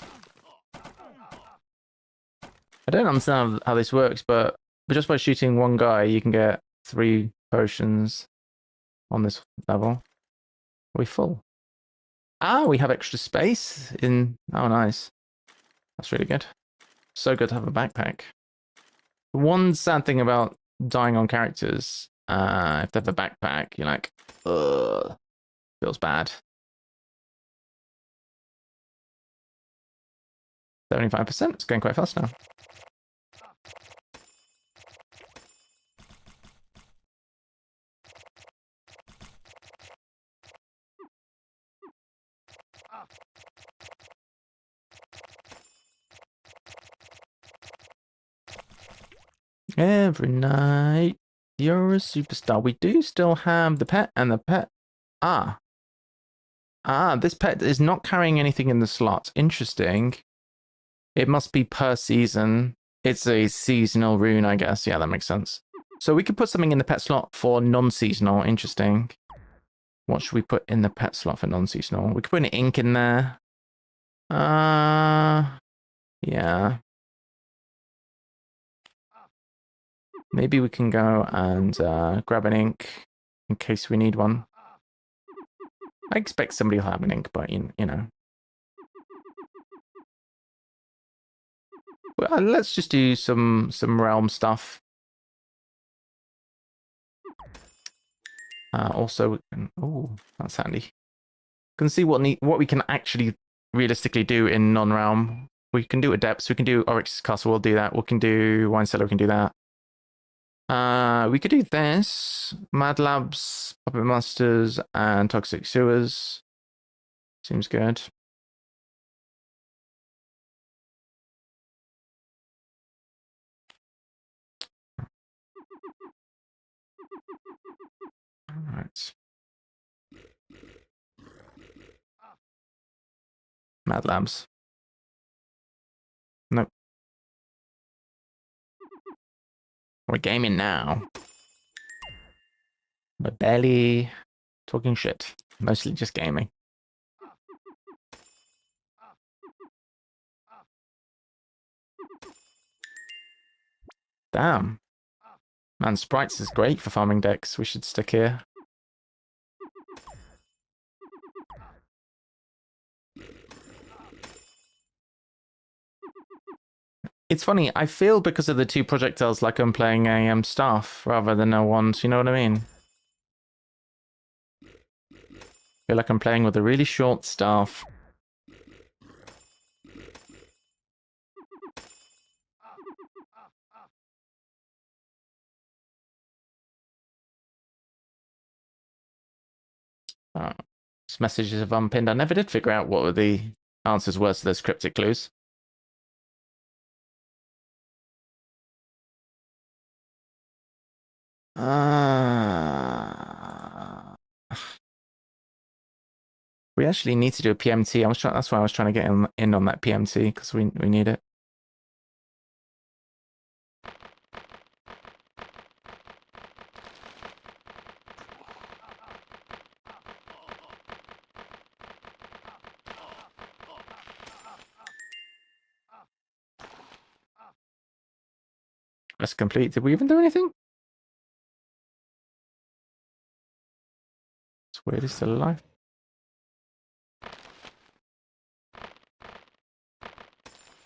I don't understand how this works, but just by shooting one guy, you can get 3 potions on this level. Are we full? Ah, we have extra space in... Oh, nice. That's really good. So good to have a backpack. One sad thing about dying on characters, if they have a backpack, you're like, ugh, feels bad. 75%, it's going quite fast now. Every night, you're a superstar. We do still have the pet and the pet. Ah, this pet is not carrying anything in the slot. Interesting. It must be per season. It's a seasonal rune, I guess. Yeah, that makes sense. So we could put something in the pet slot for non-seasonal. Interesting. What should we put in the pet slot for non-seasonal? We could put an ink in there. Yeah. Maybe we can go and grab an ink in case we need one. I expect somebody will have an ink, but you know. Well, let's just do some realm stuff. Also, oh, that's handy. Can see what we can actually realistically do in non-realm. We can do Adepts. We can do Oryx's Castle. We'll do that. We can do Wine Cellar. We can do that. We could do this. Mad Labs, Puppet Masters, and Toxic Sewers. Seems good. All right. Mad Labs. Nope. We're gaming now. But barely talking shit. Mostly just gaming. Damn. Man, Sprites is great for farming decks. We should stick here. It's funny, I feel because of the 2 projectiles like I'm playing a staff rather than a wand, you know what I mean? I feel like I'm playing with a really short staff. This message is unpinned. I never did figure out what the answers were to those cryptic clues. We actually need to do a PMT. That's why I was trying to get in on that PMT, because we need it. That's complete. Did we even do anything? It's weird, he's still alive.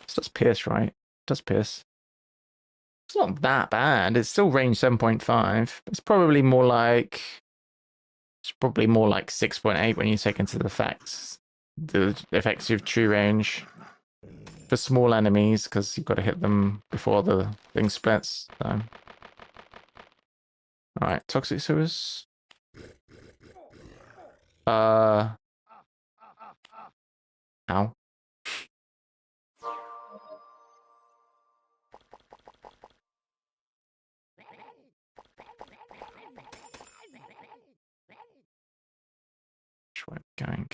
This does pierce, right? It does pierce. It's not that bad. It's still range 7.5. It's probably more like 6.8 when you take into the effective true range for small enemies, because you've got to hit them before the thing splits. So. All right, Toxic Sewers. Ow. Which way am I going?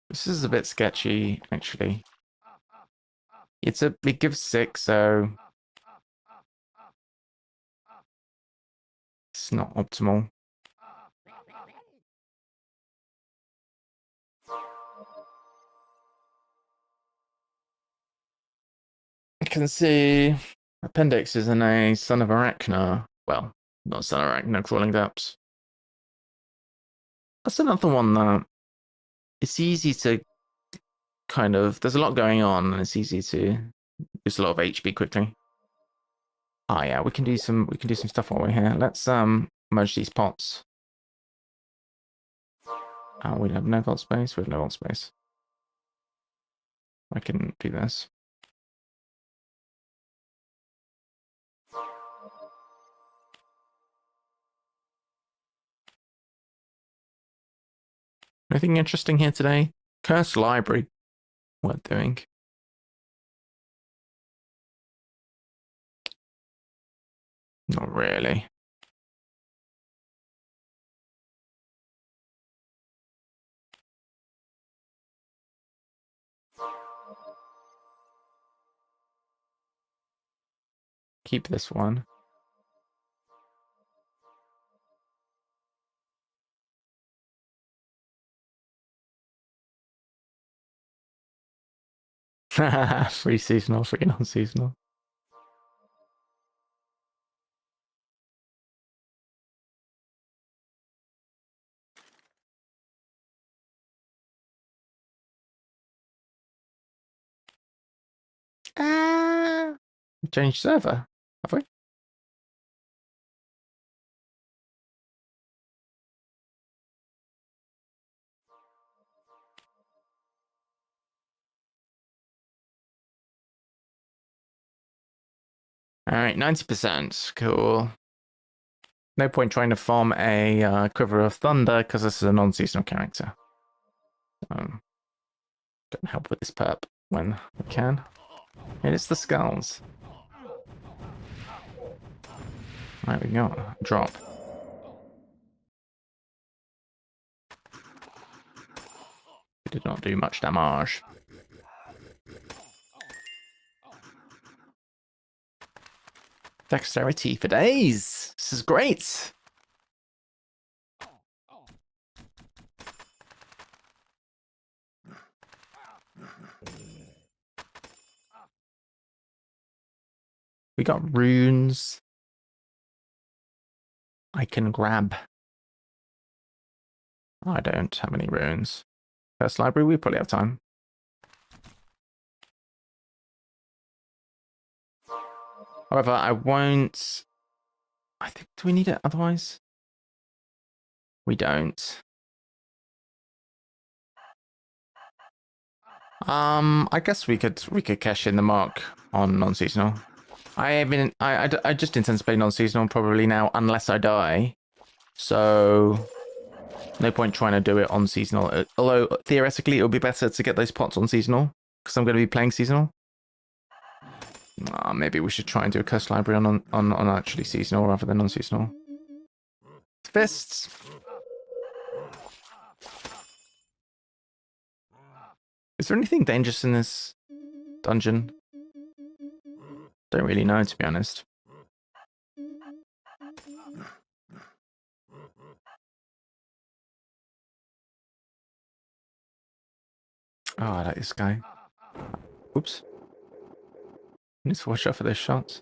This is a bit sketchy, actually. It gives 6, so It's not optimal. I can see Appendix is in a Son of Arachna. Well, not Son of Arachna, Crawling Depths. That's another one that it's easy to kind of. There's a lot going on, and it's easy to use a lot of HP quickly. Oh yeah, we can do some stuff while we're here. Let's merge these pots. Oh, we have no vault space. We have no vault space. I can do this. Anything interesting here today? Cursed Library. Worth doing. Not really. Keep this one. Free seasonal, free non-seasonal. Change server, have we? All right, 90%. Cool. No point trying to farm a Quiver of Thunder because this is a non-seasonal character. Don't help with this perp when we can. And it's the skulls. Right, we got drop. It did not do much damage. Dexterity for days. This is great. We got runes. I can grab. I don't have any runes. First library, we probably have time. However, I won't. I think, do we need it otherwise? We don't. I guess we could cash in the mark on non-seasonal. I just intend to play non-seasonal probably now unless I die. So no point trying to do it on seasonal. Although theoretically it would be better to get those pots on seasonal because I'm going to be playing seasonal. Maybe we should try and do a curse library on actually seasonal rather than non-seasonal. Fists. Is there anything dangerous in this dungeon? Don't really know, to be honest. Oh, I like this guy. Oops. I need to watch out for those shots.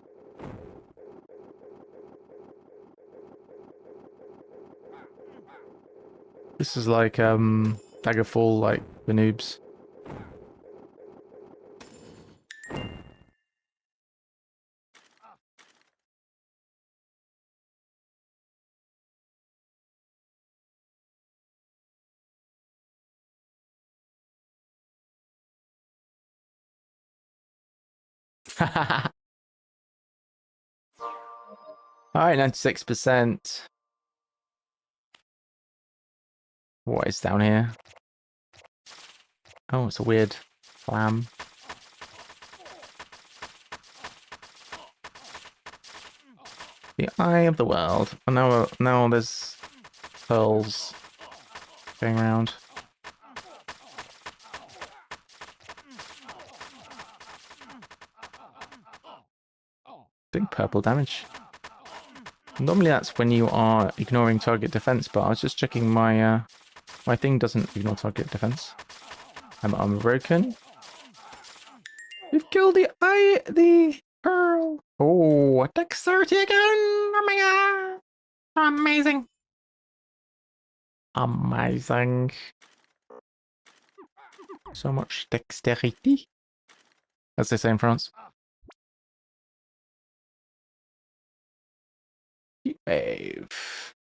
This is like Daggerfall, like the noobs. Alright, 96%. What is down here? Oh, it's a weird flam. The Eye of the World. Oh, now there's pearls going around. Doing purple damage. Normally that's when you are ignoring target defense, but I was just checking my my thing doesn't ignore target defense. I'm armor broken. We've killed the pearl. Oh, dexterity again! Oh my god! Amazing! Amazing. So much dexterity. As they say in France. Wave.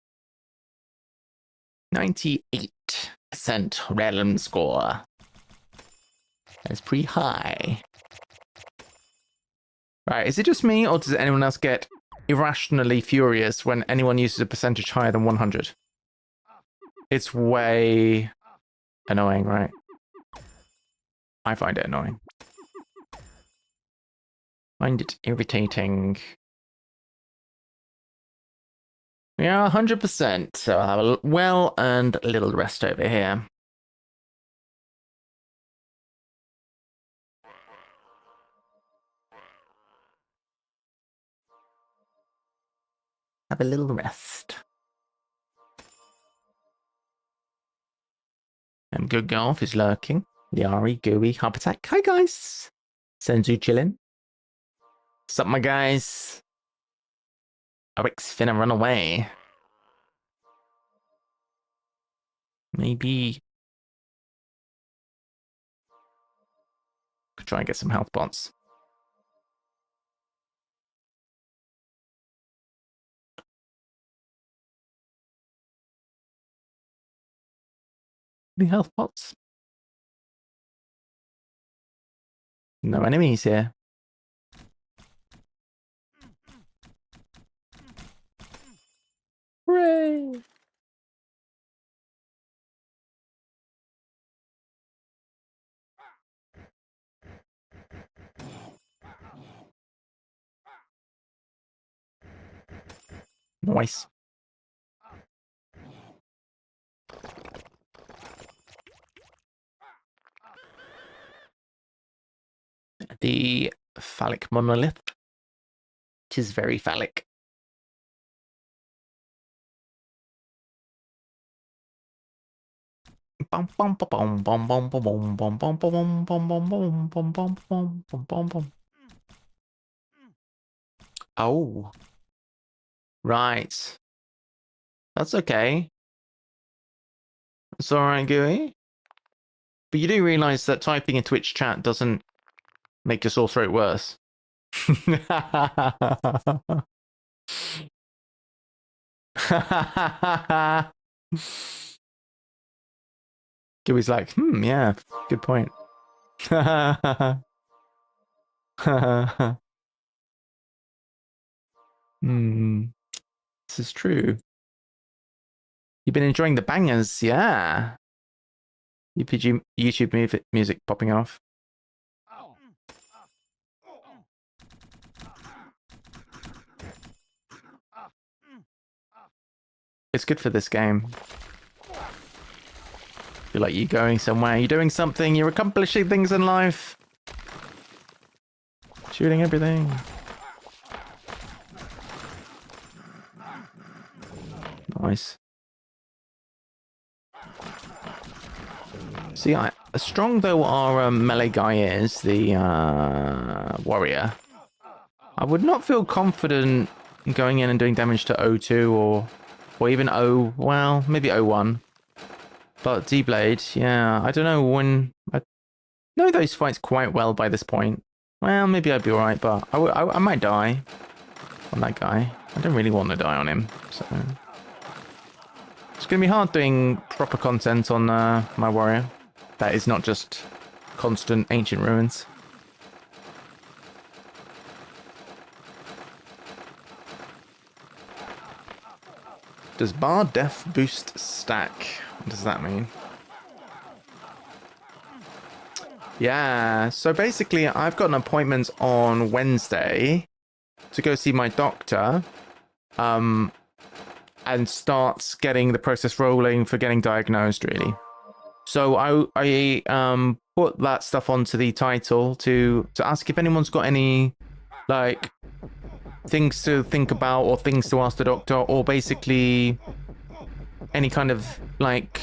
98% realm score. That's pretty high. Right, is it just me, or does anyone else get irrationally furious when anyone uses a percentage higher than 100? It's way annoying, right? I find it annoying. Find it irritating. Yeah, 100%. So I'll have a well-earned little rest over here. Have a little rest. And Good Golf is lurking. Liari, Gooey, Harp Attack. Hi, guys. Senzu chillin'. What's up, my guys? Eric's finna run away. Maybe. Could try and get some health pots. Any health pots? No enemies here. Hooray! Nice. The phallic monolith. It is very phallic. Oh. Right. That's okay. It's alright, Gooey. But you do realise that typing in Twitch chat doesn't make your sore throat worse. Gooey's like, yeah, good point. This is true. You've been enjoying the bangers, yeah. YouTube music popping off. It's good for this game. Feel like you're going somewhere, you're doing something, you're accomplishing things in life. Shooting everything. Nice. See, as strong though our melee guy is, the warrior, I would not feel confident going in and doing damage to O2 or even O, well, maybe O1. But D-Blade, yeah, I don't know when... I know those fights quite well by this point. Well, maybe I'd be alright, but I might die on that guy. I don't really want to die on him, so... It's going to be hard doing proper content on my warrior. That is not just constant ancient ruins. Does bar def boost stack? What does that mean? Yeah, so basically I've got an appointment on Wednesday to go see my doctor. And starts getting the process rolling for getting diagnosed, really. So I put that stuff onto the title to ask if anyone's got any, like, things to think about or things to ask the doctor, or basically any kind of like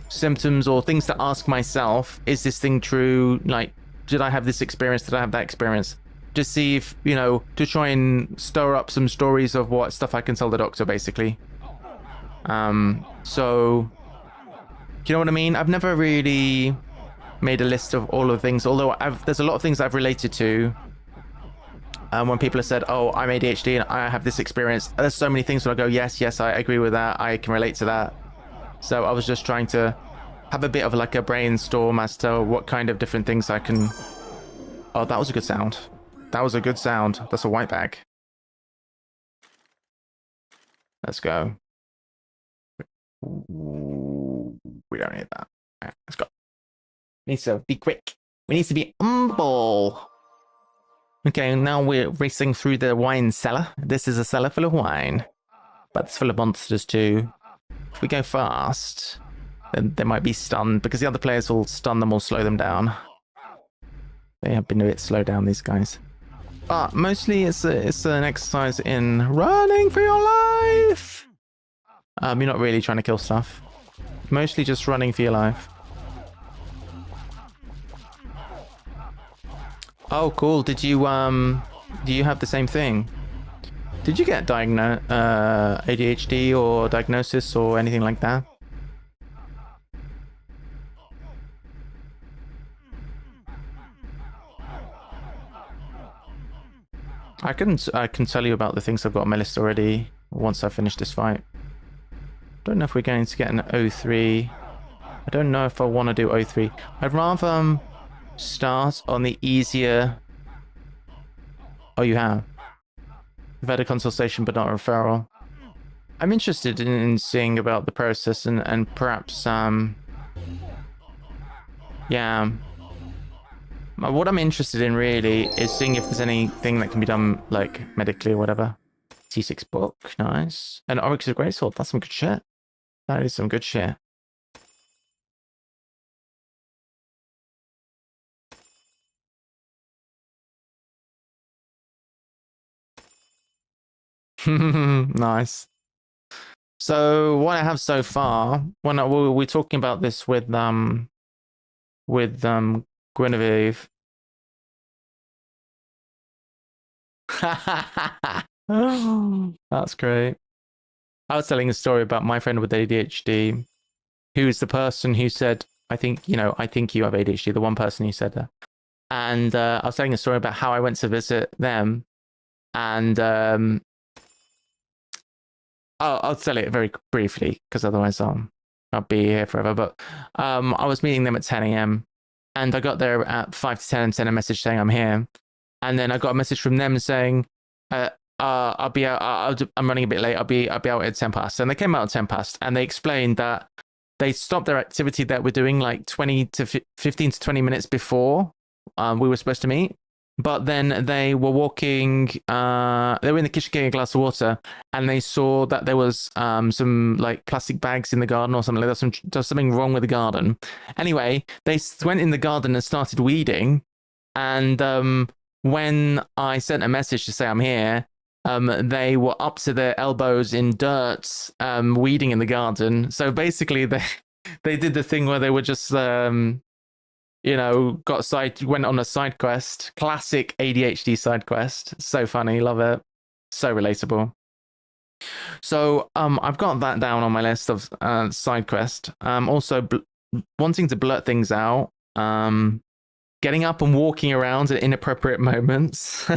symptoms or things to ask myself. Is this thing true? Like, did I have this experience? Did I have that experience? To see if, you know, to try and stir up some stories of what stuff I can tell the doctor, basically. So, you know what I mean? I've never really made a list of all of the things, although there's a lot of things I've related to. When people have said, oh, I'm ADHD and I have this experience, there's so many things where I go, yes, I agree with that. I can relate to that. So I was just trying to have a bit of like a brainstorm as to what kind of different things I can... Oh, that was a good sound. That was a good sound. That's a white bag. Let's go. Ooh, we don't need that. Right, let's go. Needs to be quick. We need to be humble. Okay, now we're racing through the wine cellar. This is a cellar full of wine, but it's full of monsters too. If we go fast, then they might be stunned because the other players will stun them or slow them down. They have been a bit slow down, these guys. But mostly it's an exercise in running for your life. You're not really trying to kill stuff. Mostly just running for your life. Oh, cool. Did you do you have the same thing? Did you get ADHD or diagnosis or anything like that? I can tell you about the things I've got on my list already once I finish this fight. Don't know if we're going to get an O3. I don't know if I want to do O3. I'd rather start on the easier... Oh, you have? You've had a consultation but not a referral. I'm interested in seeing about the process and perhaps... Yeah. What I'm interested in really is seeing if there's anything that can be done, like, medically or whatever. T6 book, nice. And Oryx is a great sword. That's some good shit. That is some good shit. Nice. So what I have so far, when we're talking about this with Guinevere. That's great. I was telling a story about my friend with ADHD, who's the person who said, I think you have ADHD, the one person who said that. And I was telling a story about how I went to visit them. And I'll tell it very briefly, because otherwise I'll be here forever. But I was meeting them at 10 a.m. and I got there at 5 to 10 and sent a message saying I'm here. And then I got a message from them saying, I'll be out. I'm running a bit late. I'll be out at 10 past. And they came out at 10 past, and they explained that they stopped their activity that we're doing like 15 to 20 minutes before we were supposed to meet. But then they were walking. They were in the kitchen getting a glass of water, and they saw that there was some like plastic bags in the garden or something like that. There's something wrong with the garden. Anyway, they went in the garden and started weeding. And when I sent a message to say I'm here, they were up to their elbows in dirt, weeding in the garden. So basically, they did the thing where they were just, went on a side quest. Classic ADHD side quest. So funny, love it. So relatable. So I've got that down on my list of side quest. Also, wanting to blurt things out. Getting up and walking around at inappropriate moments.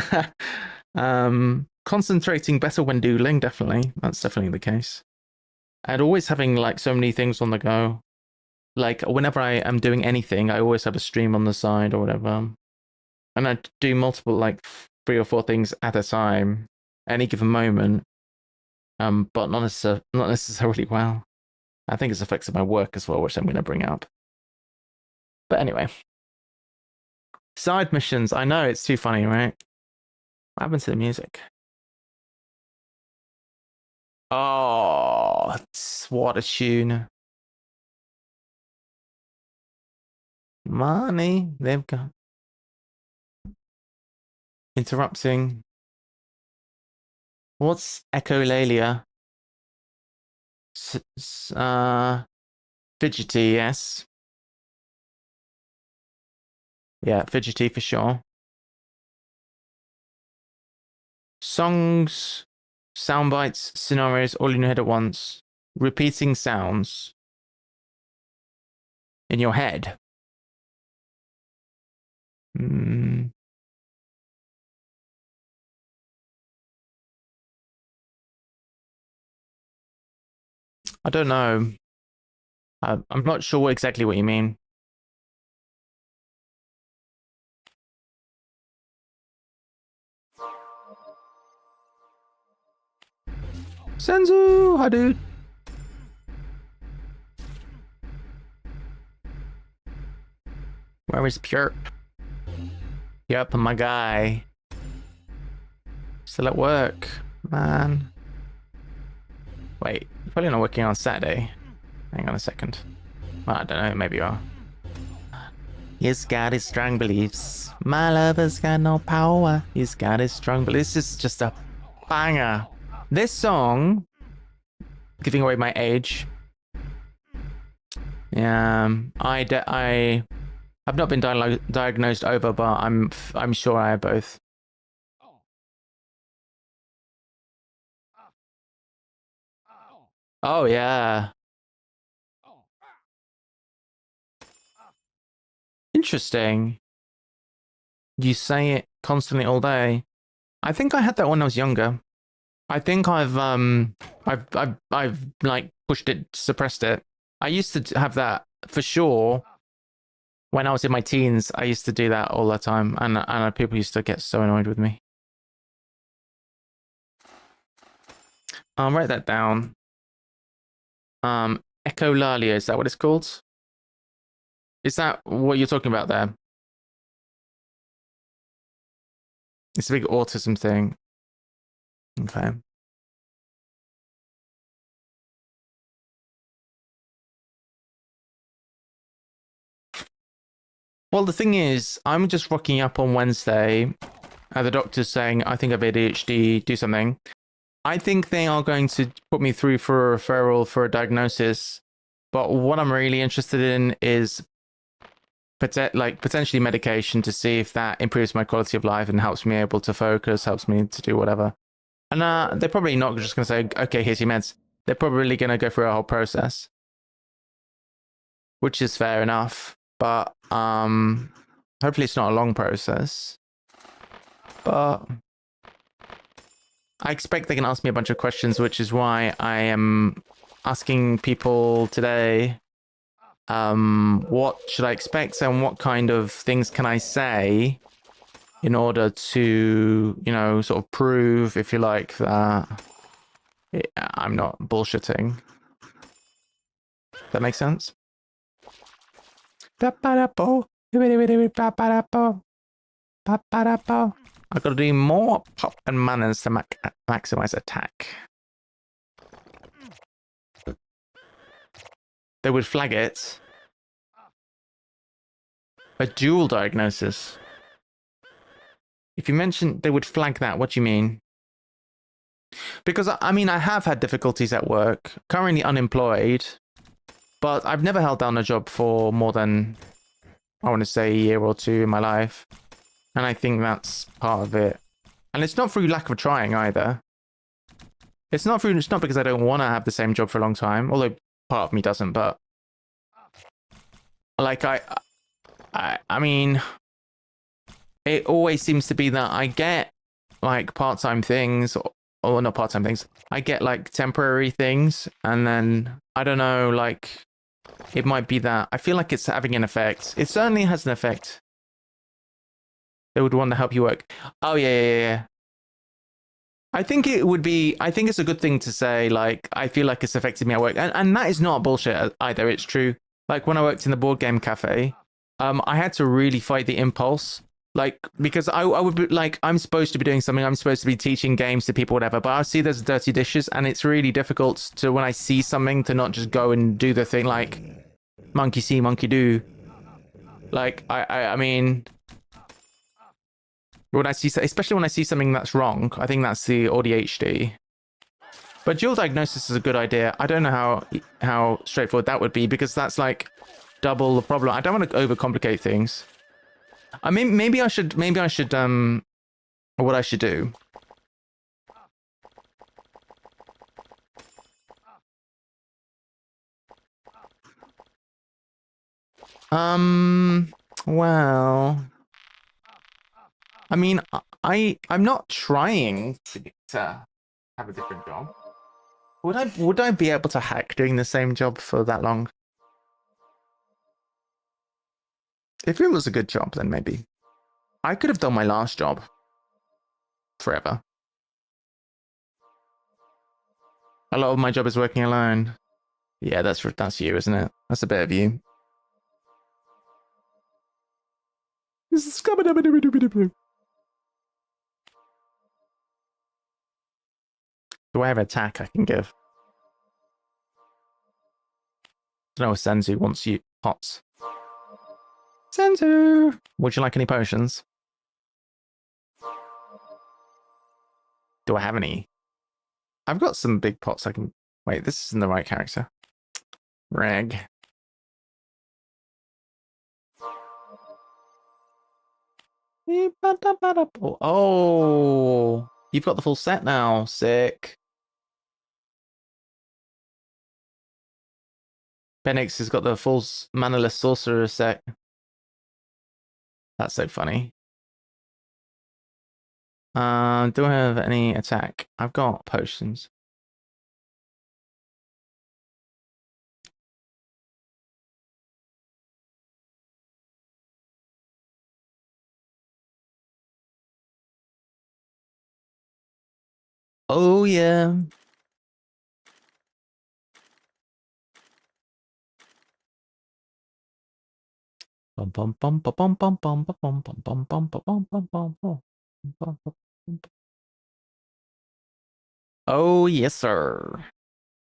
Concentrating better when doodling, definitely. That's definitely the case. And always having like so many things on the go. Like whenever I am doing anything, I always have a stream on the side or whatever. And I do multiple, like 3 or 4 things at a time, any given moment. But not necessarily well. I think it's affected my work as well, which I'm going to bring up. But anyway. Side missions. I know, it's too funny, right? What happened to the music? Oh, what a tune. Money, they've got. Interrupting. What's echolalia? Fidgety, yes. Yeah, fidgety for sure. Songs, sound bites, scenarios, all in your head at once. Repeating sounds in your head. I don't know. I'm not sure exactly what you mean. Senzu, hi dude. Where is Pure? Yep, my guy. Still at work, man. Wait, you're probably not working on Saturday. Hang on a second. Well, I don't know, maybe you are. He's got his strong beliefs. My lover's got no power. He's got his strong beliefs. This is just a banger. This song, giving away my age. Yeah, I've not been diagnosed over, but I'm sure I have both. Oh yeah. Interesting. You say it constantly all day. I think I had that when I was younger. I think I've like pushed it, suppressed it. I used to have that for sure. When I was in my teens, I used to do that all the time, and people used to get so annoyed with me. I'll write that down. Echolalia, is that what it's called? Is that what you're talking about there? It's a big autism thing. Okay. Well, the thing is, I'm just rocking up on Wednesday, and the doctor's saying, I think I have ADHD, do something. I think they are going to put me through for a referral for a diagnosis. But what I'm really interested in is potentially medication to see if that improves my quality of life and helps me able to focus, helps me to do whatever. And they're probably not just going to say, okay, here's your meds. They're probably going to go through a whole process, which is fair enough. But hopefully it's not a long process. But I expect they can ask me a bunch of questions, which is why I am asking people today, what should I expect and what kind of things can I say in order to, you know, sort of prove, if you like, that I'm not bullshitting. That makes sense? I gotta do more pop and manners to maximize attack. They would flag it. A dual diagnosis. If you mention they would flag that, what do you mean? Because, I mean, I have had difficulties at work, currently unemployed, but I've never held down a job for more than, I want to say, a year or two in my life. And I think that's part of it. And it's not through lack of trying either. It's not because I don't want to have the same job for a long time, although part of me doesn't, but like I mean, it always seems to be that I get like part-time things, or not part-time things. I get like temporary things, and then I don't know, like it might be that I feel like it's having an effect. It certainly has an effect. They would want to help you work. Oh yeah. I think it's a good thing to say, like, I feel like it's affected me at work. And that is not bullshit either. It's true. Like when I worked in the board game cafe, I had to really fight the impulse. Like, because I would be like, I'm supposed to be doing something. I'm supposed to be teaching games to people, whatever. But I see there's dirty dishes, and it's really difficult to, when I see something, to not just go and do the thing like monkey see, monkey do. Like, I mean, When I see, especially when I see something that's wrong, I think that's the DHD. But dual diagnosis is a good idea. I don't know how straightforward that would be because that's like double the problem. I don't want to overcomplicate things. I mean, maybe I should what I should do. Well, I mean, I'm not trying to have a different job. Would I be able to hack doing the same job for that long? If it was a good job, then maybe. I could have done my last job forever. A lot of my job is working alone. Yeah, that's you, isn't it? That's a bit of you. Do I have an attack I can give? I don't know if Senzu wants you pots. Senzu! Would you like any potions? Do I have any? I've got some big pots I can... Wait, this isn't the right character. Reg. Oh! You've got the full set now. Sick. Benix has got the full manaless sorcerer set. That's so funny. Do I have any attack? I've got potions. Oh yeah. Oh yes, sir.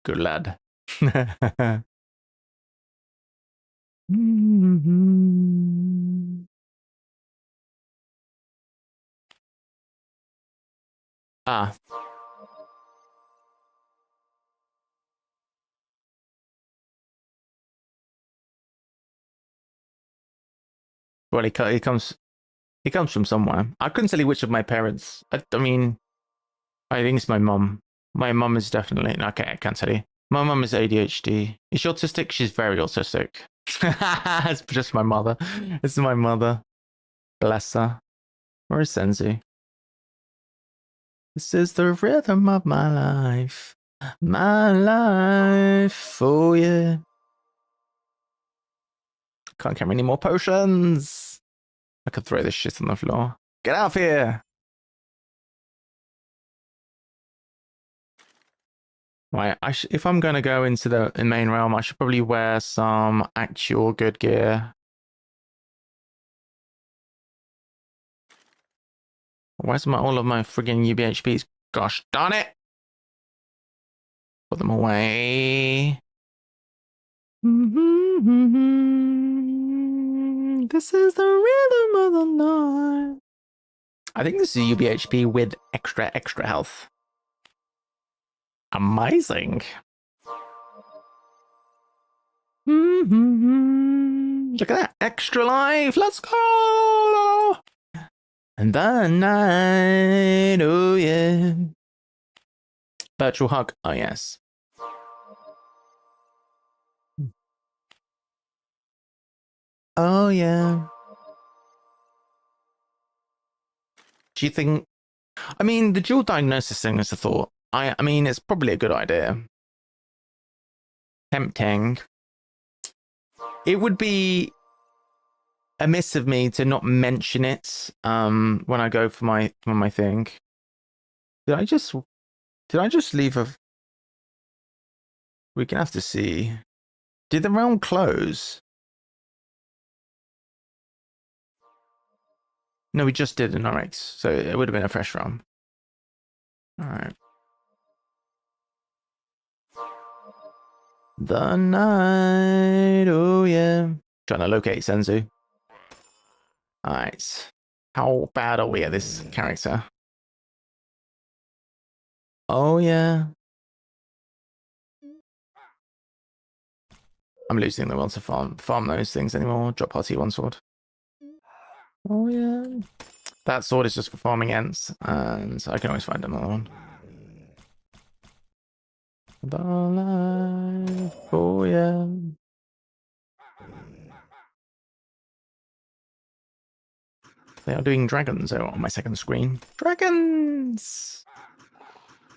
Good lad. Ah. Well, he comes from somewhere. I couldn't tell you which of my parents. I mean, I think it's my mum. My mum is definitely okay. I can't tell you. My mum is ADHD. Is she autistic? She's very autistic. It's just my mother. It's my mother. Bless her. Where is Senzu? This is the rhythm of my life. My life. Oh yeah. Can't carry any more potions. I could throw this shit on the floor. Get out of here. Right, if I'm going to go into the main realm, I should probably wear some actual good gear. Where's all of my friggin' UBHPs? Gosh darn it! Put them away. This is the rhythm of the night. I think this is a UBHP with extra health. Amazing. Look at that. Extra life. Let's go. And the night. Oh, yeah. Virtual hug. Oh, yes. Oh, yeah. Do you think... I mean, the dual diagnosis thing is a thought. I mean, it's probably a good idea. Tempting. It would be amiss of me to not mention it when I go for my thing. Did I just leave a... We're gonna have to see. Did the realm close? No, we just did an RX, so it would have been a fresh realm. Alright. The night, oh yeah. Trying to locate Senzu. Alright. How bad are we at this character? Oh, yeah. I'm losing the will to farm those things anymore. Drop party one sword. Oh, yeah. That sword is just for farming ents, and I can always find another one. Alive. Oh, yeah. They are doing dragons on my second screen. Dragons!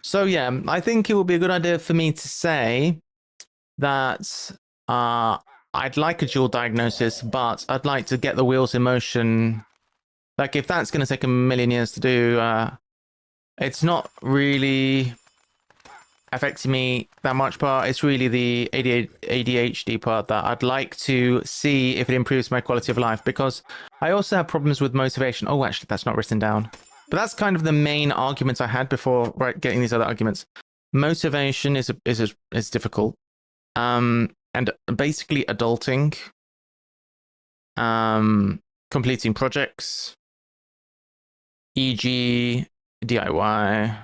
So, yeah, I think it would be a good idea for me to say that I'd like a dual diagnosis, but I'd like to get the wheels in motion. Like, if that's going to take a million years to do, it's not really affecting me that much, but it's really the ADHD part that I'd like to see if it improves my quality of life, because I also have problems with motivation. Oh, actually, that's not written down. But that's kind of the main argument I had before getting these other arguments. Motivation is difficult. And basically adulting, completing projects, e.g. DIY.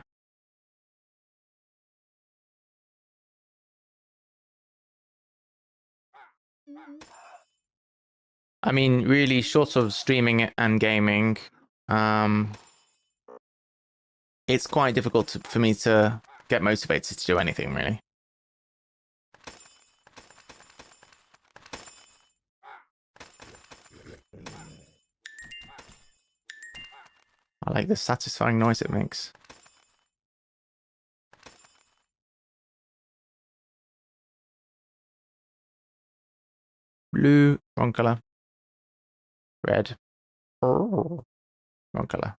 I mean, really, short of streaming and gaming, it's quite difficult for me to get motivated to do anything, really. I like the satisfying noise it makes. Blue, wrong color. Red. Oh, wrong color.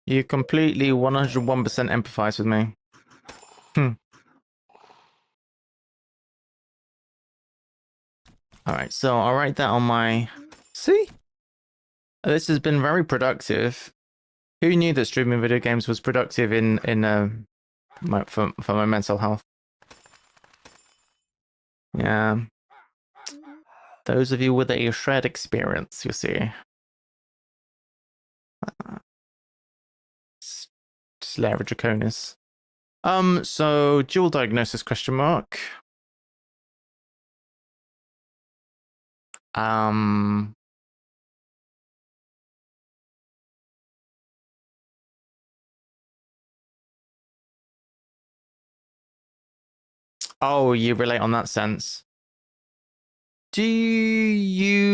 You completely 101% empathize with me. All right, so I'll write that on my... See? This has been very productive. Who knew that streaming video games was productive for my mental health? Yeah. Those of you with a shared experience, you see. Slayer Draconis. So dual diagnosis question mark. Oh, you relate on that sense. Do you...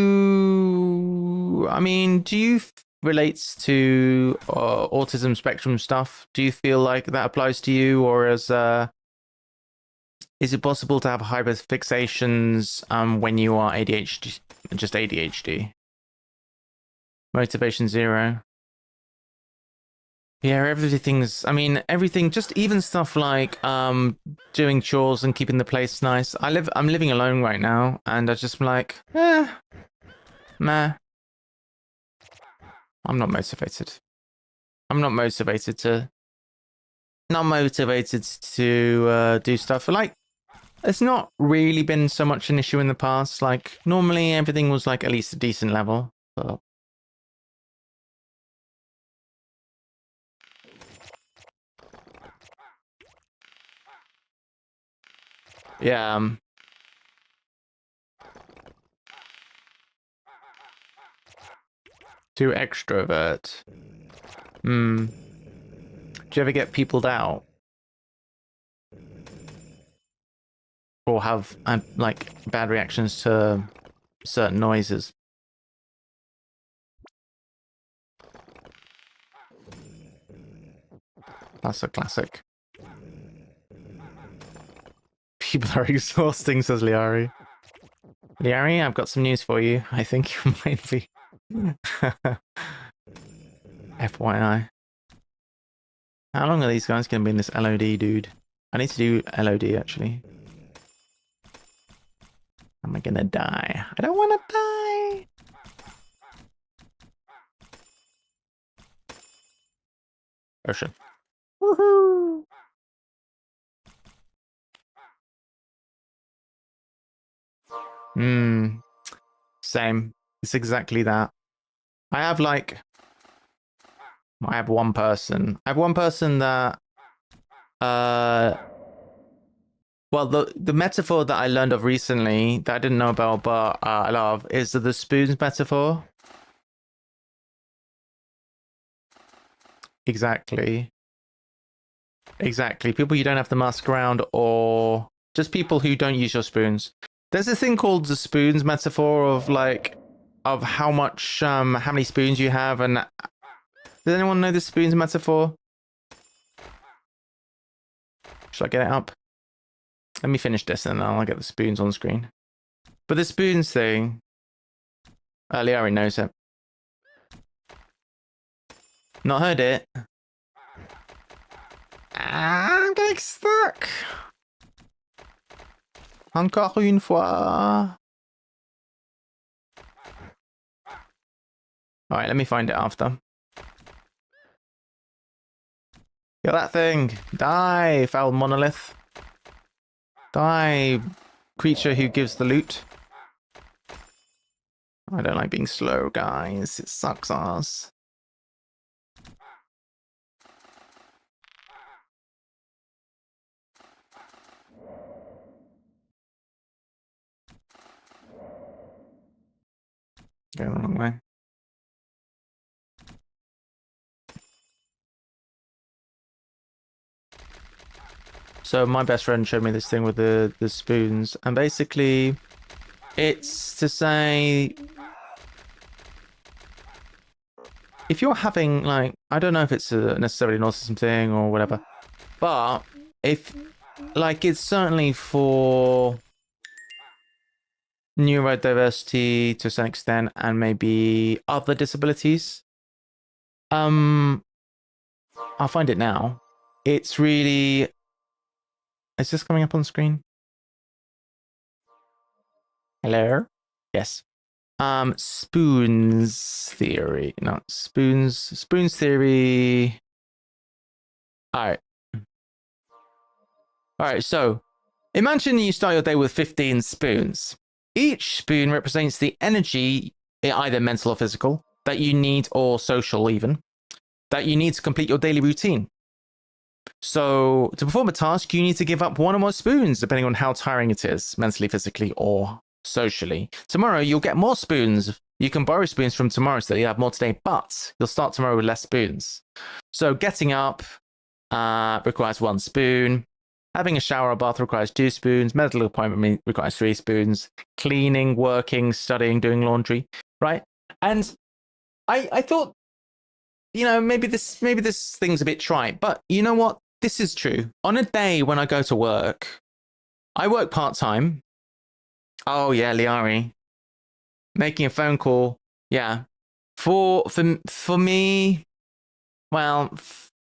I mean, do you relate to autism spectrum stuff? Do you feel like that applies to you, or as is it possible to have hyperfixations when you are ADHD, just ADHD? Motivation zero. Yeah, everything's, I mean, everything, just even stuff like doing chores and keeping the place nice. I'm living alone right now, and I just like, meh. I'm not motivated. I'm not motivated to do stuff. Like, it's not really been so much an issue in the past. Like, normally everything was like at least a decent level. But yeah. Too extrovert. Hmm. Do you ever get peopled out? Or have like bad reactions to certain noises? That's a classic. People are exhausting, says Liari. Liari, I've got some news for you. I think you might be. FYI. How long are these guys going to be in this LOD, dude? I need to do LOD, actually. Am I going to die? I don't want to die! Ocean. Woohoo! Same. It's exactly that. I have one person. I have one person that well, the metaphor that I learned of recently that I didn't know about but I love is the spoons metaphor. Exactly. Exactly. People you don't have to mask around, or just people who don't use your spoons. There's a thing called the spoons metaphor of of how many spoons you have, and does anyone know the spoons metaphor? Should I get it up? Let me finish this and then I'll get the spoons on screen. But the spoons thing, Liari knows it. Not heard it. I'm getting stuck. Encore une fois. Alright, let me find it after. Get that thing. Die, foul monolith. Die, creature who gives the loot. I don't like being slow, guys. It sucks ass. Going the wrong way. So my best friend showed me this thing with the spoons, and basically it's to say if you're having I don't know if it's necessarily an autism thing or whatever, but if it's certainly for neurodiversity to some extent and maybe other disabilities. I'll find it now. It's really, is this coming up on screen? Hello? Yes. Spoons theory. No, spoons theory. All right, so imagine you start your day with 15 spoons. Each spoon represents the energy, either mental or physical, that you need, or social even, that you need to complete your daily routine. So to perform a task, you need to give up one or more spoons, depending on how tiring it is, mentally, physically, or socially. Tomorrow, you'll get more spoons. You can borrow spoons from tomorrow so that you have more today, but you'll start tomorrow with less spoons. So getting up requires 1 spoon. Having a shower or bath requires 2 spoons. Medical appointment requires 3 spoons. Cleaning, working, studying, doing laundry, right? And I thought, maybe this thing's a bit trite, but you know what? This is true. On a day when I go to work, I work part-time. Oh yeah, Liari. Making a phone call. Yeah. For me, well,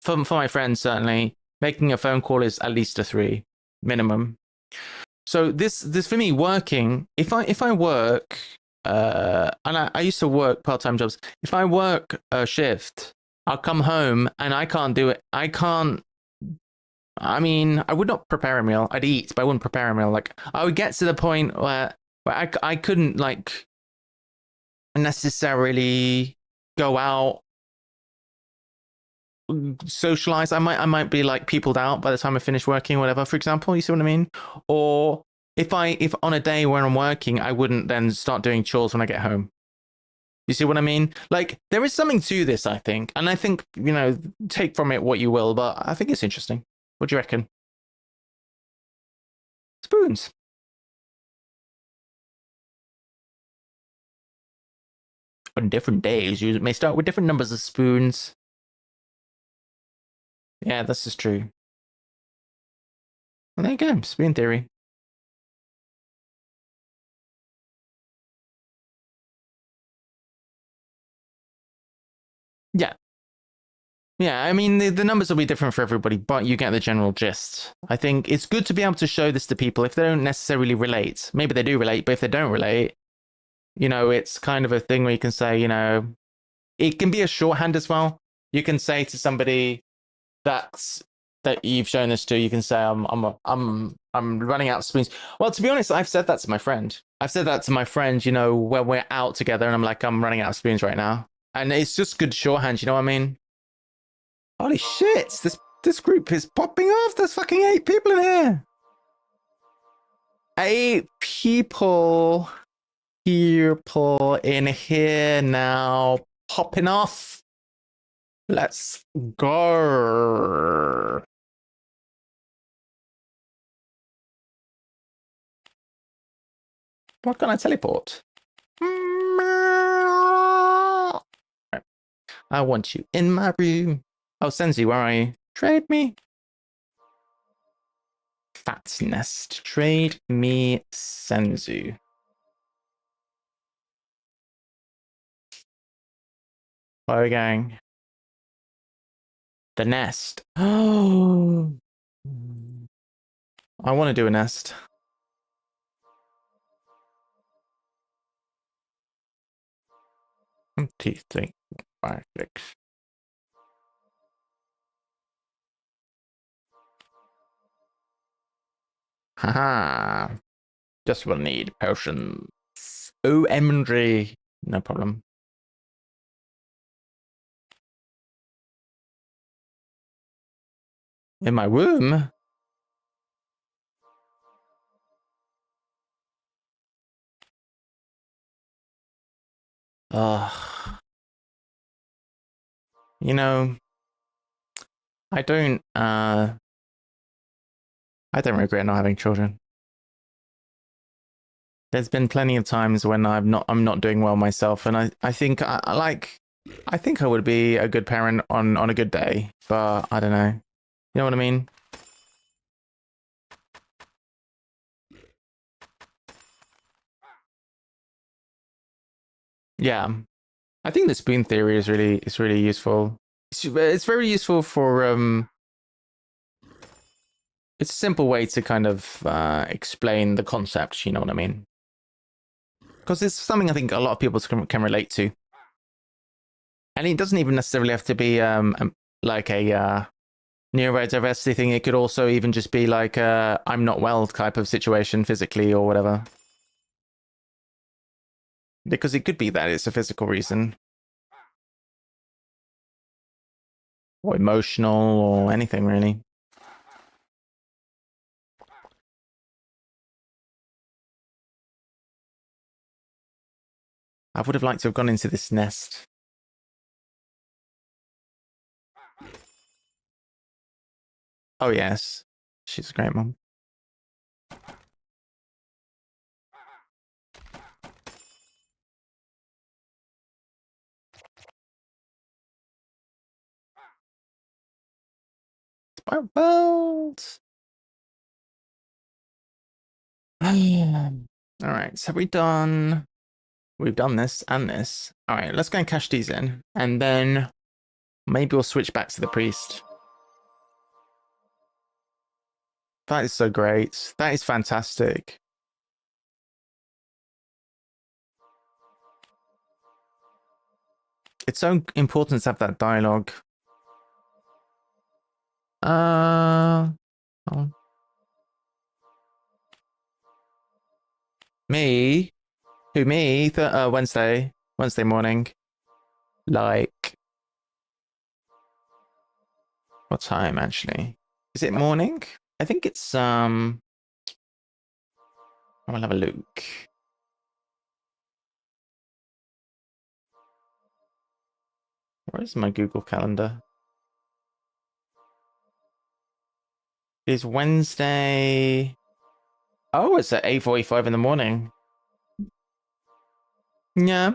for my friends certainly, making a phone call is at least a 3 minimum. So this for me, working, if I work and I used to work part-time jobs, if I work a shift, I'll come home and I can't do it. I would not prepare a meal. I'd eat, but I wouldn't prepare a meal. I would get to the point where I couldn't necessarily go out, socialize. I might be peopled out by the time I finish working or whatever, for example. You see what I mean? Or if on a day where I'm working, I wouldn't then start doing chores when I get home. You see what I mean? There is something to this, I think. And I think, take from it what you will, but I think it's interesting. What do you reckon? Spoons. On different days, you may start with different numbers of spoons. Yeah, this is true. Well, there you go. Spoon theory. Yeah. Yeah, I mean, the numbers will be different for everybody, but you get the general gist. I think it's good to be able to show this to people if they don't necessarily relate. Maybe they do relate, but if they don't relate, it's kind of a thing where you can say, it can be a shorthand as well. You can say to somebody that you've shown this to, you can say, I'm I'm running out of spoons. Well, to be honest, I've said that to my friend. I've said that to my friend, you know, when we're out together and I'm like, I'm running out of spoons right now. And it's just good shorthand, you know what I mean? Holy shit, this group is popping off. There's fucking 8 people in here. 8 people in here now, popping off. Let's go. What can I teleport? I want you in my room. Oh, Senzu, where are you? Trade me. Fat's Nest. Trade me Senzu. Where are we going? The nest. Oh. I want to do a nest. T, 3, 5, 6. Haha. Just will need potions. OMG. No problem. In my womb? Ugh. You know, I don't regret not having children. There's been plenty of times when I'm not doing well myself, and I think I think I would be a good parent on a good day, but I don't know. You know what I mean? Yeah. I think the spoon theory is really useful. It's very useful for it's a simple way to kind of explain the concept, you know what I mean? Because it's something I think a lot of people can relate to. And it doesn't even necessarily have to be like a neurodiversity thing. It could also even just be like a I'm not well type of situation physically or whatever. Because it could be that it's a physical reason. Or emotional or anything really. I would have liked to have gone into this nest. Oh yes. She's a great mom. Spiral Bolt. All right, so we've done this and this. All right, let's go and cash these in, and then maybe we'll switch back to the priest. That is so great. That is fantastic. It's so important to have that dialogue. Oh. Me? Who, me? Wednesday morning. Like, what time actually? Is it morning? I think it's I will have a look. Where is my Google Calendar? It is Wednesday. Oh, it's at 8:45 in the morning. Yeah,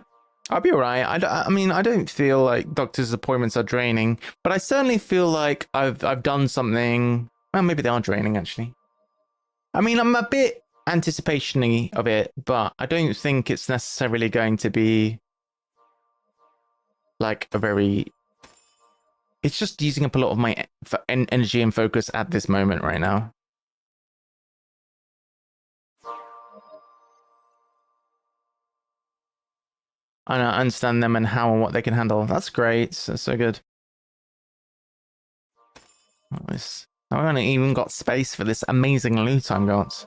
I'll be alright. I mean, I don't feel like doctor's appointments are draining, but I certainly feel like I've done something. Well, maybe they are draining actually. I mean, I'm a bit anticipation-y of it, but I don't think it's necessarily going to be like a very. It's just using up a lot of my energy and focus at this moment right now. I understand them and how and what they can handle. That's great. That's so good. Nice. I haven't even got space for this amazing loot I've got.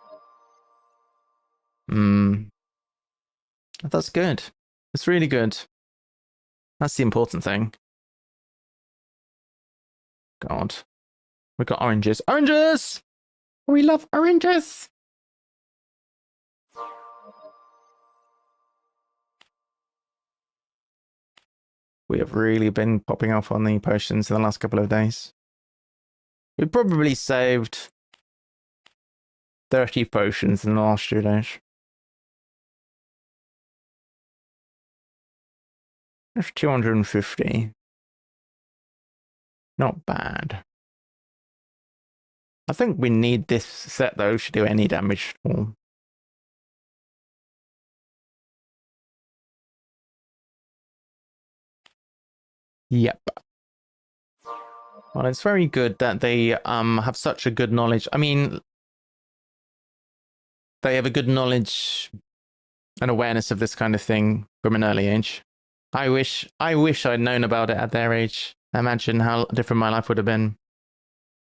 That's good. It's really good. That's the important thing. God. We got oranges. Oranges! We love oranges! We have really been popping off on the potions in the last couple of days. We probably saved 30 potions in the last 2 days. That's 250. Not bad. I think we need this set though to do any damage at all. Yep. Well, it's very good that they have such a good knowledge. I mean, they have a good knowledge and awareness of this kind of thing from an early age. I wish I'd known about it at their age. Imagine how different my life would have been.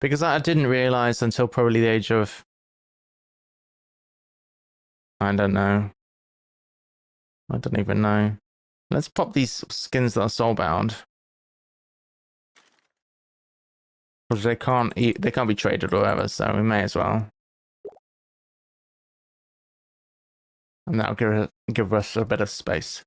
Because I didn't realize until probably the age of, I don't know. I don't even know. Let's pop these skins that are soulbound. Because they can't be traded or whatever, so we may as well. And that'll give us a bit of space.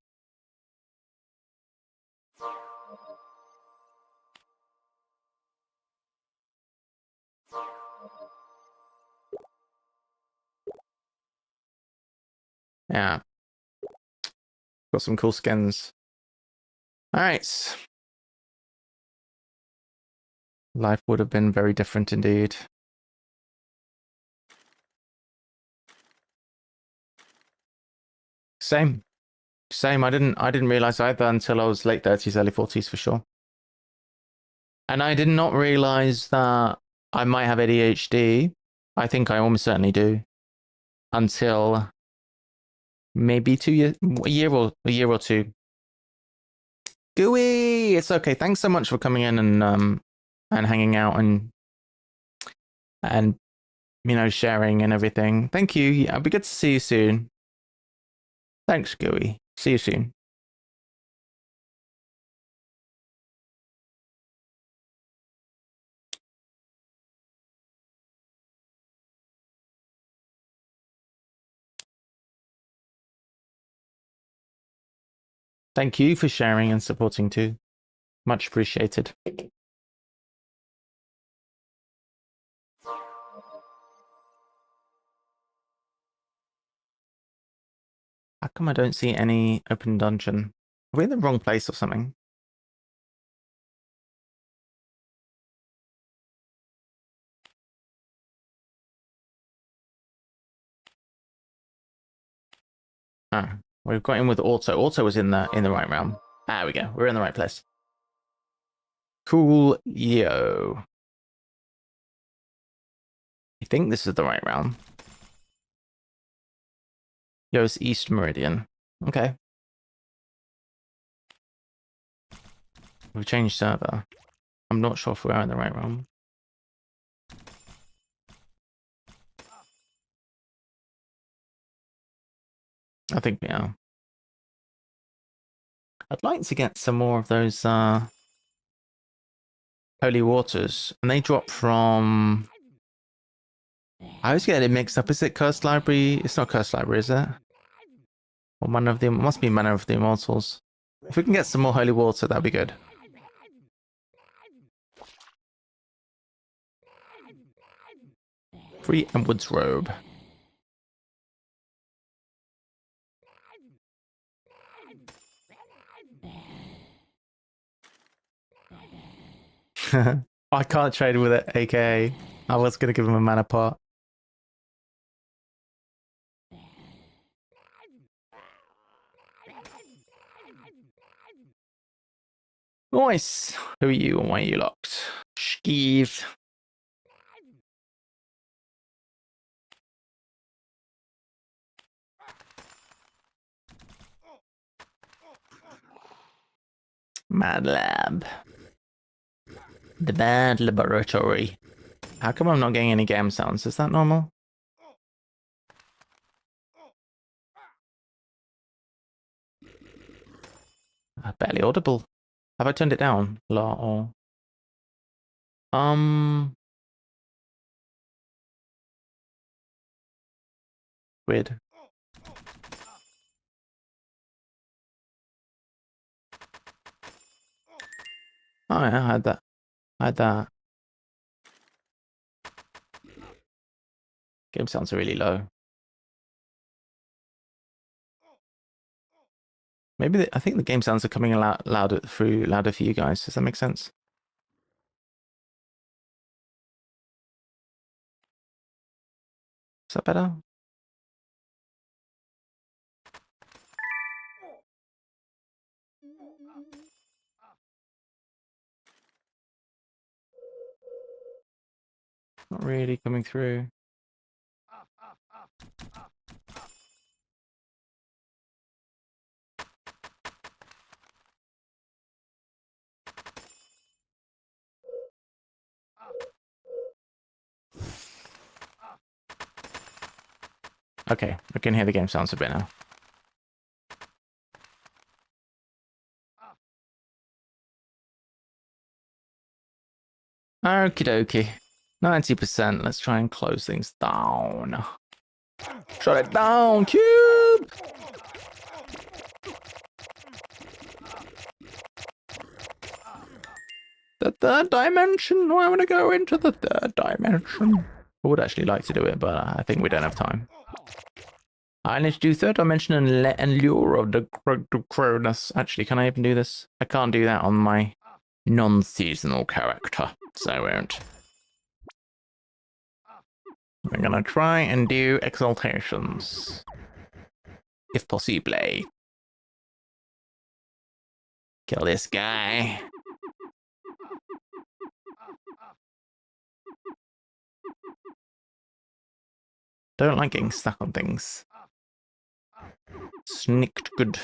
Yeah. Got some cool skins. Alright. Life would have been very different indeed. Same. I didn't realize either until I was late 30s, early 40s for sure. And I did not realize that I might have ADHD. I think I almost certainly do. Until maybe a year or two. Gooey, it's okay. Thanks so much for coming in and hanging out and you know, sharing and everything. Thank you. Yeah, it'll be good to see you soon. Thanks, Gooey. See you soon. Thank you for sharing and supporting too. Much appreciated. How come I don't see any open dungeon? Are we in the wrong place or something? Oh, we've got in with Auto. Auto was in the right realm. There we go. We're in the right place. Cool, yo. I think this is the right realm. Yo, it's East Meridian. Okay. We've changed server. I'm not sure if we are in the right realm. I think we are. I'd like to get some more of those holy waters. And they drop from... I always get it mixed up. Is it Cursed Library? It's not Cursed Library, is it? Or Manor of the... It must be Manor of the Immortals. If we can get some more holy water, that'd be good. Free Emwood's Robe. I can't trade with it, aka I was going to give him a mana pot. Nice. Who are you and why are you locked? Skeeve. Mad Lab. The Bad Laboratory. How come I'm not getting any game sounds? Is that normal? Barely audible. Have I turned it down a lot or? Weird. Oh yeah, I had that. I had that. Game sounds are really low. Maybe I think the game sounds are coming louder for you guys. Does that make sense? Is that better? Not really coming through. Okay, I can hear the game sounds a bit now. Okie dokie. 90%. Let's try and close things down. Shut it down, Cube! The third dimension. I want to go into the third dimension. I would actually like to do it, but I think we don't have time. I need to do third dimension and lure of the Cronus. Actually, can I even do this? I can't do that on my non-seasonal character, so I won't. We're gonna try and do exaltations. If possible. Kill this guy. Don't like getting stuck on things. Snicked good.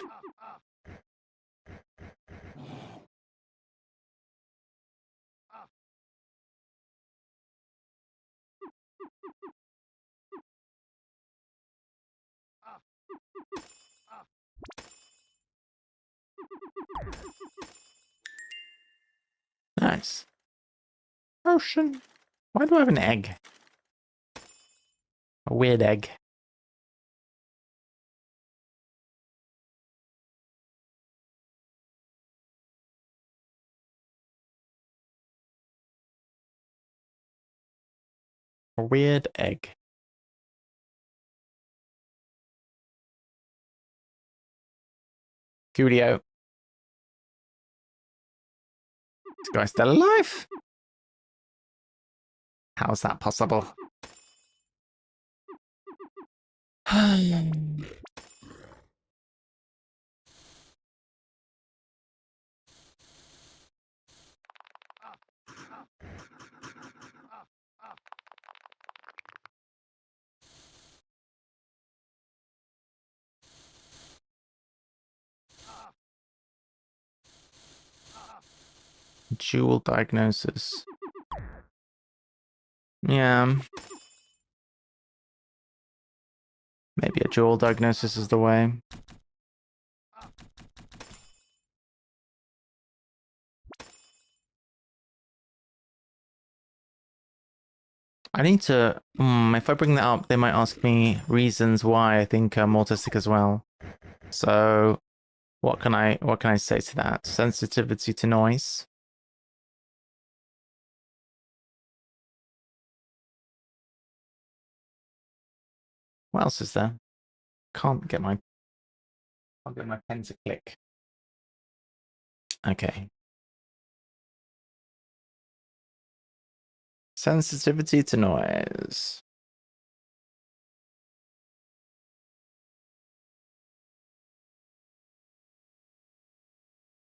Nice. Ocean. Why do I have an egg? A weird egg. A weird egg. Coolio. This guy's still alive. How's that possible? Dual diagnosis. Yeah. Maybe a dual diagnosis is the way. I need to. If I bring that up, they might ask me reasons why I think I'm autistic as well. So, what can I say to that? Sensitivity to noise. What else is there? Can't get my pen to click. Okay. Sensitivity to noise.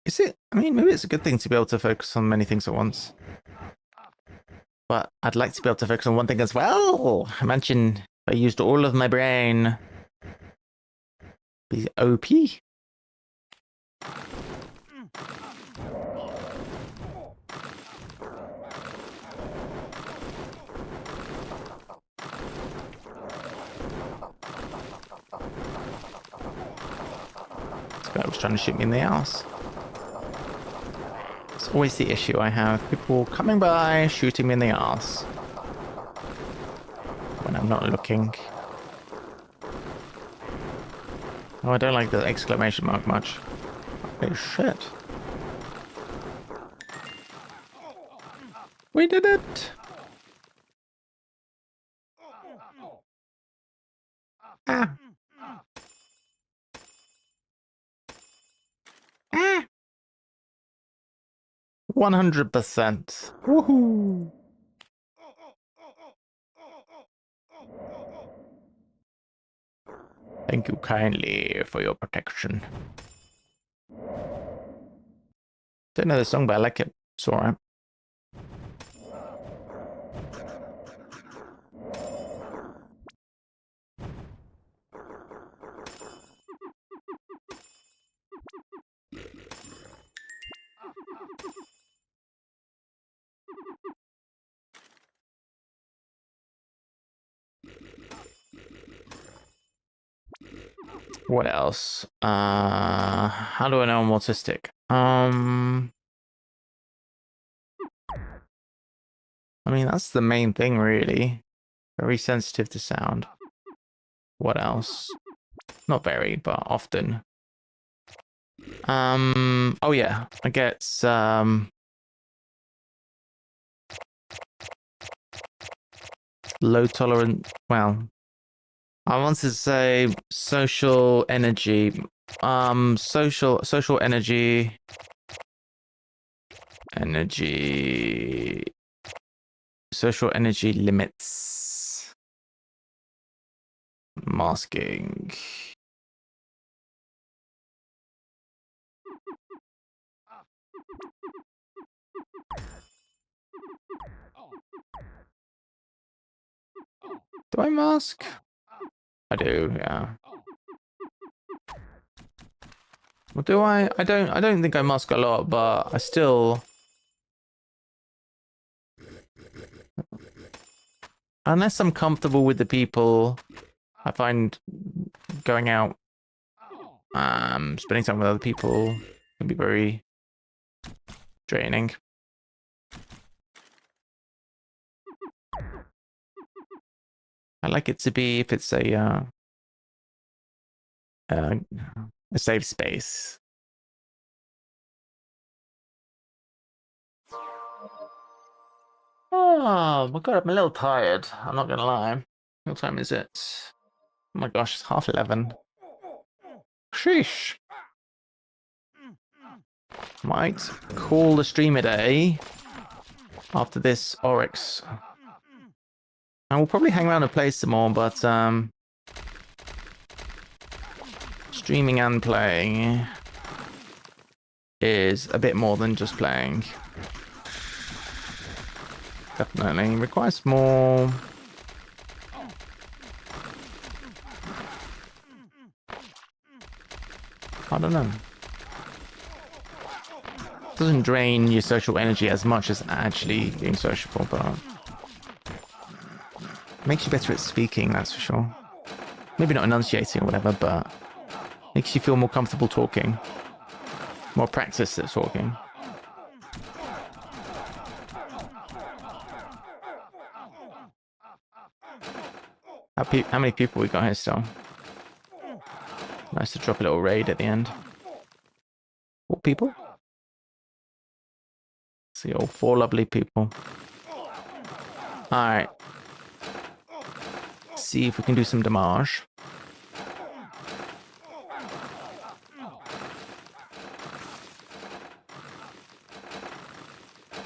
Is it? I mean, maybe it's a good thing to be able to focus on many things at once. But I'd like to be able to focus on one thing as well. Imagine if I used all of my brain. Be OP. Guy was trying to shoot me in the ass. It's always the issue I have. People coming by, shooting me in the ass. When I'm not looking. Oh, I don't like the exclamation mark much. Holy shit. We did it! Ah. Ah. 100%. Woohoo! Thank you kindly for your protection. Don't know the song, but I like it. It's alright. What else? How do I know I'm autistic? I mean, that's the main thing, really. Very sensitive to sound. What else? Not very, but often. Oh yeah, I get, low tolerant, well, I want to say social energy, social energy social energy limits, masking. Do I mask? I do, yeah. Well, do I? I don't think I mask a lot, but I still, unless I'm comfortable with the people, I find going out, spending time with other people can be very draining. I like it to be, if it's a safe space. Oh my god, I'm a little tired. I'm not gonna lie. What time is it? Oh my gosh, it's 11:30. Sheesh. Might call the stream a day after this Oryx. And we'll probably hang around and play some more, but streaming and playing is a bit more than just playing. Definitely requires more. I don't know. Doesn't drain your social energy as much as actually being sociable, but makes you better at speaking, that's for sure. Maybe not enunciating or whatever, but makes you feel more comfortable talking. More practice at talking. How many people we got here still? Nice to drop a little raid at the end. 4 people? See, all 4 lovely people. Alright. See if we can do some damage.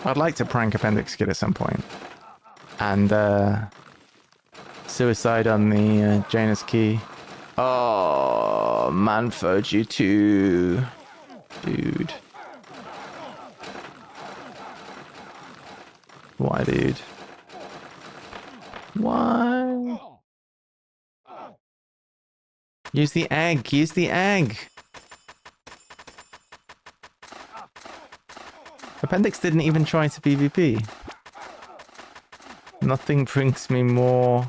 I'd like to prank Appendix Kid at some point. And, suicide on the Janus key. Oh, Manford, you too. Dude. Why, dude? Why? Use the egg. Use the egg. Appendix didn't even try to PvP. Nothing brings me more.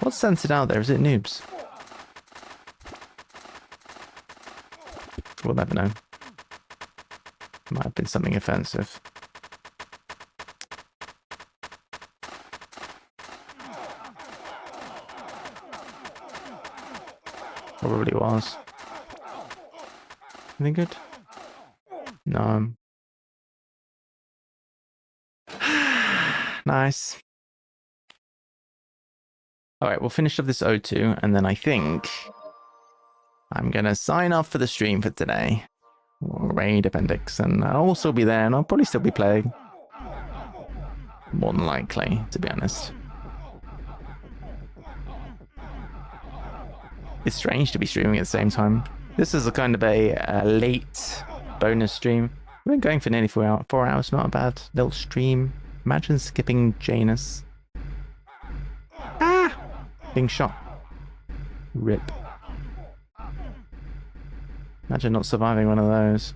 What's censored out there? Is it noobs? We'll never know. Might have been something offensive. Probably was. Anything good? No. Nice. Alright, we'll finish up this O2, and then I think I'm gonna sign off for the stream for today. Raid Appendix, and I'll also be there, and I'll probably still be playing. More than likely, to be honest. It's strange to be streaming at the same time. This is a kind of a late bonus stream. We've been going for nearly 4 hours, not a bad little stream. Imagine skipping Janus. Ah! Being shot. Rip. Imagine not surviving one of those.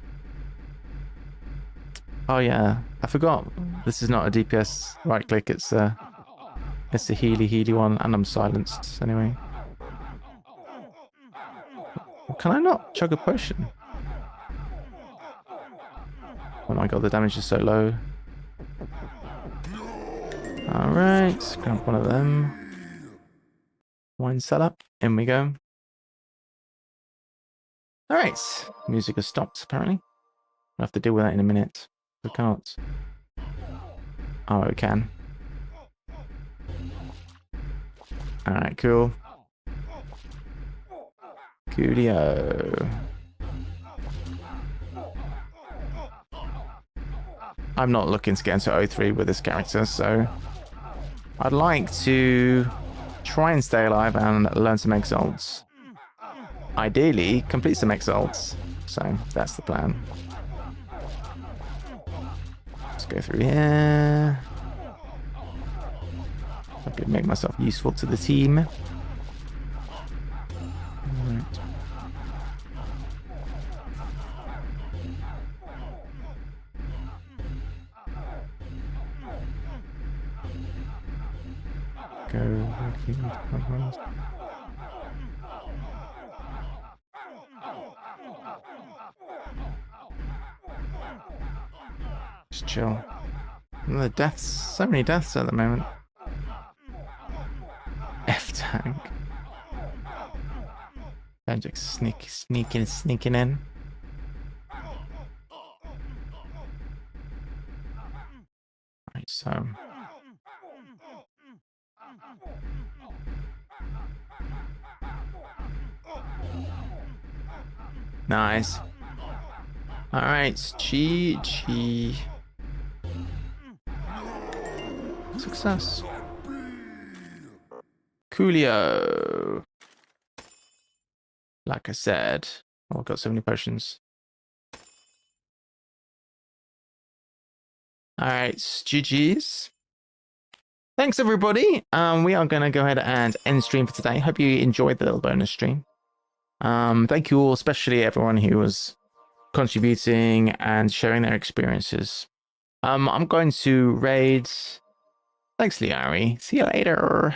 Oh yeah, I forgot. This is not a DPS right click, it's a healy one, and I'm silenced anyway. Can I not chug a potion? Oh my god, the damage is so low. Alright, grab one of them. Wine cellar, in we go. Alright, music has stopped apparently. I'll have to deal with that in a minute. I can't. Oh, we can. Alright, cool. Coolio. I'm not looking to get into O3 with this character, so I'd like to try and stay alive and learn some exalts. Ideally, complete some exalts. So that's the plan. Let's go through here. Hopefully make myself useful to the team. Right. Go. Just chill. And the deaths, so many deaths at the moment. F-tank. Magic sneaking in. Right, so. Nice. Alright, GG. Success. Coolio. Like I said, oh, I've got so many potions. Alright, GG's. Thanks everybody. We are gonna go ahead and end stream for today. Hope you enjoyed the little bonus stream. Thank you all, especially everyone who was contributing and sharing their experiences. I'm going to raid. Thanks, Liari. See you later.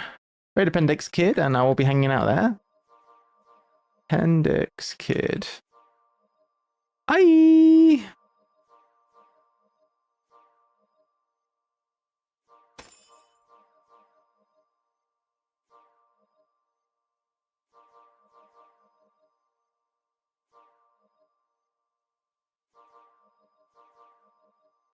Raid Appendix Kid, and I will be hanging out there. Appendix Kid. Bye.